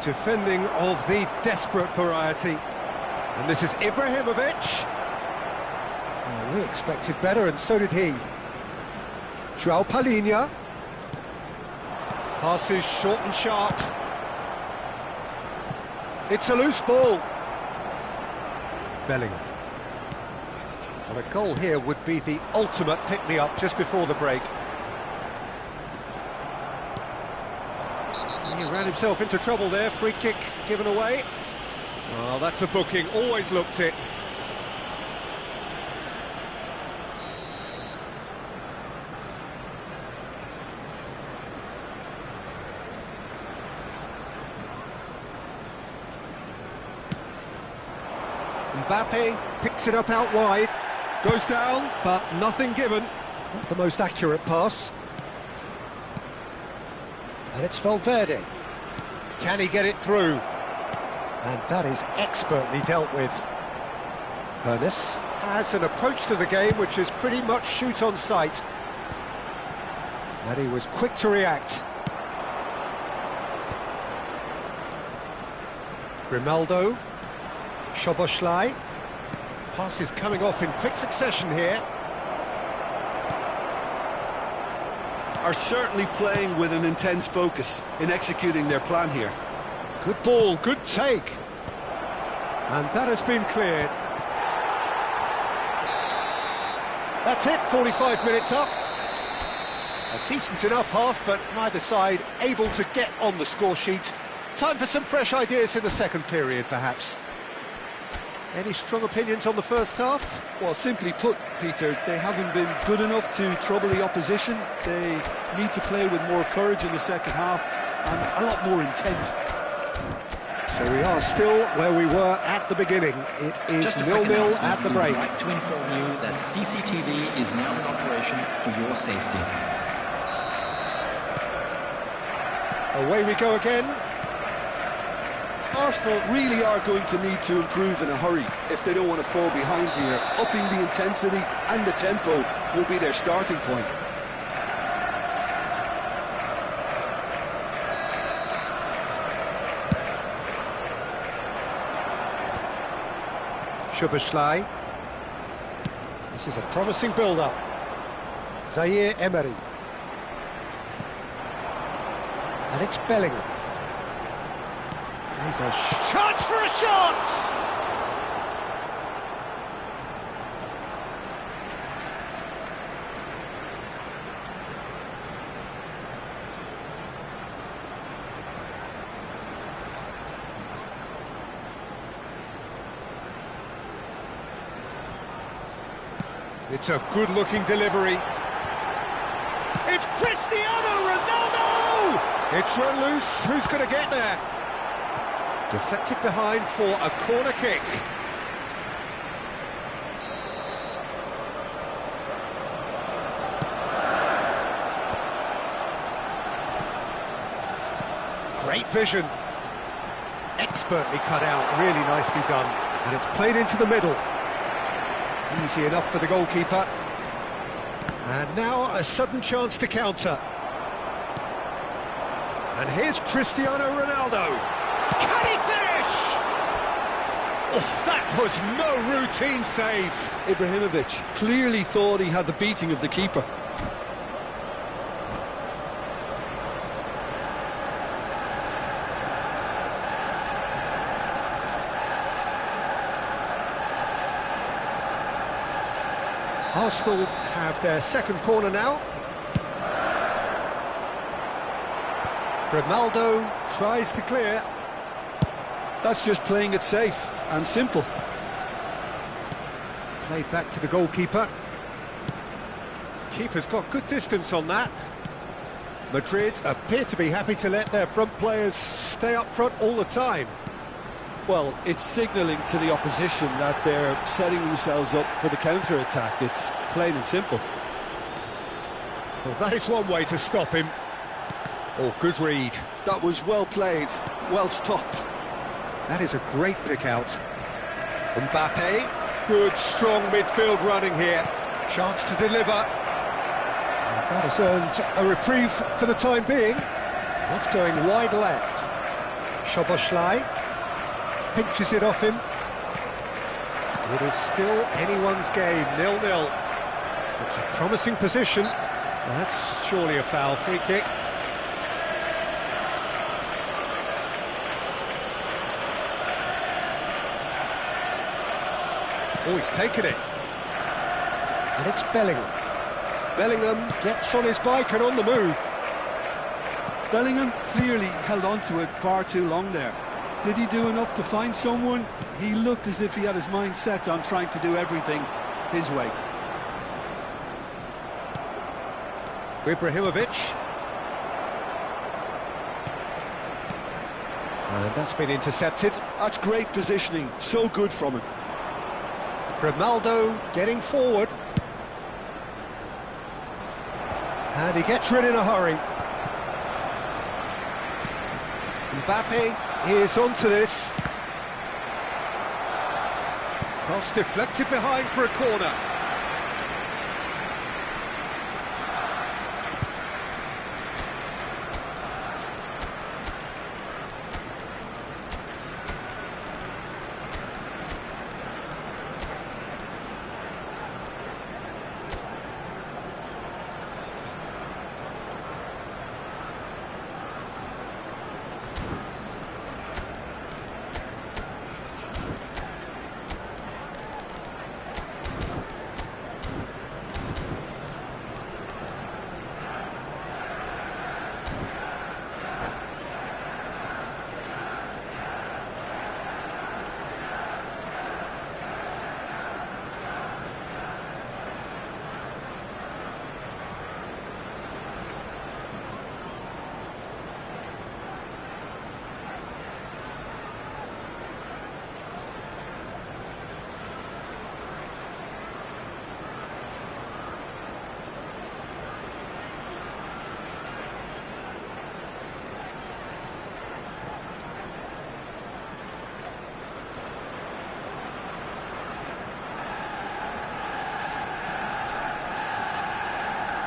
Defending of the desperate variety. And this is Ibrahimovic. Oh, we expected better, and so did he. João Palhinha. Passes short and sharp. It's a loose ball. Bellingham. Well, a goal here would be the ultimate pick-me-up just before the break. He ran himself into trouble there, free kick given away. Oh, that's a booking, always looked it. Mbappe picks it up out wide, goes down, but nothing given. Not the most accurate pass. And it's Valverde. Can he get it through? And that is expertly dealt with. Ernest has an approach to the game which is pretty much shoot on sight. And he was quick to react. Grimaldo. Szoboszlai. Pass is coming off in quick succession here. Are certainly playing with an intense focus in executing their plan here. Good ball, good take. And that has been cleared. That's it, 45 minutes up. A decent enough half, but neither side able to get on the score sheet. Time for some fresh ideas in the second period, perhaps. Any strong opinions on the first half? Well, simply put, Peter, they haven't been good enough to trouble the opposition. They need to play with more courage in the second half and a lot more intent. So we are still where we were at the beginning. It is 0-0 at the break. We'd like to inform you that CCTV is now in operation for your safety. Away we go again. Arsenal really are going to need to improve in a hurry if they don't want to fall behind here. Upping the intensity and the tempo will be their starting point. Szoboszlai. This is a promising build-up. Zaire Emery. And it's Bellingham. There's a chance for a shot! It's a good-looking delivery. It's Cristiano Ronaldo! It's run loose. Who's going to get there? Deflected behind for a corner kick. Great vision. Expertly cut out, really nicely done. And it's played into the middle. Easy enough for the goalkeeper. And now a sudden chance to counter. And here's Cristiano Ronaldo. Can he finish? Oh, that was no routine save. Ibrahimovic clearly thought he had the beating of the keeper. Arsenal have their second corner now. Grimaldo tries to clear. That's just playing it safe and simple. Played back to the goalkeeper. Keeper's got good distance on that. Madrid appear to be happy to let their front players stay up front all the time. Well, it's signalling to the opposition that they're setting themselves up for the counter-attack. It's plain and simple. Well, that is one way to stop him. Oh, good read. That was well played, well stopped. That is a great pick out. Mbappe, good strong midfield running here. Chance to deliver. And that has earned a reprieve for the time being. That's going wide left. Szoboszlai pinches it off him. It is still anyone's game, 0-0. It's a promising position. Well, that's surely a foul, free kick. Oh, he's taken it. And it's Bellingham. Bellingham gets on his bike and on the move. Bellingham clearly held on to it far too long there. Did he do enough to find someone? He looked as if he had his mind set on trying to do everything his way. Ibrahimovic. And that's been intercepted. That's great positioning, so good from him. Grimaldo getting forward. And he gets rid in a hurry. Mbappe is onto this. Cross deflected behind for a corner.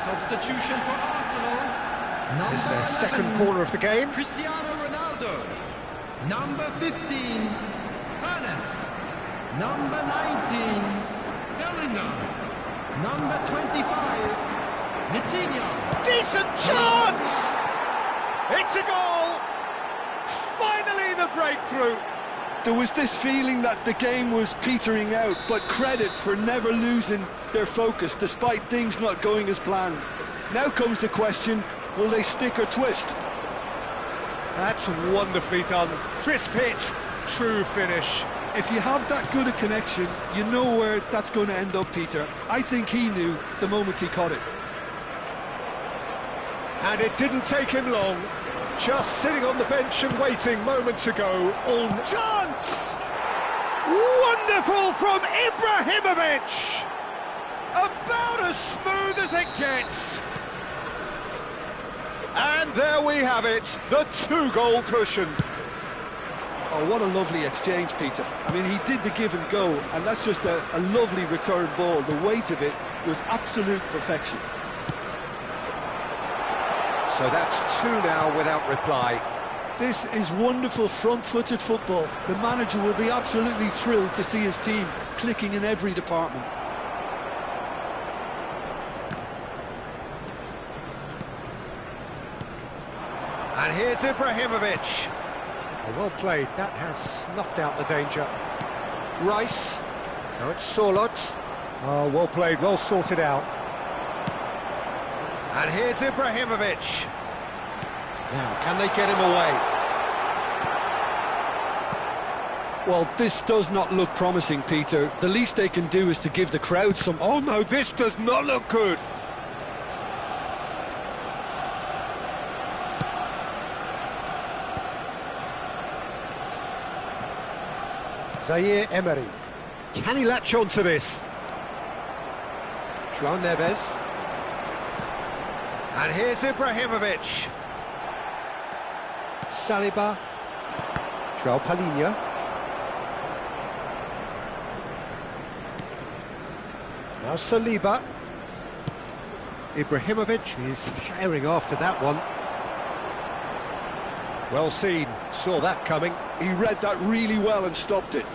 Substitution for Arsenal. It's their 11, second corner of the game. Cristiano Ronaldo. Number 15, Hannes. Number 19, Bellingham. Number 25, Vitinha. Decent chance! It's a goal! Finally the breakthrough! There was this feeling that the game was petering out, but credit for never losing their focus despite things not going as planned. Now comes the question, will they stick or twist? That's wonderfully done. Crisp hit, true finish. If you have that good a connection, you know where that's going to end up, Peter. I think he knew the moment he caught it. And it didn't take him long. Just sitting on the bench and waiting moments ago. All chance! Wonderful from Ibrahimovic! About as smooth as it gets. And there we have it, the two-goal cushion. Oh, what a lovely exchange, Peter. I mean, he did the give and go, and that's just a lovely return ball. The weight of it was absolute perfection. So that's two now without reply. This is wonderful front-footed football. The manager will be absolutely thrilled to see his team clicking in every department. And here's Ibrahimovic. Oh, well played. That has snuffed out the danger. Rice. Now it's Sorloth. Oh, well played, well sorted out. And here's Ibrahimovic. Now, can they get him away? Well, this does not look promising, Peter. The least they can do is to give the crowd some... Oh no, this does not look good. Zaire Emery. Can he latch on to this? João Neves. And here's Ibrahimovic. Saliba. João Palhinha. Now Saliba. Ibrahimovic is herring after that one. Well seen, saw that coming. He read that really well and stopped it.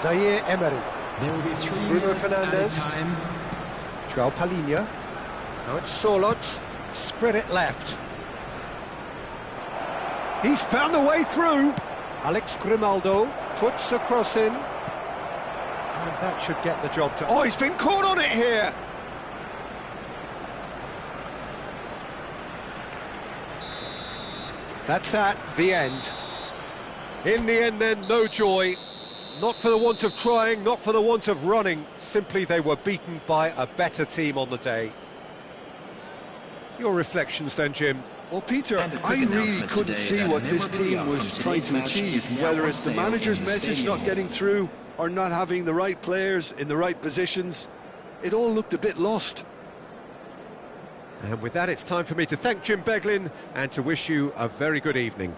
Zaire Emery. There will be 3 Bruno minutes Fernandes. added time. João Palhinha. Now it's Sorloth. Spread it left. He's found a way through. Alex Grimaldo puts a cross in. And that should get the job done. Oh, he's been caught on it here. That's that, the end. In the end then, no joy. Not for the want of trying, not for the want of running. Simply they were beaten by a better team on the day. Your reflections then, Jim? Well, Peter, And a quick I really announcement couldn't today see that what this memorabilia team was from trying today's to match achieve, is now whether on it's the sale manager's in the message stadium not getting through or not having the right players in the right positions. It all looked a bit lost. And with that, it's time for me to thank Jim Beglin and to wish you a very good evening.